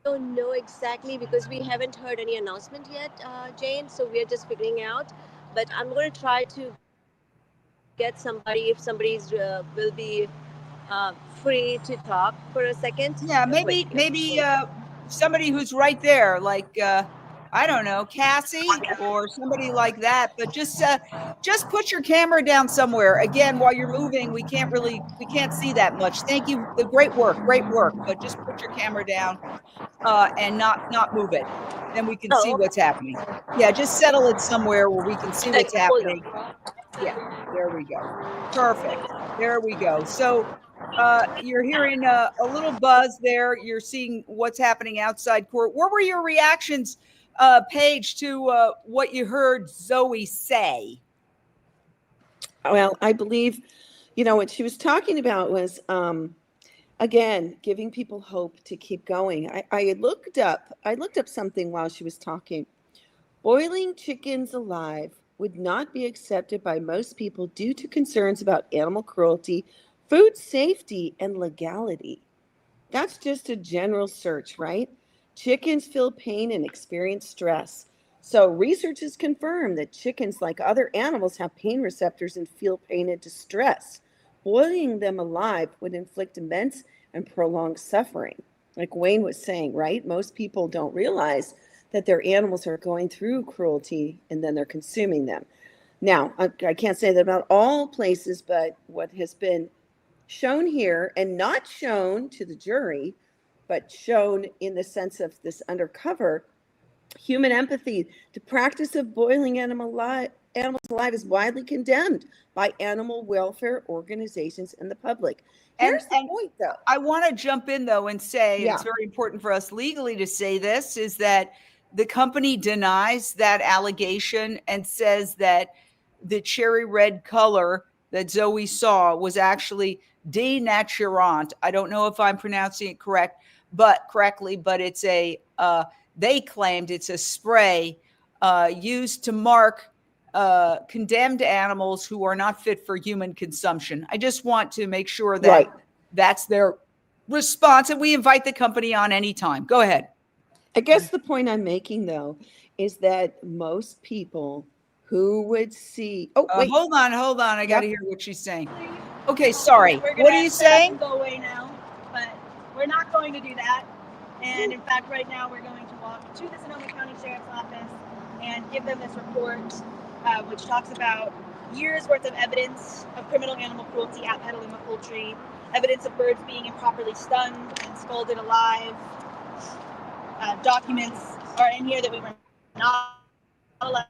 Don't know exactly because we haven't heard any announcement yet, Jane. So we're just figuring out. But I'm going to try to get somebody if somebody's will be free to talk for a second. Yeah, maybe somebody who's right there, like I don't know, Cassie or somebody like that. But just put your camera down somewhere. Again, while you're moving, we can't see that much. Thank you. The great work. But just put your camera down and not move it. Then we can see what's happening. Yeah, just settle it somewhere where we can see what's happening. Yeah, there we go. Perfect. There we go. So you're hearing a little buzz there. You're seeing what's happening outside court. What were your reactions, Paige, to what you heard Zoe say? Well, I believe, what she was talking about was, again, giving people hope to keep going. I looked up something while she was talking. Boiling chickens alive would not be accepted by most people due to concerns about animal cruelty, food safety, and legality. That's just a general search, right? Chickens feel pain and experience stress. So research has confirmed that chickens, like other animals, have pain receptors and feel pain and distress. Boiling them alive would inflict immense and prolonged suffering. Like Wayne was saying, right? Most people don't realize that their animals are going through cruelty and then they're consuming them. Now, I can't say that about all places, but what has been shown here and not shown to the jury, but shown in the sense of this undercover human empathy, the practice of boiling animals alive is widely condemned by animal welfare organizations and the public. Here's the point, though. I want to jump in, though, and say it's very important for us legally to say this, is that the company denies that allegation and says that the cherry red color that Zoe saw was actually denaturant. I don't know if I'm pronouncing it correctly, but it's they claimed it's a spray used to mark condemned animals who are not fit for human consumption. I just want to make sure that that's their response, and we invite the company on anytime. Go ahead. I guess the point I'm making, though, is that most people who would see... Oh, wait. Hold on. I got to hear what she's saying. Okay, sorry. What are you saying? Go away now, but we're not going to do that. And in fact, right now we're going to walk to the Sonoma County Sheriff's Office and give them this report, which talks about years worth of evidence of criminal animal cruelty at Petaluma Poultry, evidence of birds being improperly stunned and scalded alive. Documents are in here that we were not allowed.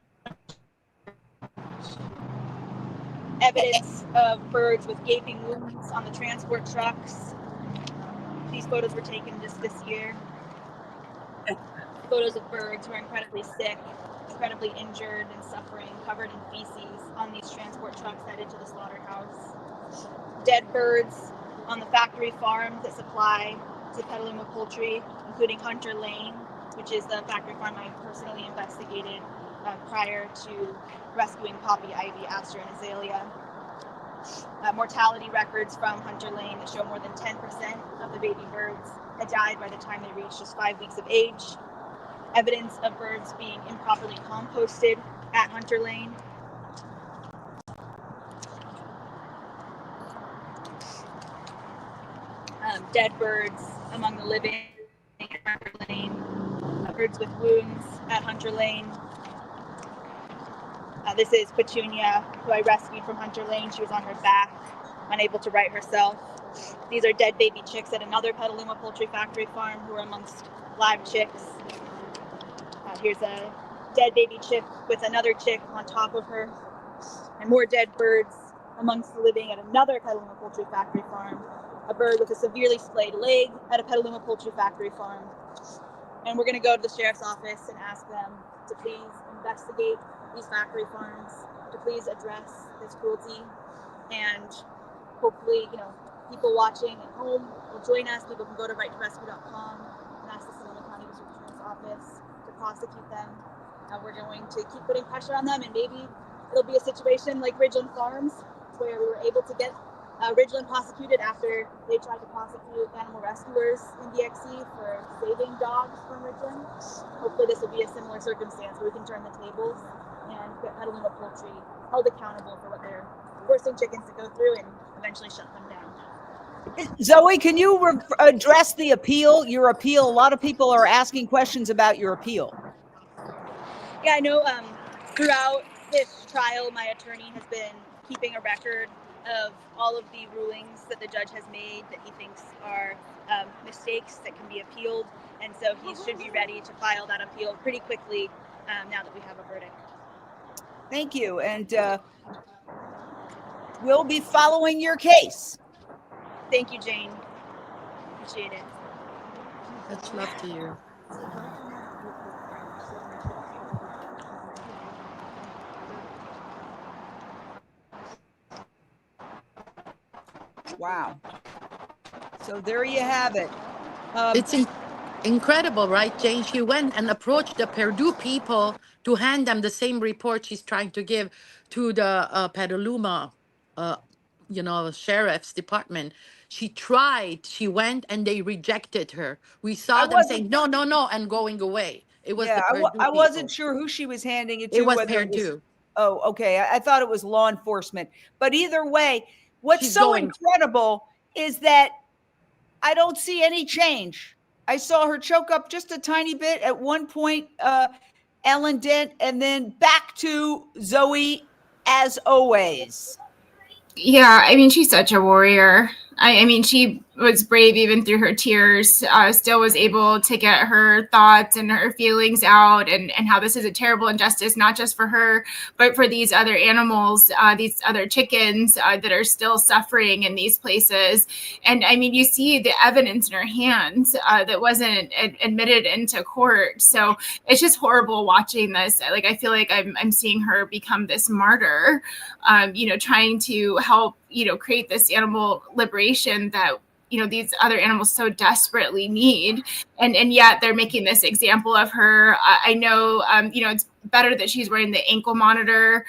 Evidence of birds with gaping wounds on the transport trucks. These photos were taken just this year. Photos of birds who are incredibly sick, incredibly injured and suffering, covered in feces on these transport trucks headed to the slaughterhouse. Dead birds on the factory farms that supply to Petaluma Poultry, including Hunter Lane, which is the factory farm I personally investigated prior to rescuing Poppy, Ivy, Aster, and Azalea. Mortality records from Hunter Lane that show more than 10% of the baby birds had died by the time they reached just 5 weeks of age. Evidence of birds being improperly composted at Hunter Lane. Dead birds among the living at Hunter Lane. Birds with wounds at Hunter Lane. This is Petunia, who I rescued from Hunter Lane. She was on her back, unable to right herself. These are dead baby chicks at another Petaluma Poultry factory farm who are amongst live chicks. Here's a dead baby chick with another chick on top of her. And more dead birds amongst the living at another Petaluma Poultry factory farm a bird with a severely splayed leg at a Petaluma poultry factory farm. And we're going to go to the sheriff's office and ask them to please investigate these factory farms, to please address this cruelty, and hopefully, people watching at home will join us. People can go to righttorescue.com and ask the Sonoma County District Attorney's Office to prosecute them. We're going to keep putting pressure on them, and maybe it'll be a situation like Ridgeland Farms, where we were able to get Ridgeland prosecuted after they tried to prosecute animal rescuers in DXC for saving dogs from Ridgeland. Hopefully this will be a similar circumstance where we can turn the tables and get Petaluma Poultry held accountable for what they're forcing chickens to go through and eventually shut them down. Zoe, can you address the appeal, your appeal? A lot of people are asking questions about your appeal. Yeah, I know throughout this trial, my attorney has been keeping a record of all of the rulings that the judge has made that he thinks are mistakes that can be appealed. And so he should be ready to file that appeal pretty quickly now that we have a verdict. Thank you. And we'll be following your case. Thank you, Jane. Appreciate it. Much love to you. Wow. So there you have it. It's incredible, right, Jane? She went and approached the Purdue people to hand them the same report she's trying to give to the Petaluma, sheriff's department. She tried, she went, and they rejected her. We saw them saying, no, no, no, and going away. It was the Purdue I wasn't people. sure who she was handing it to. It was Purdue. Oh, okay. I thought it was law enforcement. But either way, what's incredible is that I don't see any change. I saw her choke up just a tiny bit at one point, Ellen Dent, and then back to Zoe as always. Yeah, I mean, she's such a warrior. I mean, she was brave even through her tears, still was able to get her thoughts and her feelings out, and how this is a terrible injustice, not just for her, but for these other animals, these other chickens that are still suffering in these places. And I mean, you see the evidence in her hands that wasn't admitted into court. So it's just horrible watching this. Like, I feel like I'm seeing her become this martyr, trying to help, create this animal liberation that, these other animals so desperately need. And yet they're making this example of her. I know, it's better that she's wearing the ankle monitor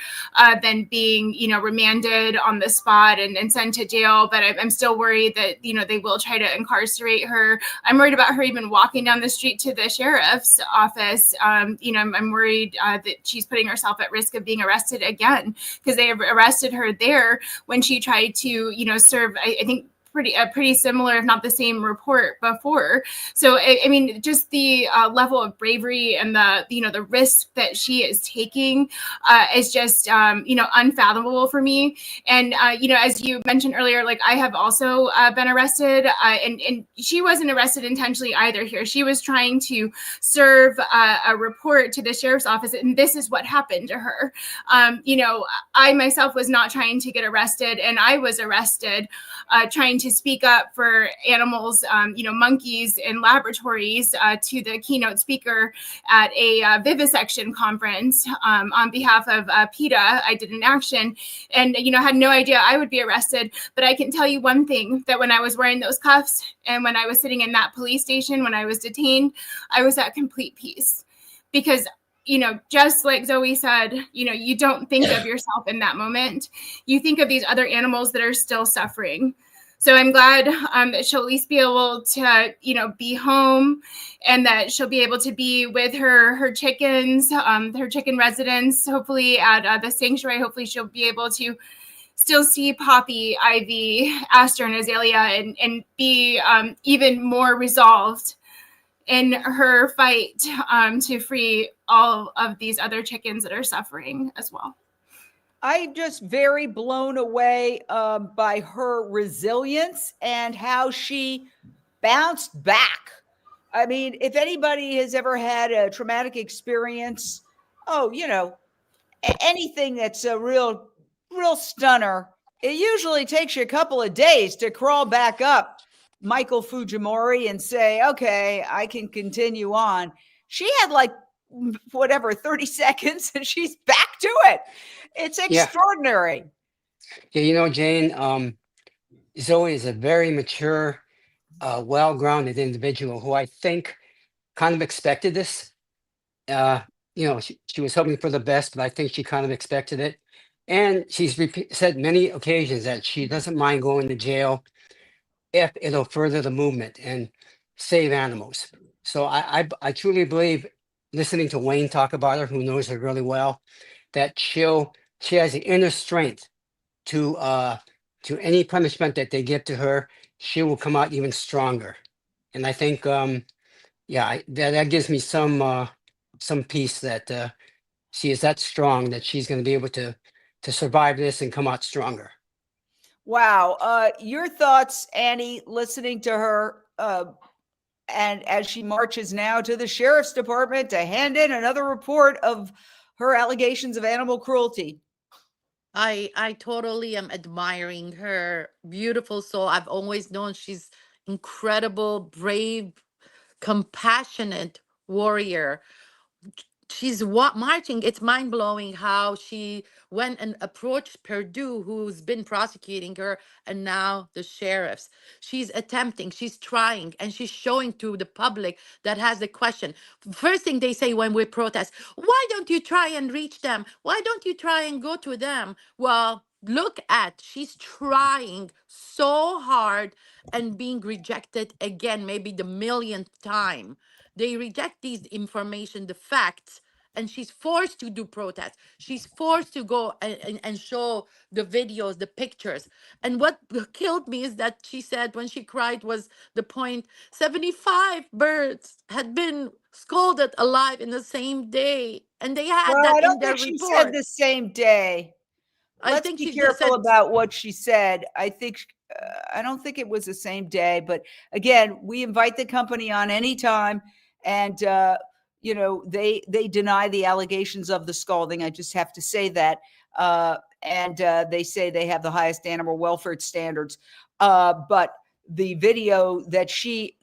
than being, remanded on the spot and sent to jail. But I'm still worried that, they will try to incarcerate her. I'm worried about her even walking down the street to the sheriff's office. I'm worried that she's putting herself at risk of being arrested again, because they arrested her there when she tried to, serve, I think, pretty similar, if not the same report before. So, I mean, just the level of bravery and the risk that she is taking is just, unfathomable for me. And, as you mentioned earlier, like, I have also been arrested, and she wasn't arrested intentionally either here. She was trying to serve a report to the sheriff's office, and this is what happened to her. I myself was not trying to get arrested, and I was arrested trying to speak up for animals, monkeys in laboratories, to the keynote speaker at a vivisection conference on behalf of PETA. I did an action and, had no idea I would be arrested. But I can tell you one thing, that when I was wearing those cuffs and when I was sitting in that police station, when I was detained, I was at complete peace. Because just like Zoe said, you don't think of yourself in that moment. You think of these other animals that are still suffering. So I'm glad that she'll at least be able to, be home, and that she'll be able to be with her chickens, her chicken residents, hopefully at the sanctuary. Hopefully she'll be able to still see Poppy, Ivy, Aster, and Azalea, and be even more resolved in her fight to free all of these other chickens that are suffering as well. I'm just very blown away by her resilience and how she bounced back. I mean, if anybody has ever had a traumatic experience, anything that's a real stunner, It usually takes you a couple of days to crawl back up Michael Fujimori and say, okay, I can continue on. She had like whatever, 30 seconds and she's back to it. It's extraordinary. Yeah, you know, Jane, Zoe is a very mature, well-grounded individual who I think kind of expected this. You know, she was hoping for the best, but I think she kind of expected it. And she's said many occasions that she doesn't mind going to jail if it'll further the movement and save animals. So I truly believe, listening to Wayne talk about her, who knows her really well, that she has the inner strength to any punishment that they give to her, she will come out even stronger. And I think that gives me some peace that she is that strong that she's going to be able to survive this and come out stronger. Wow. Your thoughts, Annie, listening to her, and as she marches now to the sheriff's department to hand in another report of her allegations of animal cruelty. I totally am admiring her beautiful soul. I've always known she's incredible, brave, compassionate warrior. She's marching. It's mind blowing how she went and approached Purdue, who's been prosecuting her, and now the sheriffs. She's attempting, she's trying, and she's showing to the public that has the question. First thing they say when we protest, why don't you try and reach them? Why don't you try and go to them? Well, look at, she's trying so hard and being rejected again, maybe the millionth time. They reject these information, the facts, and she's forced to do protests. She's forced to go and show the videos, the pictures. And what killed me is that she said when she cried was the point, 75 birds had been scalded alive in the same day. And they had Well, that I don't in their think she report. said the same day. Let's think be she just careful said about what she said. I don't think it was the same day, but again, we invite the company on anytime, and you know, they deny the allegations of the scalding. I just have to say that, and they say they have the highest animal welfare standards. But the video that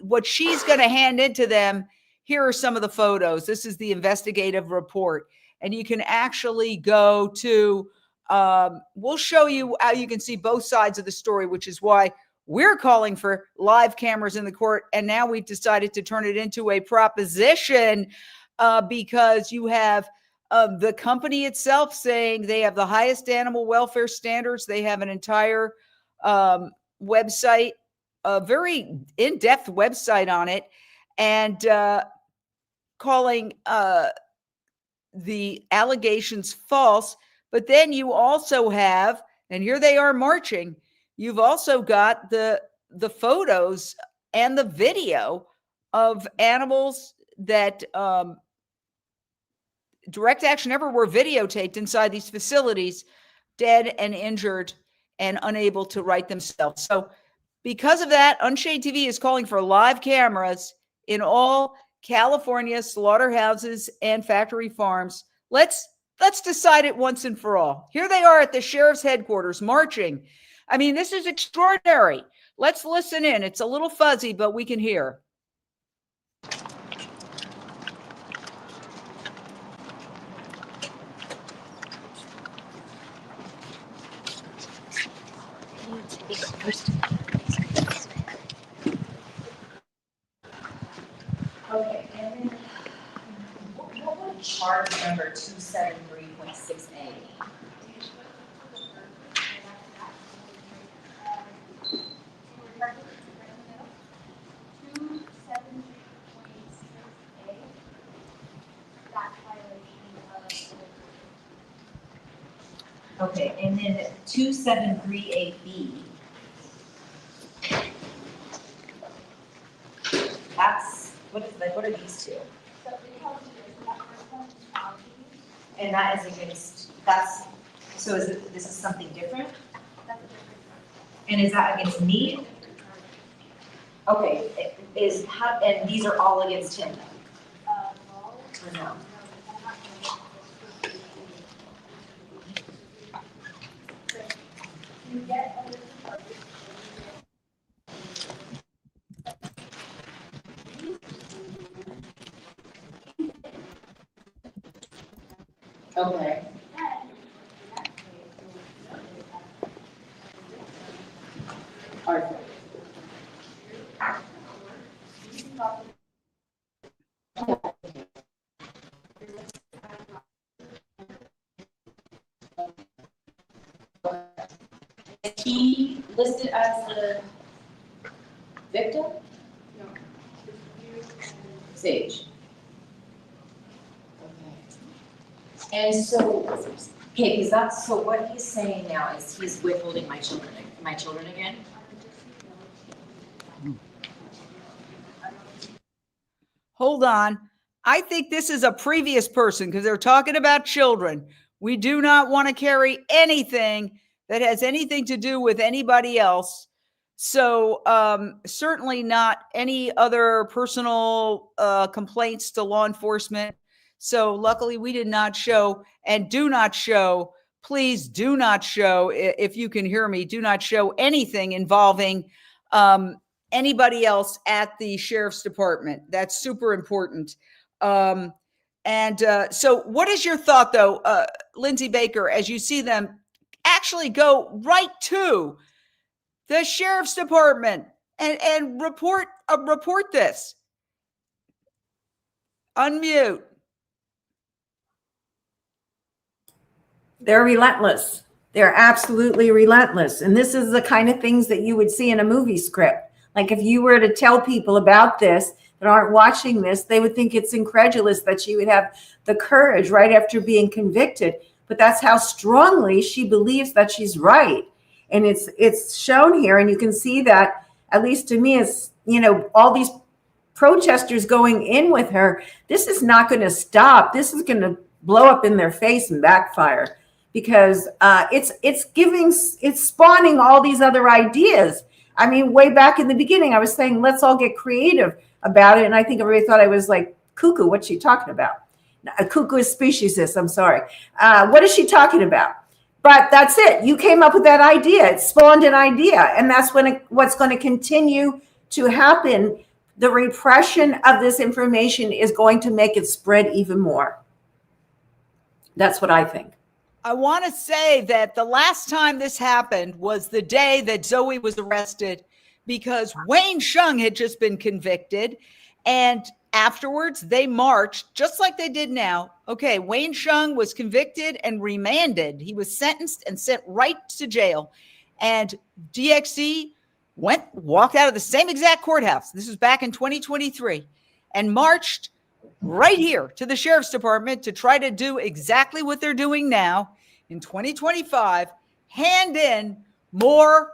what she's going to hand into them, here are some of the photos. This is the investigative report, and you can actually go to. We'll show you how you can see both sides of the story, which is why we're calling for live cameras in the court. And now we've decided to turn it into a proposition because you have the company itself saying they have the highest animal welfare standards. They have an entire website, a very in-depth website on it, and calling the allegations false. But then you also have, and here they are marching, you've also got the photos and the video of animals that Direct Action ever were videotaped inside these facilities, dead and injured and unable to right themselves. So because of that, Unchained TV is calling for live cameras in all California slaughterhouses and factory farms. Let's decide it once and for all. Here they are at the sheriff's headquarters marching. I mean, this is extraordinary. Let's listen in. It's a little fuzzy, but we can hear. Okay, and then what would charge number 273.6A? Okay, and then 273AB. That's what are these two? And that is against so this is something different? And is that against me? Okay, and these are all against him? Or no? Okay. Arthur. Is he listed as the victim? No. Sage. Okay. And so, okay, because that's, so what he's saying now is he's withholding my children again? Hold on. I think this is a previous person because they're talking about children. We do not want to carry anything that has anything to do with anybody else. So certainly not any other personal complaints to law enforcement. So luckily we did not show, and do not show, please do not show, if you can hear me, do not show anything involving anybody else at the sheriff's department. That's super important. So what is your thought though, Lindsay Baker, as you see them actually go right to the sheriff's department and report this? Unmute. They're relentless. They're absolutely relentless. And this is the kind of things that you would see in a movie script. Like if you were to tell people about this that aren't watching this, they would think it's incredulous that she would have the courage right after being convicted. But that's how strongly she believes that she's right. And it's shown here. And you can see that, at least to me, it's, you know, all these protesters going in with her. This is not going to stop. This is going to blow up in their face and backfire, because it's spawning all these other ideas. I mean, way back in the beginning, I was saying, let's all get creative about it. And I think everybody thought I was like, cuckoo, what's she talking about? A cuckoo is speciesist, I'm sorry. What is she talking about? But that's it. You came up with that idea. It spawned an idea. And that's what's going to continue to happen. The repression of this information is going to make it spread even more. That's what I think. I want to say that the last time this happened was the day that Zoe was arrested, because Wayne Shung had just been convicted, and afterwards they marched just like they did now. Okay, Wayne Shung was convicted and remanded. He was sentenced and sent right to jail. And DXC walked out of the same exact courthouse. This was back in 2023, and marched right here to the sheriff's department to try to do exactly what they're doing now in 2025, hand in more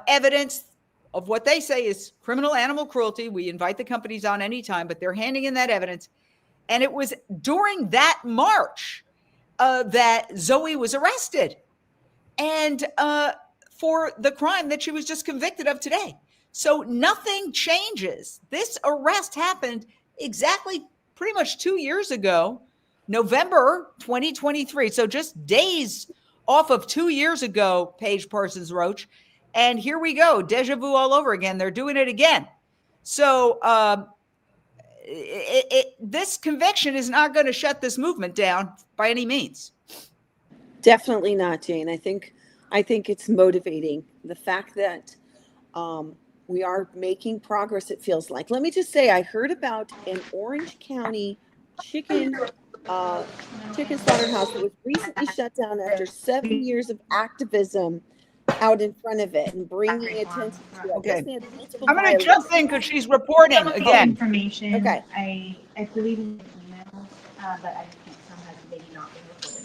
evidence of what they say is criminal animal cruelty. We invite the companies on anytime, but they're handing in that evidence. And it was during that march that Zoe was arrested, and for the crime that she was just convicted of today. So nothing changes. This arrest happened exactly pretty much 2 years ago, November 2023. So just days off of 2 years ago, Paige Parsons Roach. And here we go. Deja vu all over again. They're doing it again. So this conviction is not going to shut this movement down by any means. Definitely not, Jane. I think it's motivating. The fact that we are making progress, it feels like. Let me just say, I heard about an Orange County chicken slaughterhouse that was recently shut down after 7 years of activism out in front of it and bringing attention to it. Okay. I'm going to jump in because she's reporting again. Information. Okay. I believe in the email, but I can't somehow maybe not been reported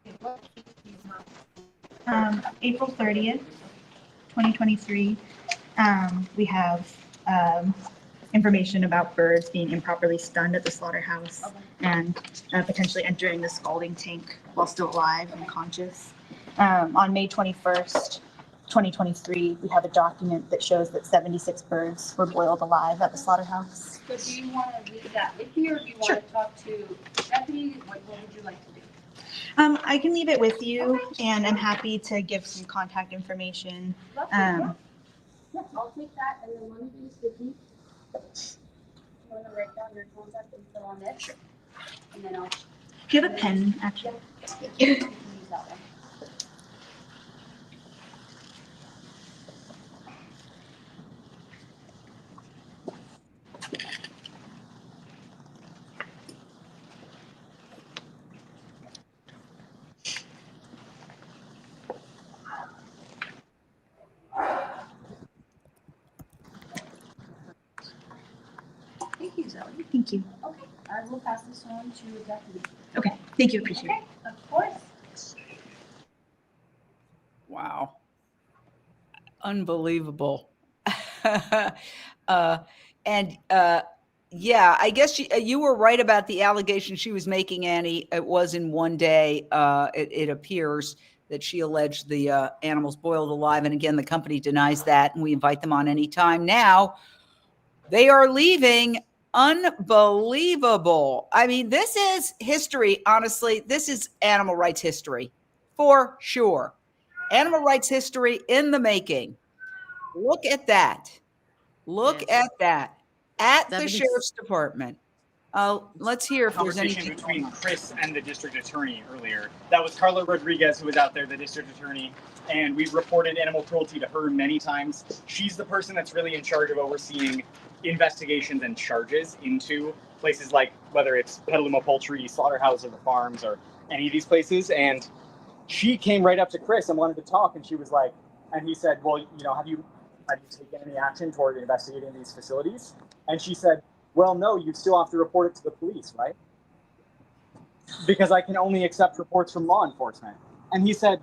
in person. April 30th, 2023, we have information about birds being improperly stunned at the slaughterhouse and potentially entering the scalding tank while still alive and conscious. On May 21st, 2023, we have a document that shows that 76 birds were boiled alive at the slaughterhouse. So do you want to leave that with you, or do you want to talk to Deputy? What would you like to do? I can leave it with you, and I'm happy to give some contact information. Yes, I'll take that, and then let me do this with you. write down your contact info on this? Sure. And then I'll. Do you have a pen, actually? Thank you. You can use that one. Thank you, Zoe. Thank you. Okay, I will pass this on to Deputy. Okay, thank you, appreciate Okay, of course. Wow. Unbelievable. And yeah, I guess you were right about the allegation she was making, Annie. It was in one day. It appears that she alleged the animals boiled alive. And again, the company denies that, and we invite them on anytime. Now, they are leaving. Unbelievable. I mean, this is history. Honestly, this is animal rights history for sure. Animal rights history in the making. Look at that. Look at that. At the sheriff's department. Let's hear if there's any conversation between Chris and the district attorney earlier. That was Carla Rodriguez, who was out there, the district attorney, and we've reported animal cruelty to her many times. She's the person that's really in charge of overseeing investigations and charges into places like whether it's Petaluma Poultry, Slaughterhouse, or the farms, or any of these places. And she came right up to Chris and wanted to talk, and she was like, and he said, well, you know, have you taken any action toward investigating these facilities? And she said, well, no, you still have to report it to the police, right? Because I can only accept reports from law enforcement. And he said,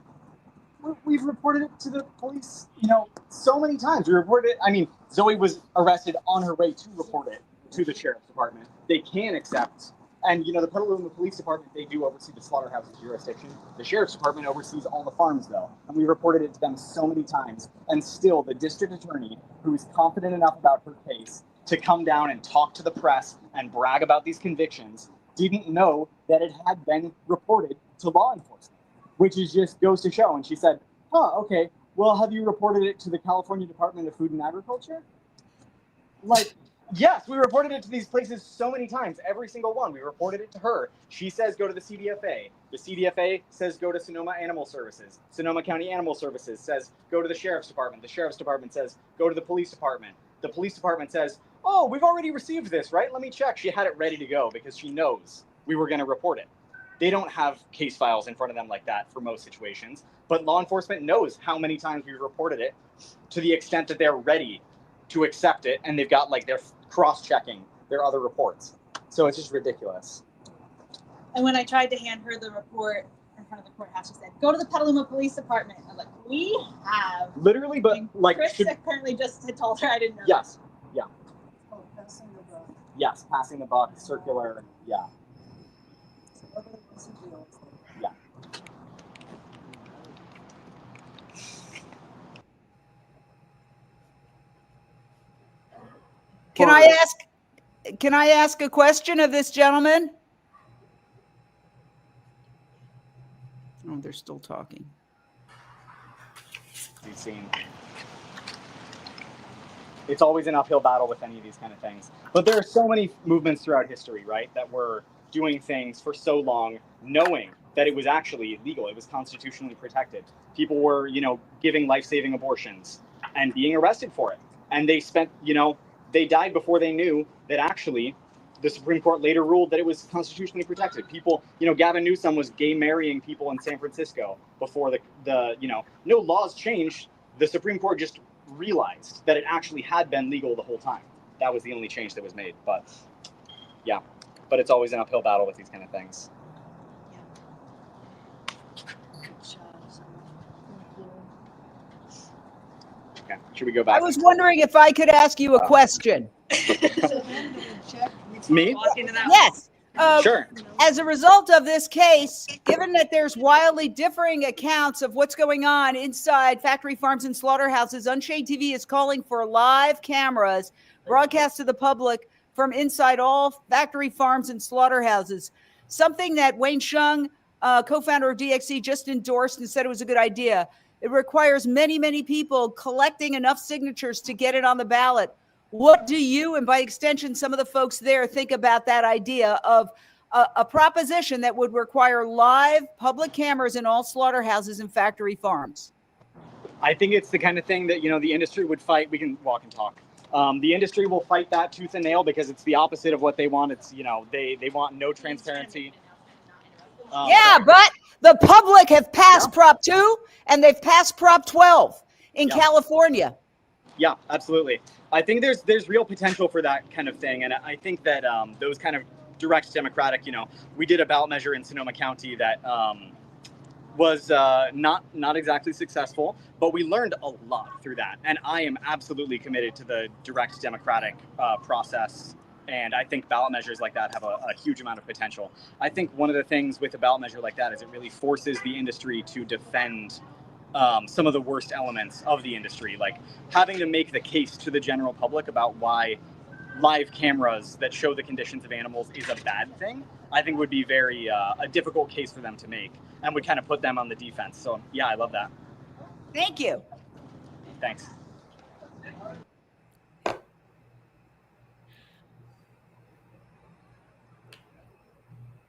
we've reported it to the police, you know, so many times. We reported it. I mean, Zoe was arrested on her way to report it to the sheriff's department. They can accept, and you know, the Petaluma Police Department, they do oversee the slaughterhouse jurisdiction. The sheriff's department oversees all the farms, though. And we reported it to them so many times. And still, the district attorney, who's confident enough about her case to come down and talk to the press and brag about these convictions, didn't know that it had been reported to law enforcement, which is just goes to show. And she said, okay, well, have you reported it to the California Department of Food and Agriculture? Like, yes, we reported it to these places so many times, every single one. We reported it to her. She says go to the CDFA. The CDFA says go to Sonoma Animal Services. Sonoma County Animal Services says go to the Sheriff's Department. The Sheriff's Department says go to the Police Department. The Police Department says, oh, we've already received this, right? Let me check. She had it ready to go because she knows we were going to report it. They don't have case files in front of them like that for most situations, but law enforcement knows how many times we reported it to the extent that they're ready to accept it, and they've got like they're cross-checking their other reports. So it's just ridiculous. And when I tried to hand her the report in front of the courthouse, she said, go to the Petaluma Police Department. I'm like, we have. Literally, but like. Chris apparently just had told her. I didn't know. Yes. Yeah. Oh, passing the buck. Yes, passing the buck, circular, yeah. Yeah. Can I ask a question of this gentleman? Oh, they're still talking. We've seen. It's always an uphill battle with any of these kind of things. But there are so many movements throughout history, right, that were doing things for so long, knowing that it was actually legal. It was constitutionally protected. People were, you know, giving life-saving abortions and being arrested for it. And they spent, you know, they died before they knew that actually the Supreme Court later ruled that it was constitutionally protected. People, you know, Gavin Newsom was gay marrying people in San Francisco before the you know, no laws changed. The Supreme Court just realized that it actually had been legal the whole time. That was the only change that was made. But yeah, but it's always an uphill battle with these kind of things. Okay, should we go back? I was wondering if I could ask you a question. Me? Yes. Sure. As a result of this case, given that there's wildly differing accounts of what's going on inside factory farms and slaughterhouses, Unchained TV is calling for live cameras broadcast to the public from inside all factory farms and slaughterhouses. Something that Wayne Shung, co-founder of DXC, just endorsed and said it was a good idea. It requires many, many people collecting enough signatures to get it on the ballot. What do you, and by extension, some of the folks there, think about that idea of a proposition that would require live public cameras in all slaughterhouses and factory farms? I think it's the kind of thing that, the industry would fight. We can walk and talk. The industry will fight that tooth and nail because it's the opposite of what they want. It's, they want no transparency. Yeah, but the public have passed Prop 2 and they've passed Prop 12 in California. Yeah, absolutely. I think there's real potential for that kind of thing. And I think that those kind of direct democratic, we did a ballot measure in Sonoma County that was not exactly successful, but we learned a lot through that. And I am absolutely committed to the direct democratic process. And I think ballot measures like that have a huge amount of potential. I think one of the things with a ballot measure like that is it really forces the industry to defend some of the worst elements of the industry, like having to make the case to the general public about why live cameras that show the conditions of animals is a bad thing. I think would be very a difficult case for them to make and would kind of put them on the defense. So yeah, I love that. Thank you. Thanks.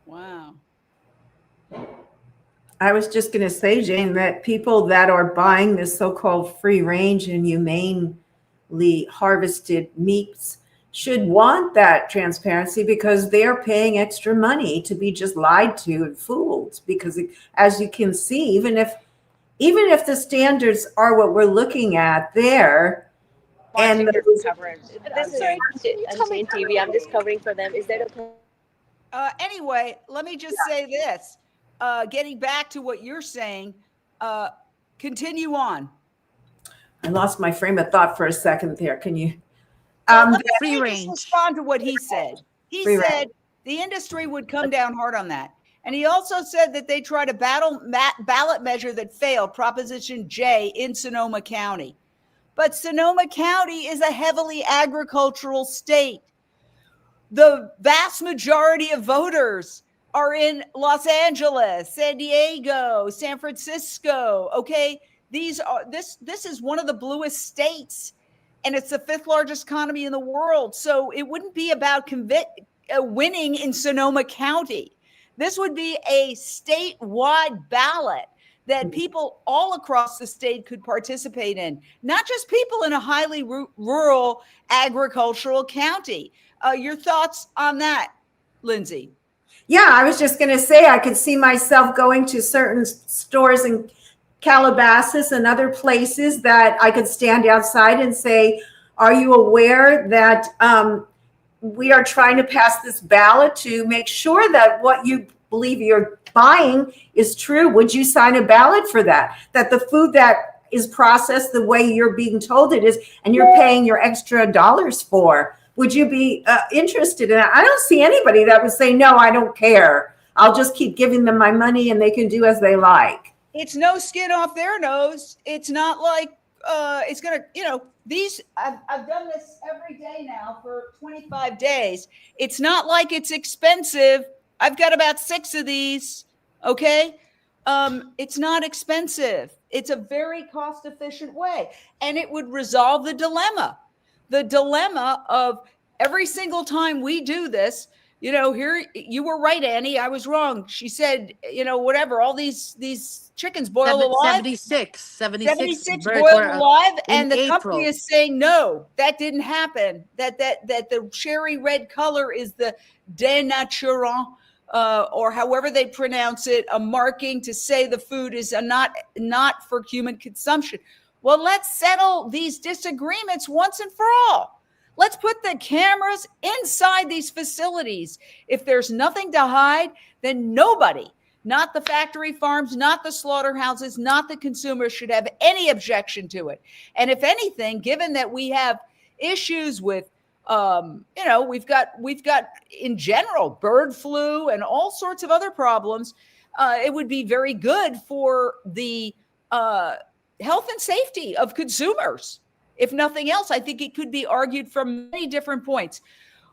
Wow. I was just going to say, Jane, that people that are buying this so-called free range and humanely harvested meats should want that transparency because they're paying extra money to be just lied to and fooled. Because as you can see, even if the standards are what we're looking at there, and coverage. This is Unchained TV. I'm just covering for them. Is that okay? Anyway, let me just say this. Getting back to what you're saying, continue on. I lost my frame of thought for a second there. Can you? Free range. Respond to what he said. He said the industry would come down hard on that. And he also said that they tried a ballot measure that failed, Proposition J, in Sonoma County. But Sonoma County is a heavily agricultural state. The vast majority of voters are in Los Angeles, San Diego, San Francisco. Okay, this is one of the bluest states, and it's the 5th largest economy in the world. So it wouldn't be about winning in Sonoma County. This would be a statewide ballot that people all across the state could participate in, not just people in a highly rural agricultural county. Your thoughts on that, Lindsay? Yeah, I was just going to say I could see myself going to certain stores in Calabasas and other places that I could stand outside and say, are you aware that we are trying to pass this ballot to make sure that what you believe you're buying is true? Would you sign a ballot for that? That the food that is processed the way you're being told it is, and you're paying your extra dollars for, would you be interested in that? I don't see anybody that would say, no, I don't care. I'll just keep giving them my money and they can do as they like. It's no skin off their nose. It's not like it's going to, I've done this every day now for 25 days. It's not like it's expensive. I've got about 6 of these. Okay. It's not expensive. It's a very cost efficient way. And it would resolve the dilemma of every single time we do this, here, you were right, Annie. I was wrong. She said, whatever, all these chickens boil alive. 76 boiled alive. And the company is saying, no, that didn't happen. That the cherry red color is the dénaturant, or however they pronounce it, a marking to say the food is not for human consumption. Well, let's settle these disagreements once and for all. Let's put the cameras inside these facilities. If there's nothing to hide, then nobody, not the factory farms, not the slaughterhouses, not the consumers, should have any objection to it. And if anything, given that we have issues with, we've got in general bird flu and all sorts of other problems, it would be very good for the health and safety of consumers. If nothing else, I think it could be argued from many different points.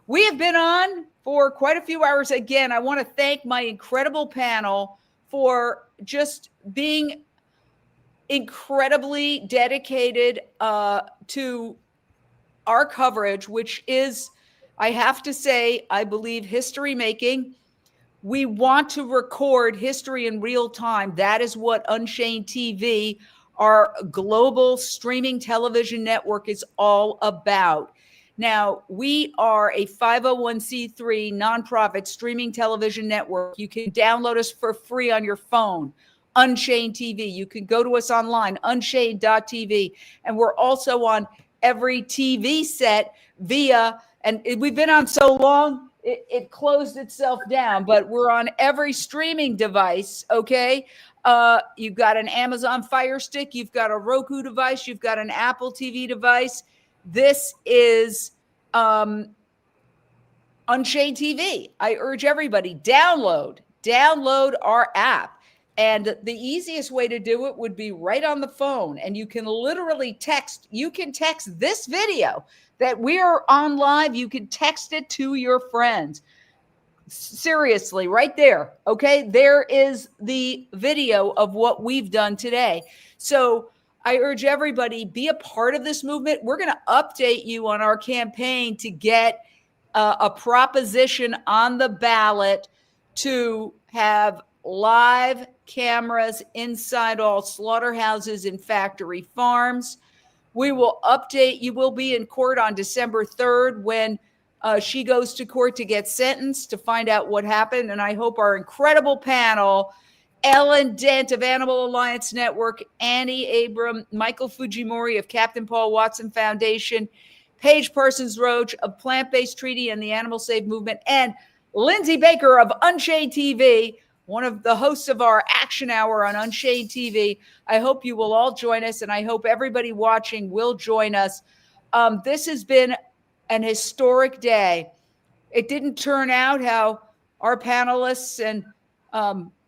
We have been on for quite a few hours. Again, I want to thank my incredible panel for just being incredibly dedicated to our coverage, which is, I have to say, I believe history making. We want to record history in real time. That is what Unchained TV, our global streaming television network, is all about. Now, we are a 501c3 nonprofit streaming television network. You can download us for free on your phone, Unchained TV. You can go to us online, unchained.tv. And we're also on every TV set via, and we've been on so long, it closed itself down, but we're on every streaming device, okay? You've got an Amazon Fire Stick, you've got a Roku device, you've got an Apple TV device. This is Unchained TV. I urge everybody, download our app. And the easiest way to do it would be right on the phone. And you can literally text this video that we're on live. You can text it to your friends. Seriously, right there. Okay. There is the video of what we've done today. So I urge everybody, be a part of this movement. We're going to update you on our campaign to get a proposition on the ballot to have live cameras inside all slaughterhouses and factory farms. We will update. You will be in court on December 3rd when she goes to court to get sentenced, to find out what happened. And I hope our incredible panel, Ellen Dent of Animal Alliance Network, Annie Abram, Michael Fujimori of Captain Paul Watson Foundation, Paige Parsons-Roach of Plant-Based Treaty and the Animal Save Movement, and Lindsay Baker of Unchained TV, one of the hosts of our Action Hour on Unchained TV. I hope you will all join us, and I hope everybody watching will join us. This has been an historic day. It didn't turn out how our panelists and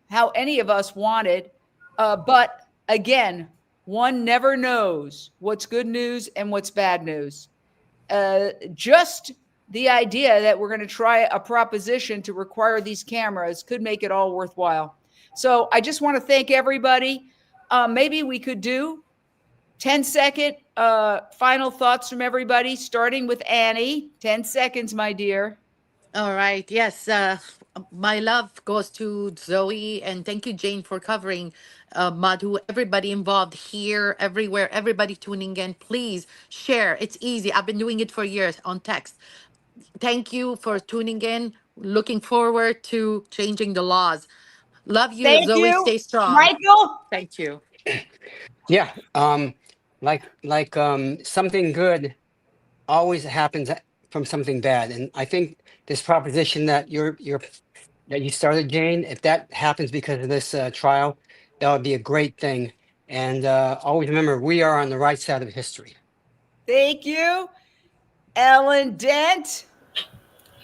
how any of us wanted. But again, one never knows what's good news and what's bad news. Just the idea that we're going to try a proposition to require these cameras could make it all worthwhile. So I just want to thank everybody. Maybe we could do 10-second final thoughts from everybody, starting with Annie. 10 seconds, my dear. All right. Yes. My love goes to Zoe, and thank you, Jane, for covering Madhu, everybody involved here, everywhere, everybody tuning in. Please share. It's easy. I've been doing it for years on text. Thank you for tuning in. Looking forward to changing the laws. Love you, Thank Zoe. you. Stay strong. Michael? Thank you. Yeah. Something good always happens from something bad. And I think this proposition that you started, Jane, if that happens because of this trial, that would be a great thing. And always remember, we are on the right side of history. Thank you. Ellen Dent?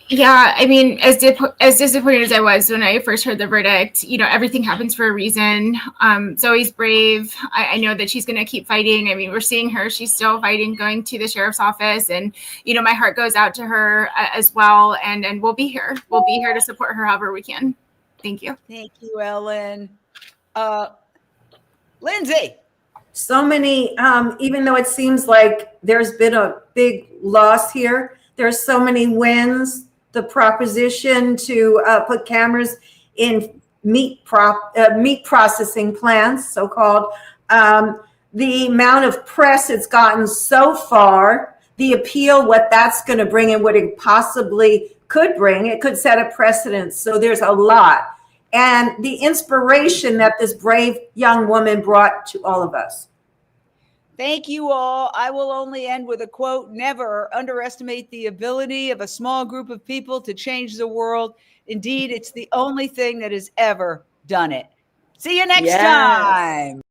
Yeah, I mean, as disappointed as I was when I first heard the verdict, you know, everything happens for a reason. Zoe's brave. I know that she's going to keep fighting. I mean, we're seeing her. She's still fighting, going to the sheriff's office. And, you know, my heart goes out to her as well. And we'll be here. We'll be here to support her however we can. Thank you. Thank you, Ellen. Lindsay? So many, even though it seems like there's been a big loss here, there's so many wins. The proposition to put cameras in meat processing plants, so-called, the amount of press it's gotten so far, the appeal, what that's going to bring and what it possibly could bring, it could set a precedent. So there's a lot. And the inspiration that this brave young woman brought to all of us. Thank you all. I will only end with a quote. Never underestimate the ability of a small group of people to change the world. Indeed, it's the only thing that has ever done it. See you next time.